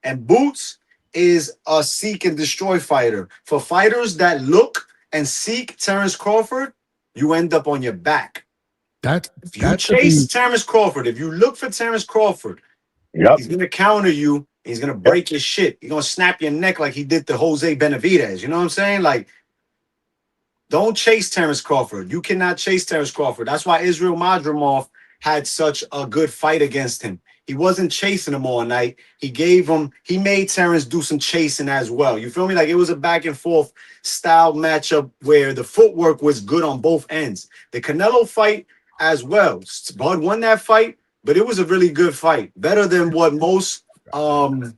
And Boots is a seek and destroy fighter. For fighters that look and seek Terrence Crawford, you end up on your back. If you chase Terrence Crawford, if you look for Terrence Crawford, he's gonna counter you. He's gonna break your shit. He's gonna snap your neck like he did to Jose Benavidez. You know what I'm saying? Like, don't chase Terrence Crawford. You cannot chase Terrence Crawford. That's why Israel Madrimov had such a good fight against him. He wasn't chasing him all night. He made Terrence do some chasing as well. You feel me? Like, it was a back and forth style matchup where the footwork was good on both ends. The Canelo fight as well. Bud won that fight, but it was a really good fight. Better than what most would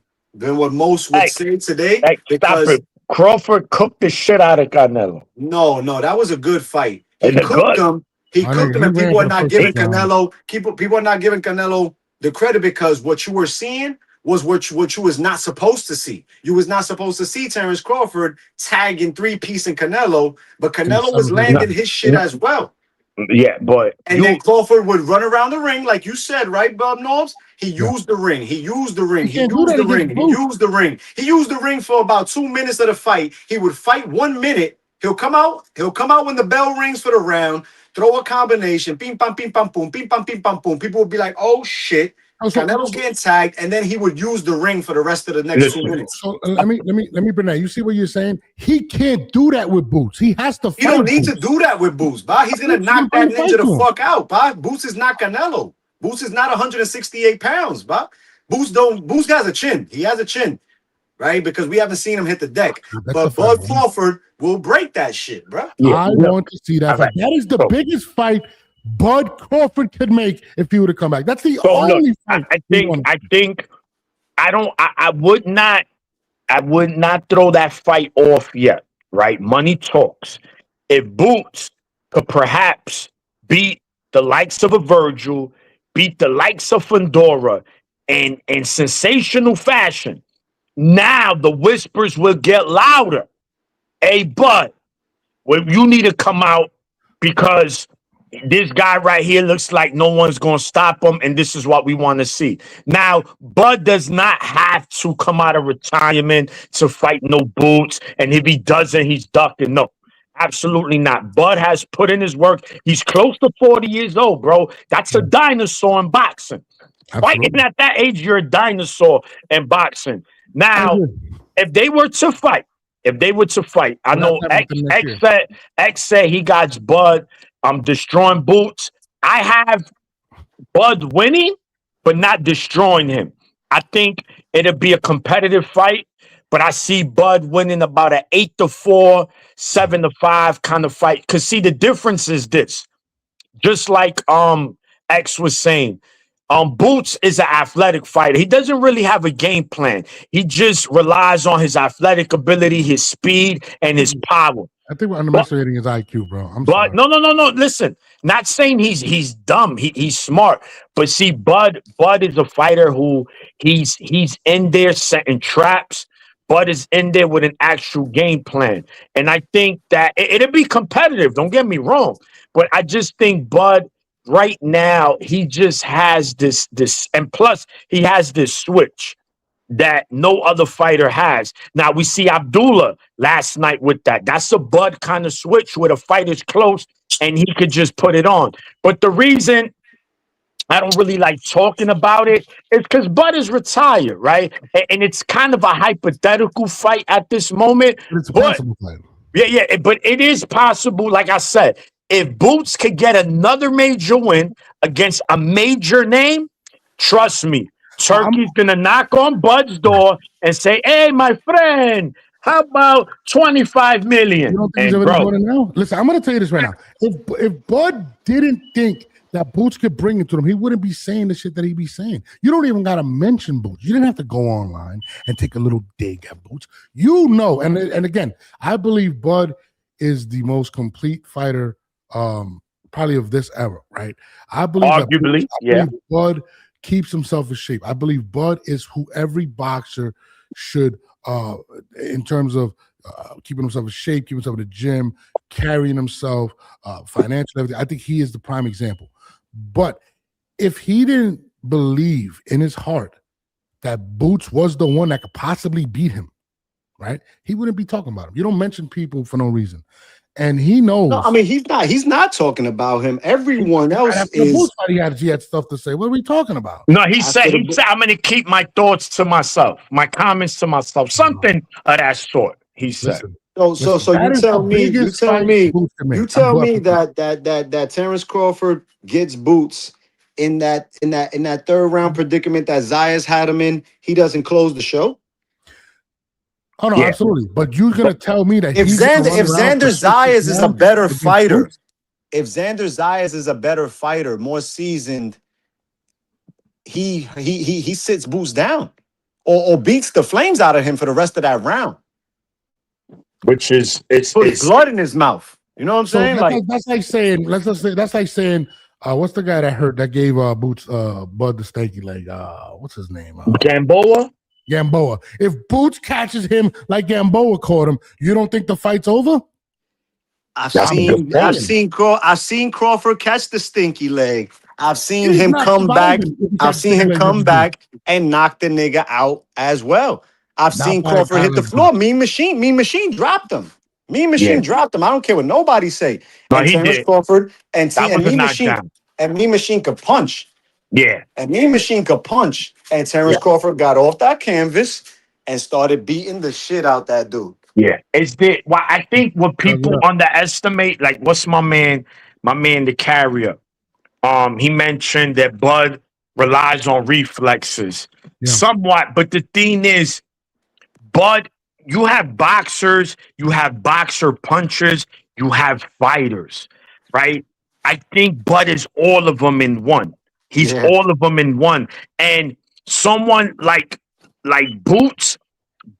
say today. Because Crawford cooked the shit out of Canelo. No, that was a good fight. He cooked him. He cooked him, and people are not giving Canelo. People are not giving Canelo the credit because what you were seeing was what you was not supposed to see. You was not supposed to see Terrence Crawford tagging three-piece in Canelo, but Canelo was landing his shit as well. Yeah, but then Crawford would run around the ring, like you said, right, Bob Knobs? He used the ring. He used the ring. He used the ring. He used the ring. He used the ring for about 2 minutes of the fight. He would fight 1 minute. He'll come out when the bell rings for the round, throw a combination, ping pam, ping pam, boom, ping pam, ping pam, boom. People would be like, oh shit. Canelo's getting tagged, and then he would use the ring for the rest of the next 2 minutes. So let me bring that. You see what you're saying? He can't do that with Boots. He has to fight. He don't need to do that with Boots, bah. He's gonna knock that ninja the fuck out, bah. Boots is not Canelo. Boots is not 168 pounds, bah. Boots has a chin. He has a chin, right? Because we haven't seen him hit the deck. But Bud Crawford will break that shit, bro. I want to see that fight. That is the biggest fight Bud Crawford could make if he were to come back. That's the only fight. I would not throw that fight off yet, right? Money talks. If Boots could perhaps beat the likes of a Virgil, beat the likes of Fedora in sensational fashion, now the whispers will get louder. Hey, Bud, you need to come out because this guy right here looks like no one's going to stop him, and this is what we want to see. Now, Bud does not have to come out of retirement to fight no Boots, and if he doesn't, he's ducking. No, absolutely not. Bud has put in his work. He's close to 40 years old, bro. That's a dinosaur in boxing. Fighting at that age, you're a dinosaur in boxing. Now, if they were to fight, I know X said he got Bud. I'm destroying Boots. I have Bud winning, but not destroying him. I think it'll be a competitive fight, but I see Bud winning about an 8-4, 7-5 kind of fight. Because see, the difference is this. Just like X was saying, Boots is an athletic fighter. He doesn't really have a game plan. He just relies on his athletic ability, his speed, and his power. I think we're underestimating his IQ, bro. No. Listen, not saying he's dumb. He's smart. But see, Bud is a fighter who he's in there setting traps. Bud is in there with an actual game plan. And I think that it'll be competitive. Don't get me wrong. But I just think Bud right now he just has this, and plus he has this switch that no other fighter has. Now we see Abdullah last night with that. That's a Bud kind of switch where the fight is close and he could just put it on. But the reason I don't really like talking about it is because Bud is retired, right? And it's kind of a hypothetical fight at this moment. But it's a possible fight. Yeah, but it is possible. Like I said, if Boots could get another major win against a major name, trust me, Turkey's gonna knock on Bud's door and say, "Hey, my friend, how about 25 million?" You don't think he's already doing it now? Listen, I'm gonna tell you this right now. If Bud didn't think that Boots could bring it to him, he wouldn't be saying the shit that he be saying. You don't even gotta mention Boots. You didn't have to go online and take a little dig at Boots. You know, and again, I believe Bud is the most complete fighter, probably of this era, right? I believe arguably, believe Bud keeps himself in shape. I believe Bud is who every boxer should, in terms of keeping himself in shape, keeping himself in the gym, carrying himself, financially, everything. I think he is the prime example. But if he didn't believe in his heart that Boots was the one that could possibly beat him, right, he wouldn't be talking about him. You don't mention people for no reason. And he knows. No, I mean, he's not talking about him. Everyone else is. He had stuff to say. What are we talking about? No, he said, I'm going to keep my thoughts to myself, my comments to myself, something of that sort. He said. So you tell me that Terrence Crawford gets Boots in that third round predicament that Zayas had him in. He doesn't close the show. Oh no, absolutely. But you're gonna tell me that if Xander Zayas is a better fighter, if Xander Zayas is a better fighter, more seasoned, he sits Boots down or beats the flames out of him for the rest of that round. Which is it's blood in his mouth. You know what I'm saying? That's like saying, that's like saying, what's the guy that gave Boots Bud the stanky leg? What's his name? Gamboa. Gamboa. If Boots catches him like Gamboa caught him, you don't think the fight's over? I've seen Crawford catch the stinky leg. I've seen him come back. I've seen him come back and knock the nigga out as well. I've seen Crawford hit the floor. Mean Machine dropped him. Mean Machine dropped him. I don't care what nobody say. No, and Terrence Crawford and Mean Machine could punch. Yeah. And Mean Machine could punch. And Terrence Crawford got off that canvas and started beating the shit out that dude. Yeah. I think what people underestimate, like what's my man the carrier. He mentioned that Bud relies on reflexes somewhat, but the thing is, Bud, you have boxers, you have boxer punchers, you have fighters, right? I think Bud is all of them in one. He's all of them in one. And someone like Boots,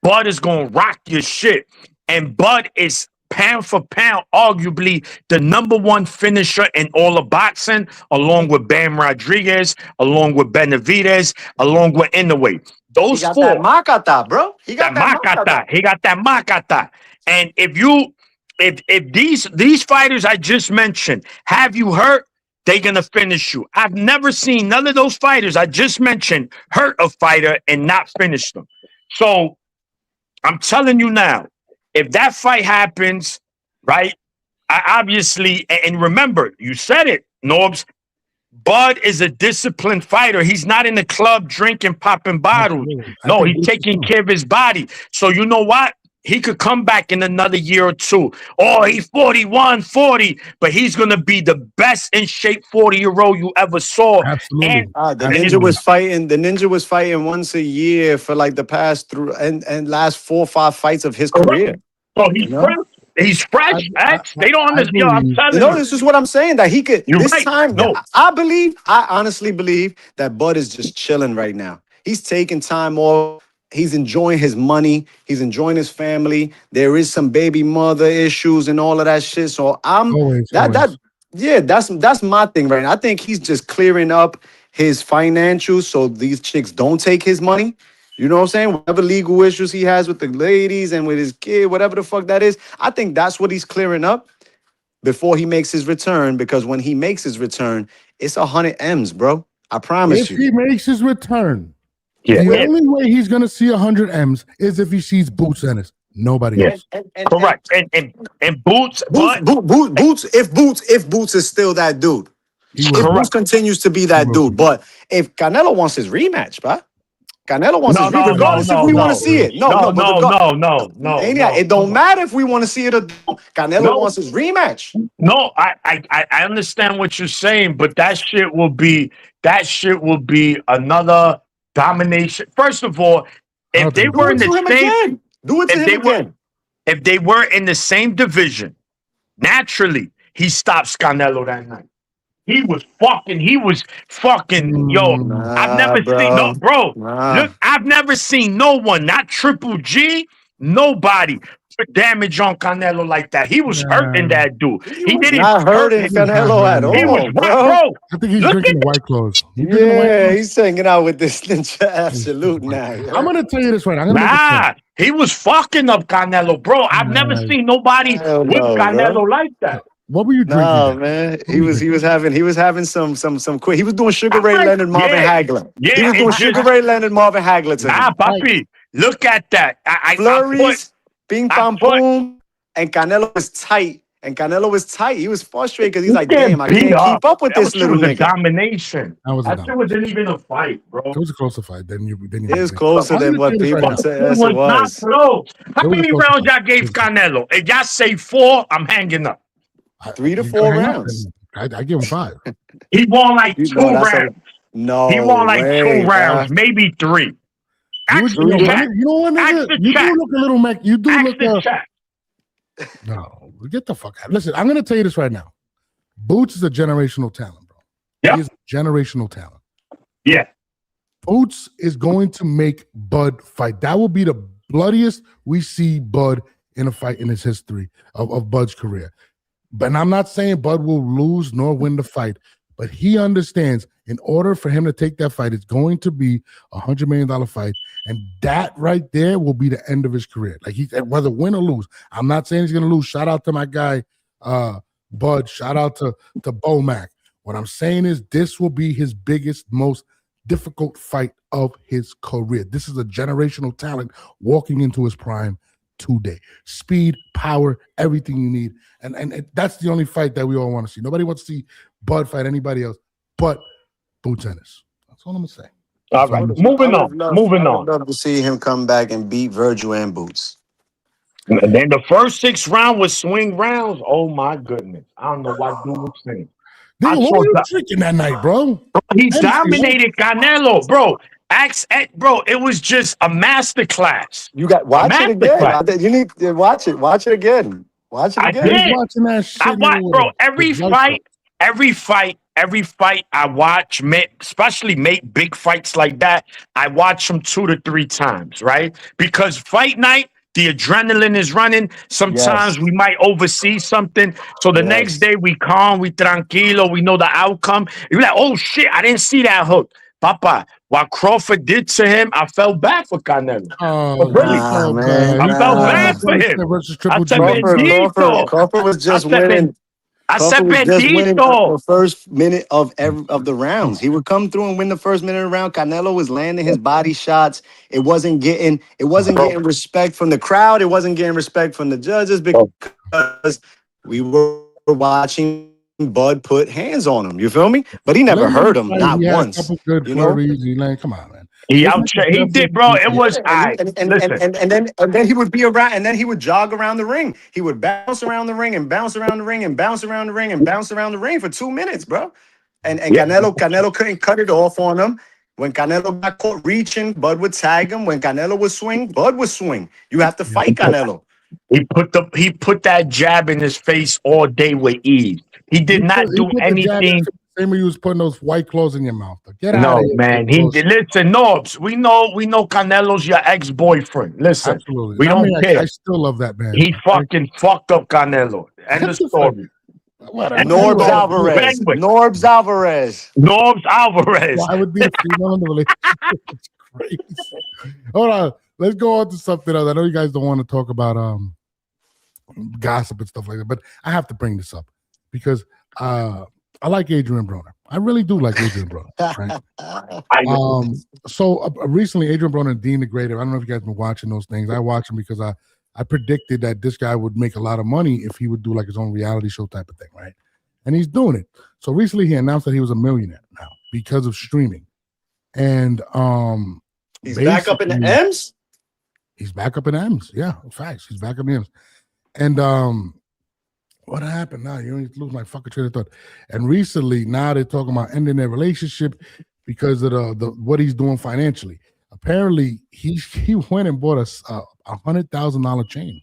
Bud is going to rock your shit. And Bud is pound for pound, arguably the #1 finisher in all of boxing, along with Bam Rodriguez, along with Benavidez, along with Inoue. Those four. That Makata, bro. He got that Makata. He got that Makata. And if these fighters I just mentioned have you hurt, they're gonna finish you. I've never seen none of those fighters I just mentioned hurt a fighter and not finish them. So I'm telling you now, if that fight happens, right? I obviously, and remember, you said it, Norbs. Bud is a disciplined fighter. He's not in the club drinking, popping bottles. No, he's taking care of his body. So you know what? He could come back in another year or two. Oh, he's 41, 40, but he's going to be the best in shape 40-year-old you ever saw. Absolutely. And the Ninja was fighting once a year for like the past and last 4 or 5 fights of his career. So he's fresh. He's fresh. They don't understand. I'm telling you. No, this is what I'm saying. That he could. You're this right. time, No. I honestly believe that Bud is just chilling right now. He's taking time off. He's enjoying his money. He's enjoying his family. There is some baby mother issues and all of that shit. So that's my thing right now. I think he's just clearing up his financials so these chicks don't take his money. You know what I'm saying? Whatever legal issues he has with the ladies and with his kid, whatever the fuck that is, I think that's what he's clearing up. before he makes his return, because when he makes his return, it's 100 M's, bro. I promise you. If he makes his return, Yeah. the only way he's gonna see 100 M's is if he sees Boots Ennis. Nobody else. Correct. And Boots, if Boots is still that dude. If Boots continues to be that dude. But if Canelo wants his rematch, bro. Canelo wants his rematch. Regardless if we want to see it. No. It don't matter if we want to see it or don't. Canelo wants his rematch. No, I understand what you're saying, but that shit will be another domination. First of all, if they were in the same if they were in the same division, naturally he stops Canelo that night. He was fucking, yo. I've never seen look, I've never seen no one, not Triple G, nobody put damage on Canelo like that. He was hurting that dude. He didn't hurting Canelo at all. He was bro. I think he's drinking the White Claws. He's hanging out with this Ninja Absolute now. I'm gonna tell you this right. He was fucking up Canelo, bro. I've never seen nobody with Canelo like that. What were you drinking? No, man. He was having some quick. He was doing Sugar Ray Leonard, Marvin Hagler. Yeah, he was doing Sugar Ray Leonard, Marvin Hagler to him. Papi, look at that. Flurries, bing bang boom, and Canelo was tight. He was frustrated because he's like, damn, I can't keep up with this little nigga. Domination. That shit wasn't even a fight, bro. It was a closer fight than you. It was closer than what people said. It was not close. How many rounds y'all gave Canelo? If y'all say 4, I'm hanging up. 3 to 4 rounds. I give him 5. He won like 2 rounds. No, he won like 2 rounds, maybe 3. You know what? You do look a little Mac. You do look. No, get the fuck out. Listen, I'm gonna tell you this right now. Boots is a generational talent, bro. Yeah, he's a generational talent. Yeah, Boots is going to make Bud fight. That will be the bloodiest we see Bud in a fight in his history of Bud's career. But I'm not saying Bud will lose nor win the fight, but he understands in order for him to take that fight, it's going to be $100 million fight. And that right there will be the end of his career. Like whether win or lose. I'm not saying he's going to lose. Shout out to my guy, Bud. Shout out to Bo Mac. What I'm saying is this will be his biggest, most difficult fight of his career. This is a generational talent walking into his prime today. Speed, power, everything you need. And that's the only fight that we all want to see. Nobody wants to see Bud fight anybody else but Boots Ennis. That's all I'm going to say. All right, moving on. I would love to see him come back and beat Virgil and Boots. And then the first 6 rounds was swing rounds. Oh, my goodness. I don't know what dude was saying. Dude, what were you drinking that night, bro? He dominated Canelo, bro. Bro, it was just a masterclass. You got watch it again. You need to watch it. Watch it again. Watch it again. I did. Watching that shit. I watch, bro. Every fight I watch, especially make big fights like that, I watch them 2 to 3 times, right? Because fight night, the adrenaline is running. Sometimes we might oversee something. So the next day we calm, we tranquilo, we know the outcome. You're like, oh shit, I didn't see that hook. Papa, what Crawford did to him, I felt bad for Canelo. Oh, really? Man. I felt bad for him. Crawford was just winning. I said the first minute of the rounds. He would come through and win the first minute of the round. Canelo was landing his body shots. It wasn't getting respect from the crowd. It wasn't getting respect from the judges because we were watching Bud put hands on him. You feel me? But he never hurt him, not once. You know? Come on, man. He did, bro. It was and then he would be around, and then he would jog around the ring. He would bounce around the ring and bounce around the ring and bounce around the ring and bounce around the ring for 2 minutes, bro. And Canelo couldn't cut it off on him. When Canelo got caught reaching, Bud would tag him. When Canelo would swing, Bud would swing. You have to fight Canelo. He put that jab in his face all day with ease. He did not do anything. Same way you was putting those White Claws in your mouth. Get out of here. Man. He did. Listen, Norbs, we know Canelo's your ex-boyfriend. Listen, absolutely. We don't care. I still love that man. He fucking fucked up Canelo. End of story. Norbs Alvarez. Why would be a female in the relationship? It's crazy. Hold on. Let's go on to something else. I know you guys don't want to talk about gossip and stuff like that. But I have to bring this up because I like Adrien Broner. I really do like Adrien Broner. Right? So recently, Adrien Broner Dean the Great. I don't know if you guys have been watching those things. I watch them because I predicted that this guy would make a lot of money if he would do like his own reality show type of thing, right? And he's doing it. So recently he announced that he was a millionaire now because of streaming. And he's back up in the M's? He's back up in the M's. Yeah, facts. He's back up in the M's. And what happened now? You need to lose my fucking train of thought. And recently, now they're talking about ending their relationship because of the what he's doing financially. Apparently, he went and bought a $100,000 chain,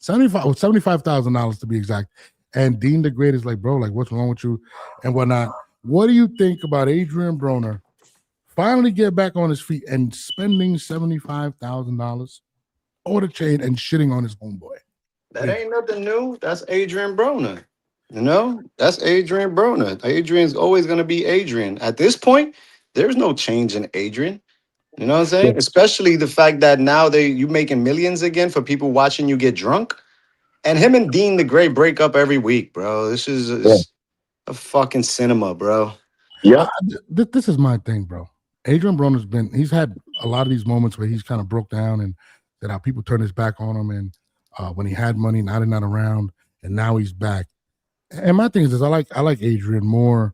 $75,000 to be exact. And Dean the Great is like, bro, like, what's wrong with you and whatnot? What do you think about Adrien Broner finally get back on his feet and spending $75,000 on a chain and shitting on his homeboy? That ain't nothing new. That's Adrien Broner. You know, that's Adrien Broner. Adrian's always going to be Adrien. At this point, there's no change in Adrien. You know what I'm saying? Yeah. Especially the fact that now you making millions again for people watching you get drunk. And him and Dean the Great break up every week, bro. This is a fucking cinema, bro. Yeah. This is my thing, bro. Adrien Broner's he's had a lot of these moments where he's kind of broke down and that how people turn his back on him. And when he had money, now they're not around, and now he's back. And my thing is I like Adrien more.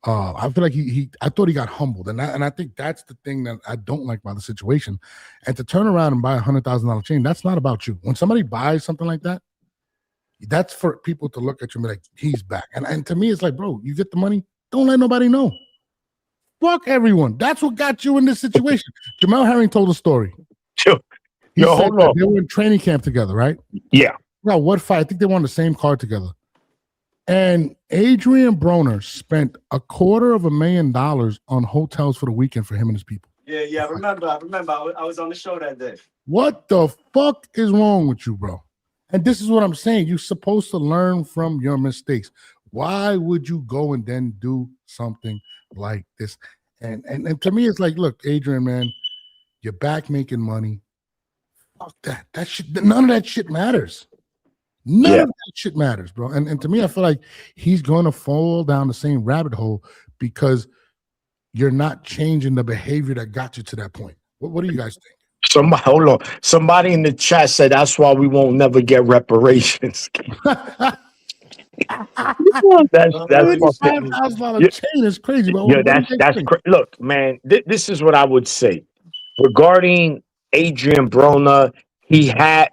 I feel like I thought he got humbled, and I think that's the thing that I don't like about the situation. And to turn around and buy $100,000 chain, that's not about you. When somebody buys something like that, that's for people to look at you and be like, he's back. And to me, it's like, bro, you get the money, don't let nobody know. Fuck everyone. That's what got you in this situation. Jamel Herring told a story. Sure. He said that they were in training camp together, right? Yeah. Well, what fight? I think they won the same card together. And Adrien Broner spent $250,000 on hotels for the weekend for him and his people. Yeah, I remember. I was on the show that day. What the fuck is wrong with you, bro? And this is what I'm saying. You're supposed to learn from your mistakes. Why would you go and then do something like this? And to me, it's like, look, Adrien, man, you're back making money. Fuck that. That shit, none of that shit matters. None of that shit matters, bro. And to me, I feel like he's going to fall down the same rabbit hole because you're not changing the behavior that got you to that point. What do you guys think? Hold on. Somebody in the chat said that's why we won't never get reparations. that's $35,000 chain is crazy, bro. Yeah, that's look, man. This is what I would say regarding Adrien Broner. He had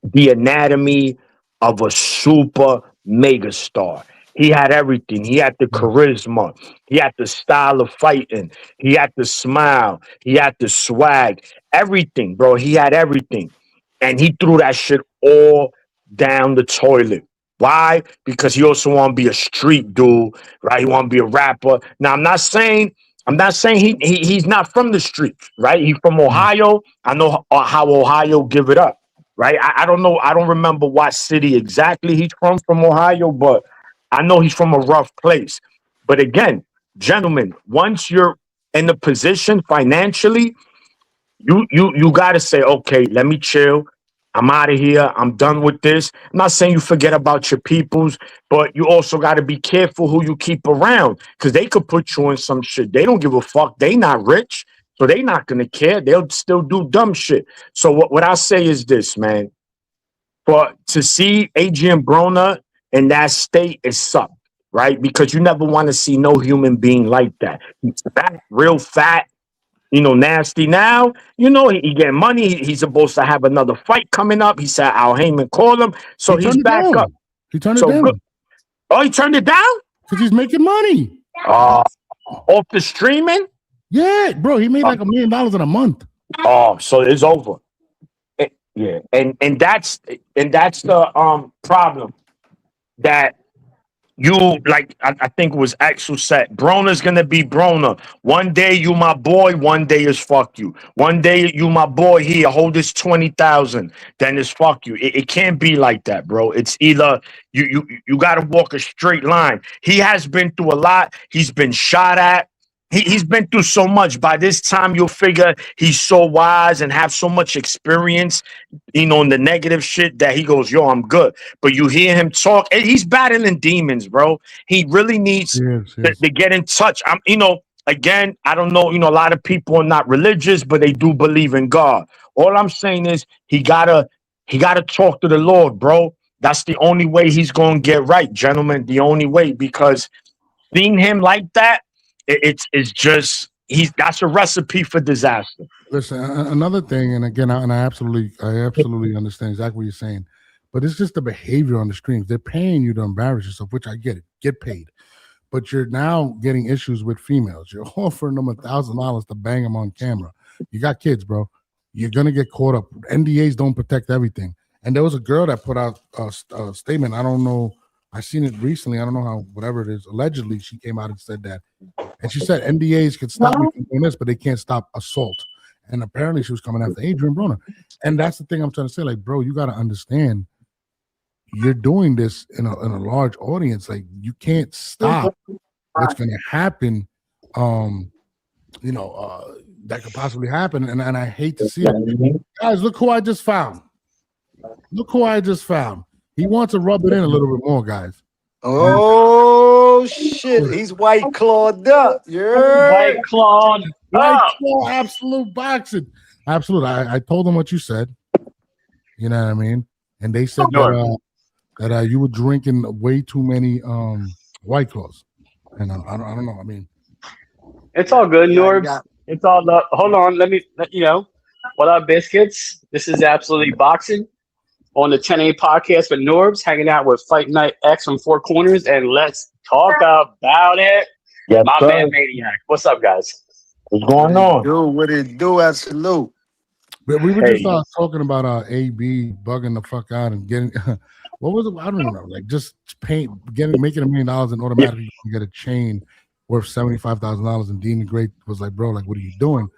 the anatomy of a super mega star. He had everything. He had the charisma. He had the style of fighting. He had the smile. He had the swag. Everything, bro. He had everything. And he threw that shit all down the toilet. Why? Because he also want to be a street dude, right? He want to be a rapper. Now, I'm not saying he's not from the streets, right? He's from Ohio. I know how Ohio give it up, right? I don't know. I don't remember what city exactly he's from Ohio, but I know he's from a rough place. But again, gentlemen, once you're in the position financially, you got to say, okay, let me chill. I'm out of here. I'm done with this. I'm not saying you forget about your peoples, but you also got to be careful who you keep around because they could put you in some shit. They don't give a fuck. They not rich, so they not going to care. They'll still do dumb shit. So what I say is this, man. But to see Adrien Broner in that state is sucked, right? Because you never want to see no human being like that. He's fat, real fat. Nasty now. He getting money. He's supposed to have another fight coming up. He said Al Heyman called him. So he's back up. He turned it down. Good. Oh, he turned it down? Because he's making money. Off the streaming? Yeah, bro. He made like $1 million in a month. Oh, so it's over. Yeah. And that's the problem that you like. I think it was Axel said Broner's gonna be Broner. One day you my boy, one day is fuck you. One day you my boy, here, hold this 20,000, then it's fuck you. It can't be like that, bro. It's either you gotta walk a straight line. He has been through a lot. He's been shot at. He's been through so much. By this time, you'll figure he's so wise and have so much experience, you know, in the negative shit that he goes, yo, I'm good. But you hear him talk, and he's battling demons, bro. He really needs to get in touch. You know, again, I don't know, you know, a lot of people are not religious, but they do believe in God. All I'm saying is he gotta talk to the Lord, bro. That's the only way he's gonna get right, gentlemen. The only way, because seeing him like that, it's just that's a recipe for disaster. Listen, another thing, and again, I absolutely understand exactly what you're saying, but it's just the behavior on the streams. They're paying you to embarrass yourself, which I get it, get paid, but you're now getting issues with females. You're offering them $1,000 to bang them on camera. You got kids, bro. You're gonna get caught up. NDAs don't protect everything. And there was a girl that put out a statement. I don't know. I seen it recently. I don't know how, whatever it is. Allegedly, she came out and said that. And she said NDAs can stop me from doing this, but they can't stop assault. And apparently she was coming after Adrien Broner. And that's the thing I'm trying to say. Like, bro, you got to understand, you're doing this in a large audience. Like, you can't stop what's going to happen, you know, that could possibly happen. And I hate to see it. Guys, look who I just found. Look who I just found. He wants to rub it in a little bit more, guys. Oh shit! He's white clawed up. Yeah, white clawed up. Absolute boxing. Absolute. I told them what you said. You know what I mean? And they said that you were drinking way too many White Claws. And I don't know. I mean, it's all good, Norbs. It's all up. Hold on. Let you know. What up, biscuits? This is Absolutely Boxing on the 10A podcast with Norbs, hanging out with Fight Night X from Four Corners, and let's talk about it. Yes, my man Maniac. What's up, guys? What's going on? What it do? Absolute. But we were just talking about AB bugging the fuck out and getting what was it? I don't even know. Like just making $1 million and automatically get a chain worth $75,000. And Dean the Great was like, bro, like, what are you doing?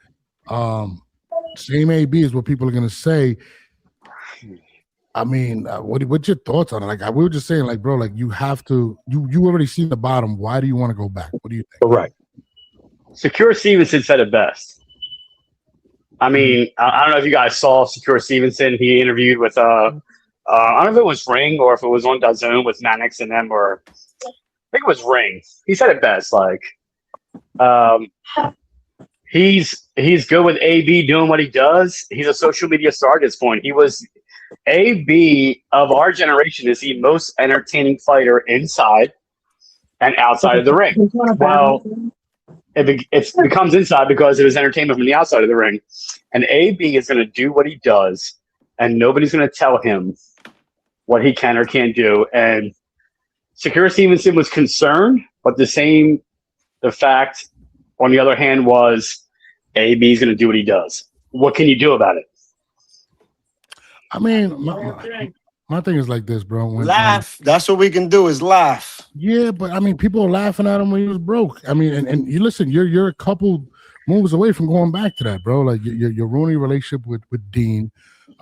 Same AB is what people are gonna say. I mean, what's your thoughts on it? Like, we were just saying, like, bro, like, you have to, you already seen the bottom. Why do you want to go back? What do you think? Correct. Secure Stevenson said it best. I mean, I don't know if you guys saw Secure Stevenson. He interviewed with, I don't know if it was Ring or if it was on DAZN with Mannix and them, or I think it was Ring. He said it best. Like, he's good with AB doing what he does. He's a social media star at this point. He was. AB of our generation is the most entertaining fighter inside and outside of the ring. Well, it becomes inside because it was entertainment from the outside of the ring. And AB is going to do what he does, and nobody's going to tell him what he can or can't do. And Secure Stevenson was concerned, but the fact, on the other hand, was AB is going to do what he does. What can you do about it? I mean, my thing is like this, bro. Laugh. That's what we can do is laugh. Yeah, but I mean, people are laughing at him when he was broke. I mean, and you listen, you're a couple moves away from going back to that, bro. Like you're ruining your relationship with Dean.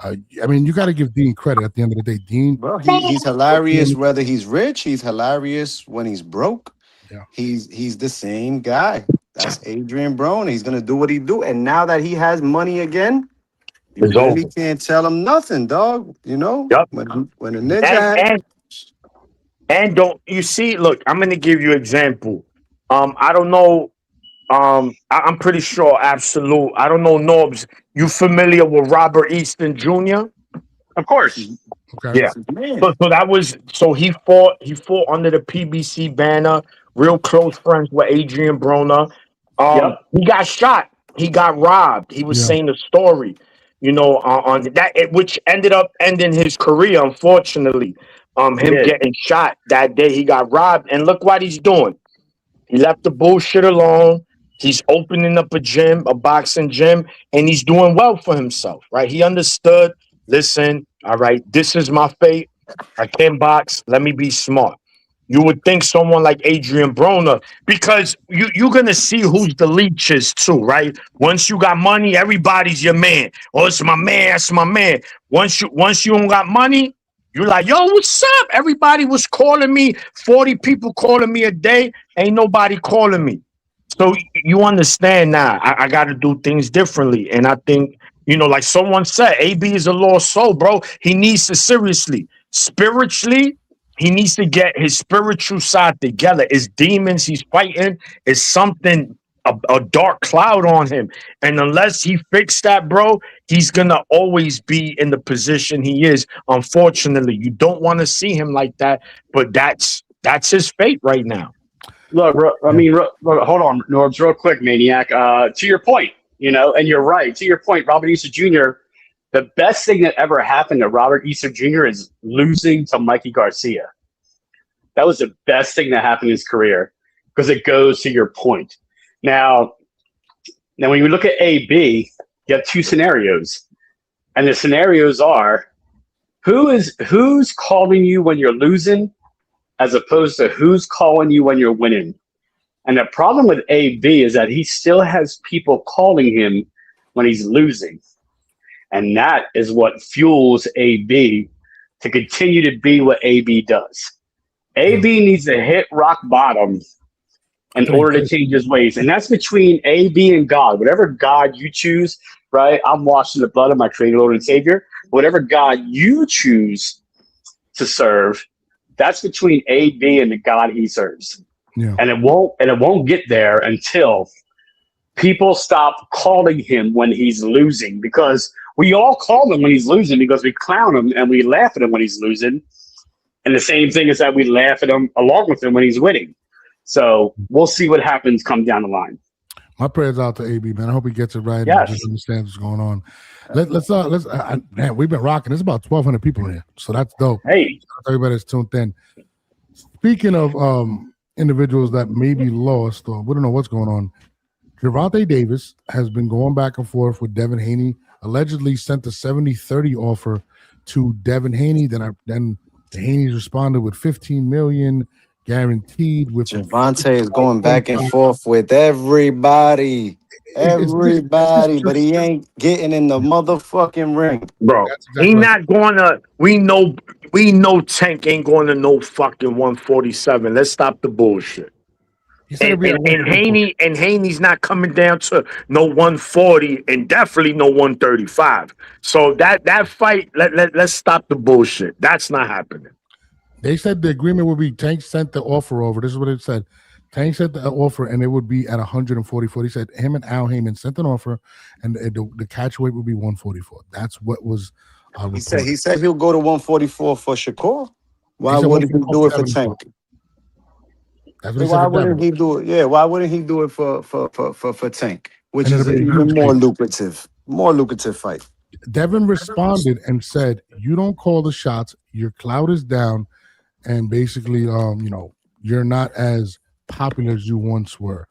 I mean, you got to give Dean credit at the end of the day. Dean, bro, he's hilarious whether he's rich. He's hilarious when he's broke. Yeah, he's the same guy. That's Adrien Broner. He's gonna do what he do, and now that he has money again. You really can't tell him nothing, dog. You know, when a ninja and don't you see? Look, I'm gonna give you an example. I don't know. I'm pretty sure. Absolute. I don't know. Norbs, you familiar with Robert Easton Jr.? Of course. Okay. Yeah. So that was he fought under the PBC banner. Real close friends with Adrien Broner. He got shot. He got robbed. He was saying the story. You know, on that, which ended up ending his career, unfortunately. Him getting shot that day, he got robbed, and look what he's doing. He left the bullshit alone. He's opening up a boxing gym, and he's doing well for himself, right? He understood. Listen, all right, this is my fate. I can't box. Let me be smart. You would think someone like Adrien Broner, because you're going to see who's the leeches too, right? Once you got money, everybody's your man. Oh, it's my man, that's my man. Once you don't got money, you're like, yo, what's up? Everybody was calling me, 40 people calling me a day. Ain't nobody calling me. So you understand now. I got to do things differently, and I think like someone said, AB is a lost soul, bro. He needs to seriously, spiritually, he needs to get his spiritual side together. His demons he's fighting is something. A dark cloud on him, and unless he fixed that, bro, he's gonna always be in the position he is. Unfortunately, you don't want to see him like that, but that's his fate right now. Look, hold on, Norbs, real quick, Maniac. To your point, and you're right. To your point, Robert Easter Jr., the best thing that ever happened to Robert Easter Jr. is losing to Mikey Garcia. That was the best thing that happened in his career because it goes to your point. Now, when you look at AB, you have two scenarios, and the scenarios are who's calling you when you're losing, as opposed to who's calling you when you're winning. And the problem with AB is that he still has people calling him when he's losing, and that is what fuels AB to continue to be what AB does. AB needs to hit rock bottom in order to change his ways. And that's between AB and God. Whatever God you choose, right? I'm washed in the blood of my Creator, Lord, and Savior. Whatever God you choose to serve, that's between AB and the God he serves. Yeah. And it won't get there until people stop calling him when he's losing, because we all call him when he's losing because we clown him and we laugh at him when he's losing. And the same thing is that we laugh at him along with him when he's winning. So we'll see what happens come down the line. My prayers out to AB, man. I hope he gets it right. Yes. And just understands what's going on. Man, we've been rocking. There's about 1,200 people in here, so that's dope. Hey, everybody's tuned in. Speaking of individuals that may be lost or we don't know what's going on, Gervonta Davis has been going back and forth with Devin Haney. Allegedly sent a 70-30 offer to Devin Haney. Then the Haney's responded with $15 million. Guaranteed with Gervonta is going back and forth with everybody, but he ain't getting in the motherfucking ring, bro. Exactly he not gonna. We know Tank ain't going to no fucking 147. Let's stop the bullshit. And Haney's not coming down to no 140 and definitely no 135. So that fight, let's stop the bullshit. That's not happening. They said the agreement would be Tank sent the offer over. This is what it said. Tank sent the offer, and it would be at 144. He said him and Al Heyman sent an offer, and the catch weight would be 144. That's what was reported. He said he'll go to 144 for Shakur. Why wouldn't he do it for Tank? Why wouldn't he do it? Yeah, why wouldn't he do it for Tank, which is even more lucrative fight? Devin responded and said, "You don't call the shots. Your clout is down." And basically, you're not as popular as you once were.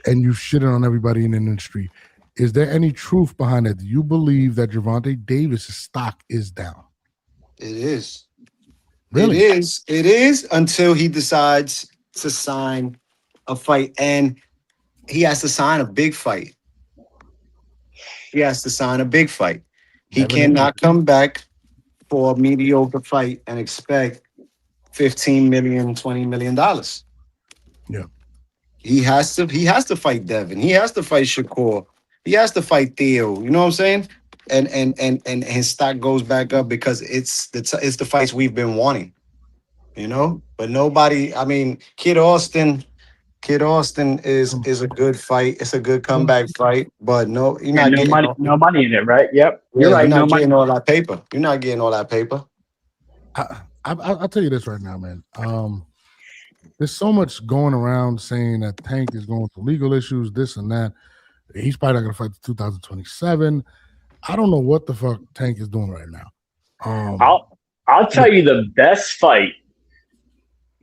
And you've shitted on everybody in the industry. Is there any truth behind it? Do you believe that Gervonta Davis' stock is down? It is. Really? It is until he decides to sign a fight. And he has to sign a big fight. He cannot come back for a mediocre fight and expect $15 million, $20 million. Yeah. He has to fight Devin. He has to fight Shakur. He has to fight Theo. You know what I'm saying? And his stock goes back up because it's the fights we've been wanting. But nobody. I mean, Kid Austin is a good fight. It's a good comeback fight, but no, you're not getting no money in it, right? Yep, you're right. You're not getting all that paper. You're not getting all that paper. I'll tell you this right now, man. There's so much going around saying that Tank is going through legal issues, this and that. He's probably not going to fight to 2027. I don't know what the fuck Tank is doing right now. I'll tell you the best fight.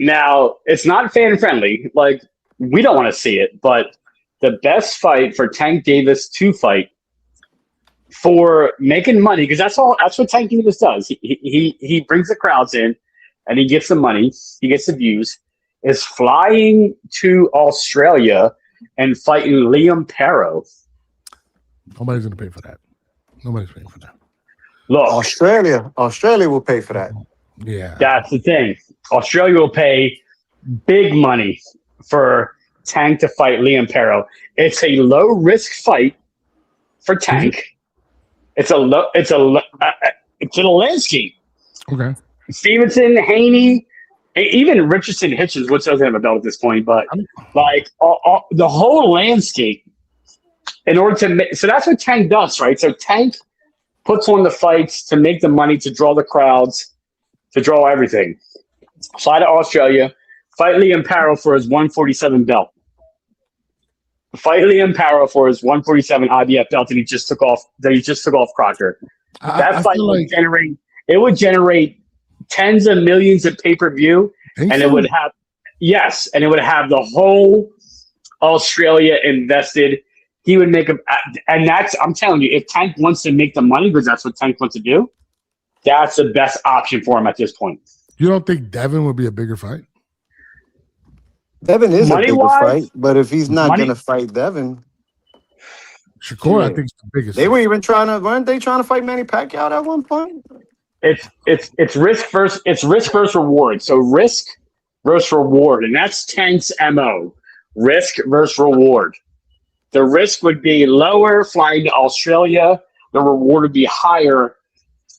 Now, it's not fan friendly. Like, we don't want to see it, but the best fight for Tank Davis to fight for making money, because that's what Tank Davis does. He brings the crowds in and he gets the money, he gets the views, is flying to Australia and fighting Liam Perro. Nobody's gonna pay for that. Nobody's paying for that. Look, Australia will pay for that. Yeah. That's the thing. Australia will pay big money for Tank to fight Liam Perro. It's a low risk fight for Tank. It's a landscape. Okay. Stevenson, Haney, even Richardson, Hitchens, which doesn't have a belt at this point, but like the whole landscape. In order to so that's what Tank does, right? So Tank puts on the fights to make the money, to draw the crowds, to draw everything. Fly to Australia, fight Liam Perro for his 147 belt. Fight Liam Perro for his 147 IBF belt that he just took off. Crocker. That fight would generate tens of millions of pay-per-view, and it would have the whole Australia invested. He would make I'm telling you, if Tank wants to make the money, because that's what Tank wants to do, that's the best option for him at this point. You don't think Devin would be a bigger fight? Devin is a bigger fight, but if he's not going to fight Devin, Shakur, I think, is the biggest. They were even weren't they trying to fight Manny Pacquiao at one point? It's risk versus reward. So risk versus reward, and that's Tank's MO. Risk versus reward. The risk would be lower flying to Australia. The reward would be higher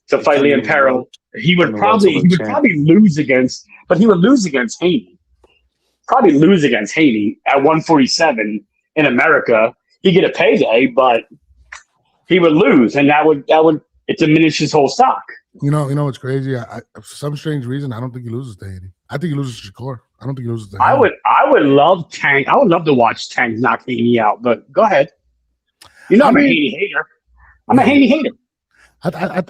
to fight Liam Perro. He would probably lose against Haney. Probably lose against Haney at 147 in America. He'd get a payday, but he would lose, and that would diminish his whole stock. You know what's crazy? For some strange reason, I don't think he loses to Haney. I think he loses to Shakur. I don't think he loses to Haney. I would love Tank. I would love to watch Tank knock Haney out, but go ahead. I'm a Haney hater. I'm a Haney hater. I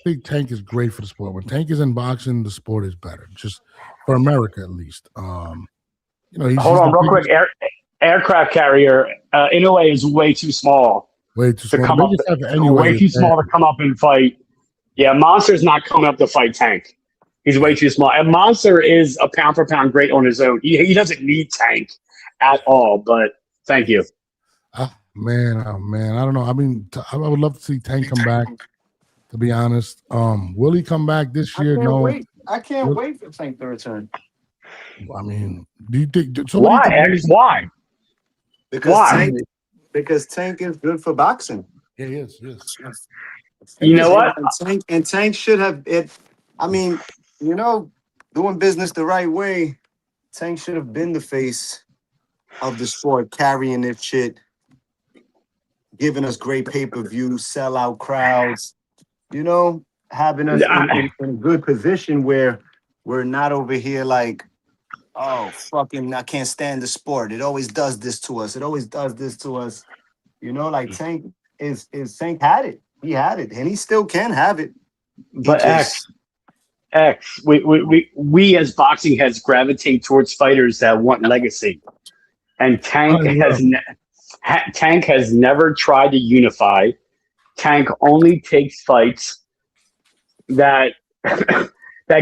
think Tank is great for the sport. When Tank is in boxing, the sport is better. Just for America, at least. Hold on, real quick. Aircraft carrier, Inoue is way too small. Way too small. Way too small to come up and fight. Yeah, Monster's not coming up to fight Tank. He's way too small. And Monster is a pound for pound great on his own. He doesn't need Tank at all. But thank you. Man, I don't know. I mean, I would love to see Tank come back. To be honest, will he come back this year? I can't wait for Tank to return. I mean, do you think? So why? Why? Because Tank is good for boxing. Yeah, he is. You know what? And Tank should have it. I mean, doing business the right way, Tank should have been the face of the sport, carrying this shit, giving us great pay-per-view, sellout crowds, having us in a good position where we're not over here like, oh, fucking, I can't stand the sport. It always does this to us. Like Tank Tank had it. He had it, and he still can have it. But we as boxing heads gravitate towards fighters that want legacy, and Tank has never tried to unify. Tank only takes fights that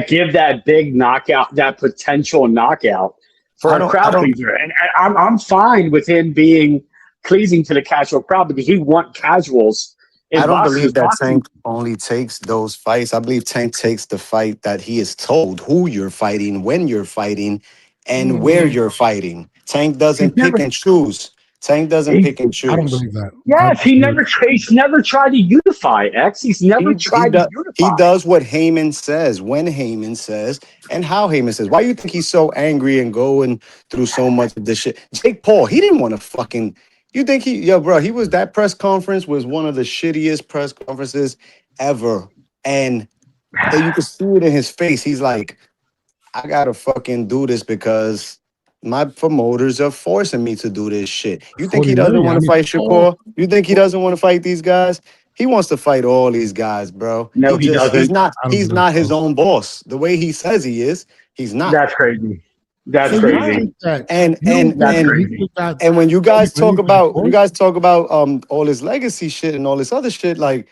give that big knockout, that potential knockout for a crowd pleaser, and I'm fine with him being pleasing to the casual crowd because he wants casuals. I don't believe that Tank only takes those fights. I believe Tank takes the fight that he is told who you're fighting, when you're fighting, and where you're fighting. Tank doesn't pick and choose. Tank doesn't pick and choose. I don't believe that. Yes, he's never tried to unify, X. He's never tried to unify. He does what Heyman says, when Heyman says, and how Heyman says. Why do you think he's so angry and going through so much of this shit? Jake Paul, he didn't want to fucking... You think that press conference was one of the shittiest press conferences ever. And you could see it in his face. He's like, I gotta fucking do this because my promoters are forcing me to do this shit. You think he doesn't want to fight Shakur? You think he doesn't want to fight these guys? He wants to fight all these guys, bro. No, he doesn't. He's not his own boss. The way he says he is, he's not. That's crazy. That's crazy. And when you guys talk about all this legacy shit and all this other shit, like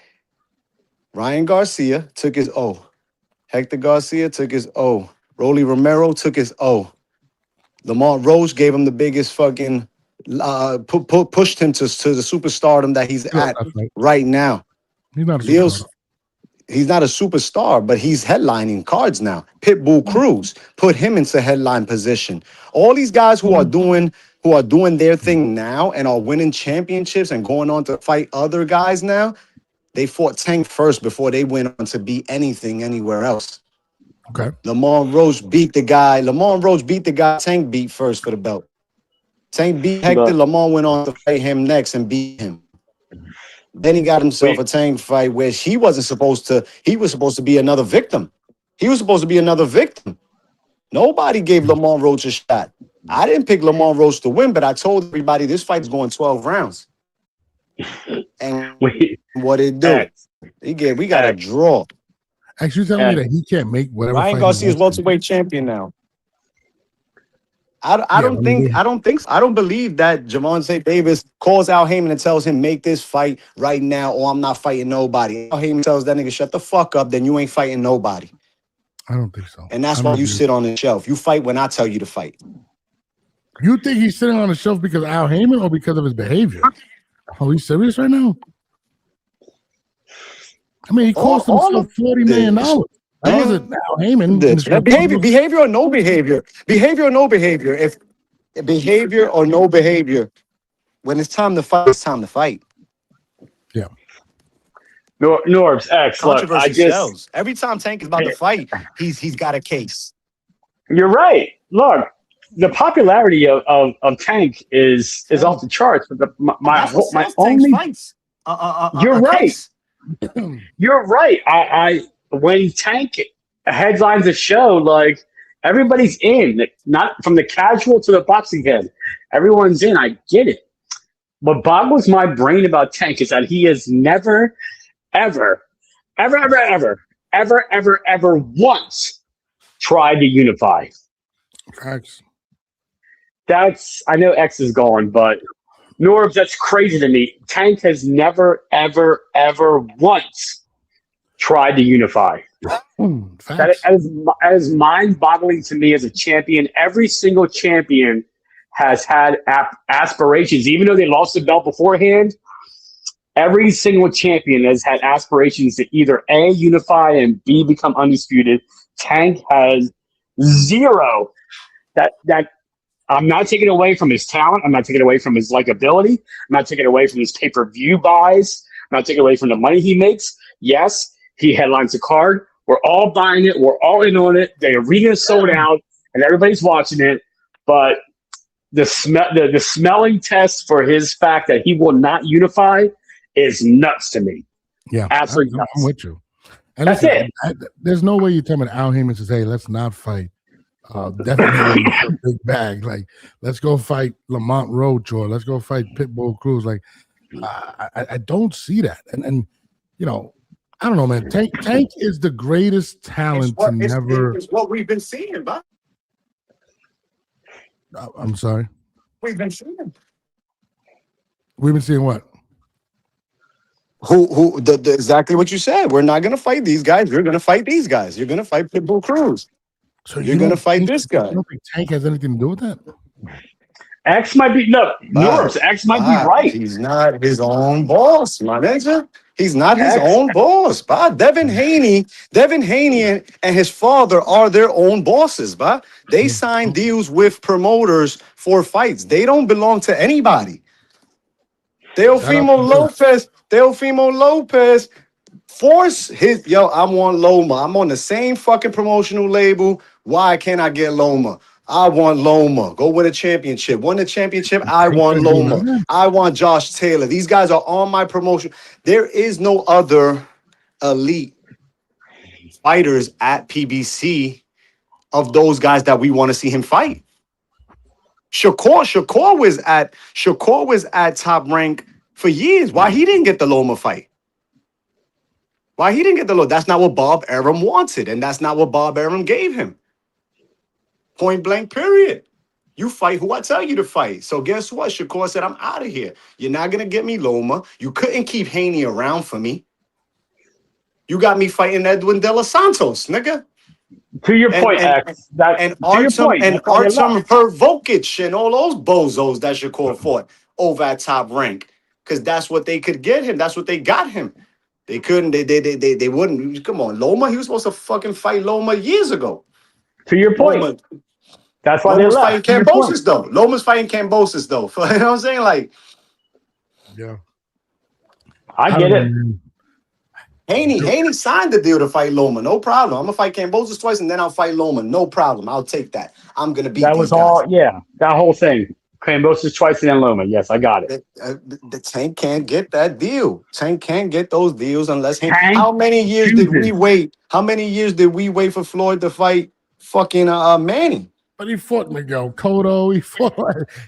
Ryan Garcia took his O, Hector Garcia took his O, Rolly Romero took his O, Lamont Roach gave him the biggest fucking pushed him to the superstardom that he's at right now. He's not a superstar. He's not a superstar, but he's headlining cards now. Pitbull Cruz, put him into headline position. All these guys who are doing their thing now and are winning championships and going on to fight other guys now, they fought Tank first before they went on to be anything anywhere else. Okay. Lamont Roach beat the guy. Tank beat first for the belt. Tank beat Hector. Lamont went on to fight him next and beat him. Then he got himself a Tank fight where he wasn't supposed to. He was supposed to be another victim. Nobody gave Lamont Roach a shot. I didn't pick Lamont Roach to win, but I told everybody this fight's going 12 rounds. And what it do? We got a draw. Actually, telling me that he can't make whatever. Ryan Garcia's welterweight champion now. I don't believe that Gervonta Davis calls Al Heyman and tells him make this fight right now, or I'm not fighting nobody. Al Heyman tells that nigga shut the fuck up, then you ain't fighting nobody. I don't think so. And that's why you sit on the shelf. You fight when I tell you to fight. You think he's sitting on the shelf because of Al Heyman or because of his behavior? Are we serious right now? I mean, he cost himself $40 million. That wasn't Al Heyman. Behavior or no behavior. Behavior or no behavior. If behavior or no behavior, when it's time to fight, it's time to fight. Yeah. Norbs X. Controversy sells. Every time Tank is about to fight, he's got a case. You're right. Look, the popularity of Tank is off the charts. But my only fights. You're right. You're right. I when Tank headlines a show, like everybody's in, not from the casual to the boxing head. Everyone's in. I get it. What boggles my brain about Tank is that he has never, ever once tried to unify. X. I know X is gone, but Norbs, that's crazy to me. Tank has never, ever once tried to unify. That is mind-boggling to me as a champion. Every single champion has had aspirations, even though they lost the belt beforehand. Every single champion has had aspirations to either A, unify, and B, become undisputed. Tank has zero. That I'm not taking away from his talent. I'm not taking away from his likability. I'm not taking away from his pay-per-view buys. I'm not taking away from the money he makes. Yes, he headlines a card. We're all buying it. We're all in on it. The arena is sold out, and everybody's watching it. But the smelling test for his fact that he will not unify is nuts to me. Yeah, absolutely nuts. I'm with you. And that's listen, it. There's no way you tell me that Al Heyman says, "Hey, let's not fight." Definitely a big bag. Like, let's go fight Lamont Roach or let's go fight Pitbull Cruz. Like, I don't see that. And you know, I don't know, man. Tank is the greatest talent to never. It's what we've been seeing, but I'm sorry. We've been seeing. We've been seeing what? Exactly what you said. We're not gonna fight these guys. You're gonna fight these guys. You're gonna fight Pitbull Cruz. So you're going to fight this guy. You don't think Tank has anything to do with that? X might be X might be right. He's not his own boss, my nigga. He's not his own boss, but Devin Haney and his father are their own bosses, but they sign deals with promoters for fights. They don't belong to anybody. Teofimo Lopez force his I want Loma. I'm on the same fucking promotional label. Why can't I get Loma? I want Loma. Go win a championship. Win the championship. I want Loma. I want Josh Taylor. These guys are on my promotion. There is no other elite fighters at PBC of those guys that we want to see him fight. Shakur was at top rank for years. Why he didn't get the Loma fight? Why he didn't get the Loma? That's not what Bob Arum wanted, and that's not what Bob Arum gave him. Point blank, period. You fight who I tell you to fight. So guess what? Shakur said, I'm out of here. You're not going to get me Loma. You couldn't keep Haney around for me. You got me fighting Edwin De Los Santos, nigga. To your point, X. Artem Hervokic and all those bozos that Shakur fought over at top rank. Because that's what they could get him. That's what they got him. They couldn't. They wouldn't. Come on, Loma. He was supposed to fucking fight Loma years ago. To your point. Loma, That's why Loma's they fighting left. To your point. Cambosis though. Loma's fighting Cambosis though. You know what I'm saying? Like, yeah, I get it. Haney signed the deal to fight Loma. No problem. I'm gonna fight Cambosis twice and then I'll fight Loma. No problem. I'll take that. I'm gonna beat That these was guys. all. Yeah, that whole thing. Cambosis twice and then Loma. Yes, I got it. The Tank can't get that deal. Tank can't get those deals unless Tank how many years did we wait? How many years did we wait for Floyd to fight fucking Manny? But he fought Miguel Cotto.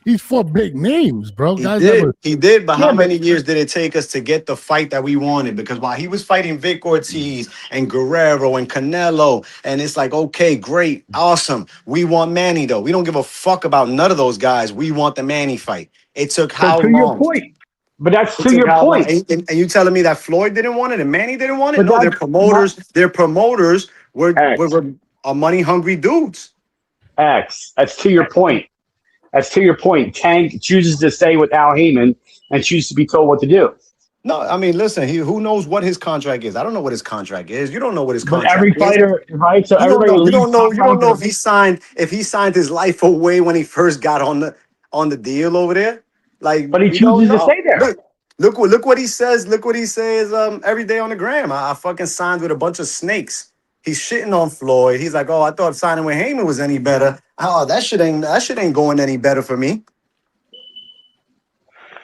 He fought big names, bro. He did. But how many years did it take us to get the fight that we wanted? Because while he was fighting Vic Ortiz and Guerrero and Canelo, and it's like, okay, great, awesome. We want Manny though. We don't give a fuck about none of those guys. We want the Manny fight. It took how long? Your point. But that's to your point. And you telling me that Floyd didn't want it and Manny didn't want it? But no, their promoters were money hungry dudes. X. That's to your point. That's to your point. Tank chooses to stay with Al Heyman and chooses to be told what to do. No, I mean, listen. Who knows what his contract is? I don't know what his contract is. You don't know what his contract every fighter, is. Right? So you don't know if he signed his life away when he first got on the deal over there. Like, but he chooses to stay there. Look what he says. Look what he says every day on the gram. I fucking signed with a bunch of snakes. He's shitting on Floyd. He's like, oh, I thought signing with Heyman was any better. Oh, that shit ain't going any better for me.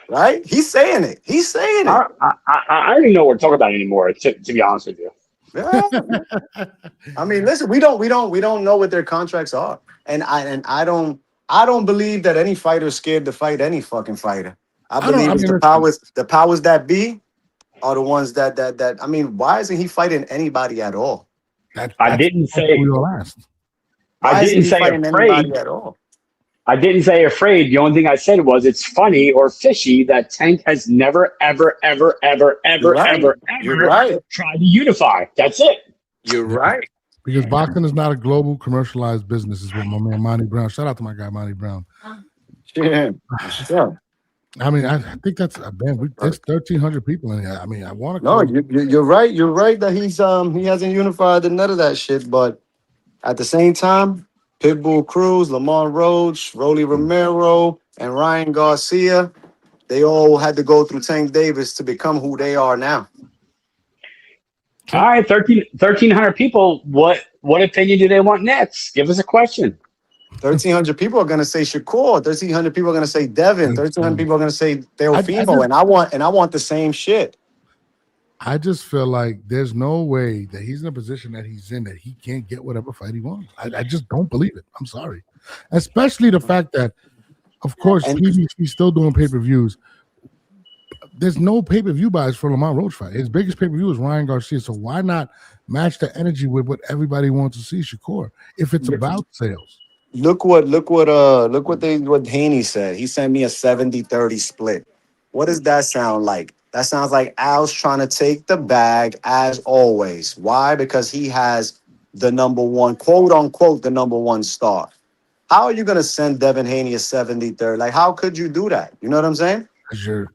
Right? He's saying it. I don't even know what we're talking about anymore, to be honest with you. Yeah. I mean, listen, we don't know what their contracts are. And I don't believe that any fighter is scared to fight any fucking fighter. I believe the powers that be are the ones that I mean, why isn't he fighting anybody at all? I didn't say afraid at all. I didn't say afraid. The only thing I said was it's funny or fishy that Tank has never, ever tried to unify. That's it. You're right. Because boxing is not a global commercialized business, is what my man Monty Brown. Shout out to my guy Monty Brown. Yeah. I mean, I think that's man. There's 1,300 people in here. I mean, I want to. No, you're right. You're right that he hasn't unified none of that shit. But at the same time, Pitbull Cruz, Lamont Roach, Rolly Romero, and Ryan Garcia, they all had to go through Tank Davis to become who they are now. All right, 1,300 people. What opinion do they want next? Give us a question. 1,300 people are going to say Shakur. 1,300 people are going to say Devin. 1,300 people are going to say Teofimo. And I want the same shit. I just feel like there's no way that he's in a position that he's in that he can't get whatever fight he wants. I just don't believe it. I'm sorry. Especially the fact that, of course, PBC's still doing pay-per-views. There's no pay-per-view buys for Lamont Roach fight. His biggest pay-per-view is Ryan Garcia. So why not match the energy with what everybody wants to see, Shakur, if it's about sales? Look what Haney said. He sent me a 70-30 split. What does that sound like? That sounds like Al's trying to take the bag as always. Why? Because he has the number one, quote unquote, the number one star. How are you gonna send Devin Haney a 70-30? Like, how could you do that? You know what I'm saying? You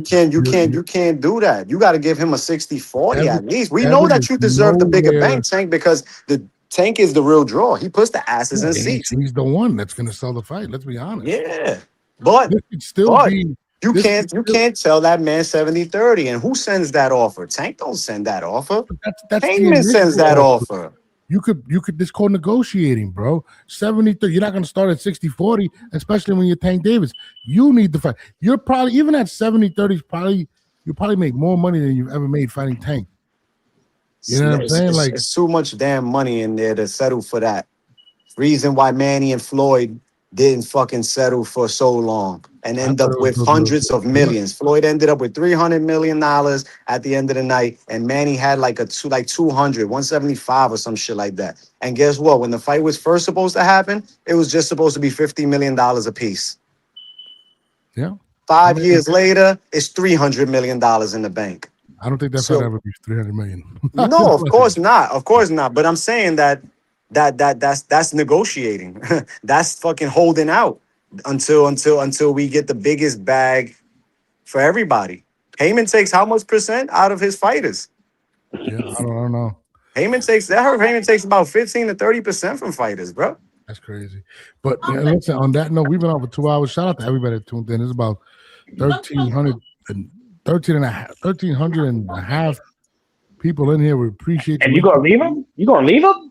can't do that. You got to give him a 60-40 at least. We know that you deserve the bigger bank, Tank, because the Tank is the real draw. He puts the asses in seats. He's the one that's going to sell the fight. Let's be honest. Yeah, but you can't tell that man 70-30. And who sends that offer? Tank don't send that offer. Heyman sends that offer. You could this called negotiating, bro. 70-30. You're not going to start at 60-40, especially when you're Tank Davis. You need the fight. You're probably even at 70-30. You probably make more money than you've ever made fighting Tank. You know what I'm saying? Like, it's too much damn money in there to settle for that. Reason why Manny and Floyd didn't fucking settle for so long and end up with hundreds of millions. Floyd ended up with $300 million at the end of the night, and Manny had like 200, 175 or some shit like that. And guess what? When the fight was first supposed to happen, it was just supposed to be $50 million a piece. Yeah. 5 years later, it's $300 million in the bank. I don't think that's ever be 300 million. No, of course not. Of course not. But I'm saying that's negotiating. That's fucking holding out until we get the biggest bag for everybody. Heyman takes how much percent out of his fighters? Yeah, I don't know. Heyman takes about 15 to 30% from fighters, bro. That's crazy. But listen, on that note, we've been on for 2 hours. Shout out to everybody that tuned in. It's about 1,300 and a half people in here. We appreciate you. And you gonna leave him? You gonna leave him?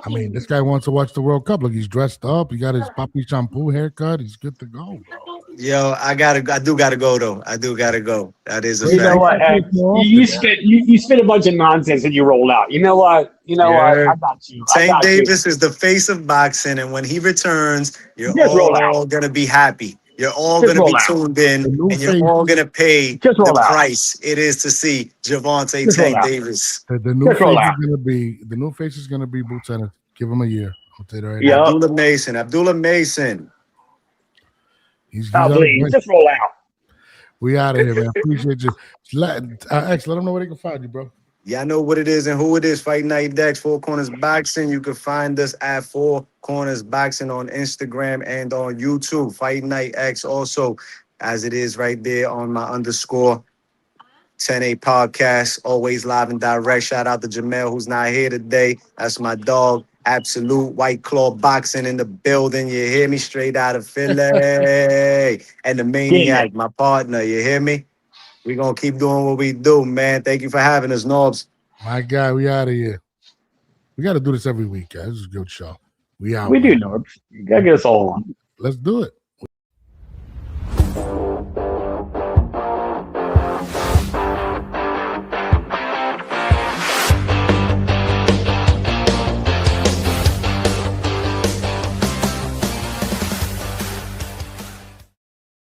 I mean, this guy wants to watch the World Cup. Look, he's dressed up. He got his Papi shampoo haircut. He's good to go, bro. Yo, I do gotta go though. I do gotta go. That is a fact. You know what? You spit a bunch of nonsense and you roll out. You know what? What? I got you. Tank Davis is the face of boxing, and when he returns, you're all gonna be happy. You're all gonna be tuned in, and you're all gonna pay the price it is to see Gervonta Tank Davis. The new face is gonna be Boots Ennis. Give him a year. I'll tell you right now. Abdullah Mason. He's just roll out. We out of here, man. Appreciate you. X, let them know where they can find you, bro. Yeah, I know what it is and who it is. Fight Night Dex, Four Corners Boxing. You can find us at Four Corners Boxing on Instagram and on YouTube. Fight Night X also, as it is right there on my _ 10A podcast. Always live and direct. Shout out to Jamel, who's not here today. That's my dog. Absolute White Claw Boxing in the building. You hear me? Straight out of Philly. And the Maniac, my partner. You hear me? We're going to keep doing what we do, man. Thank you for having us, Norbs. My guy, we out of here. We got to do this every week, guys. This is a good show. We out. We do, Norbs. You got to get us all on. Let's do it.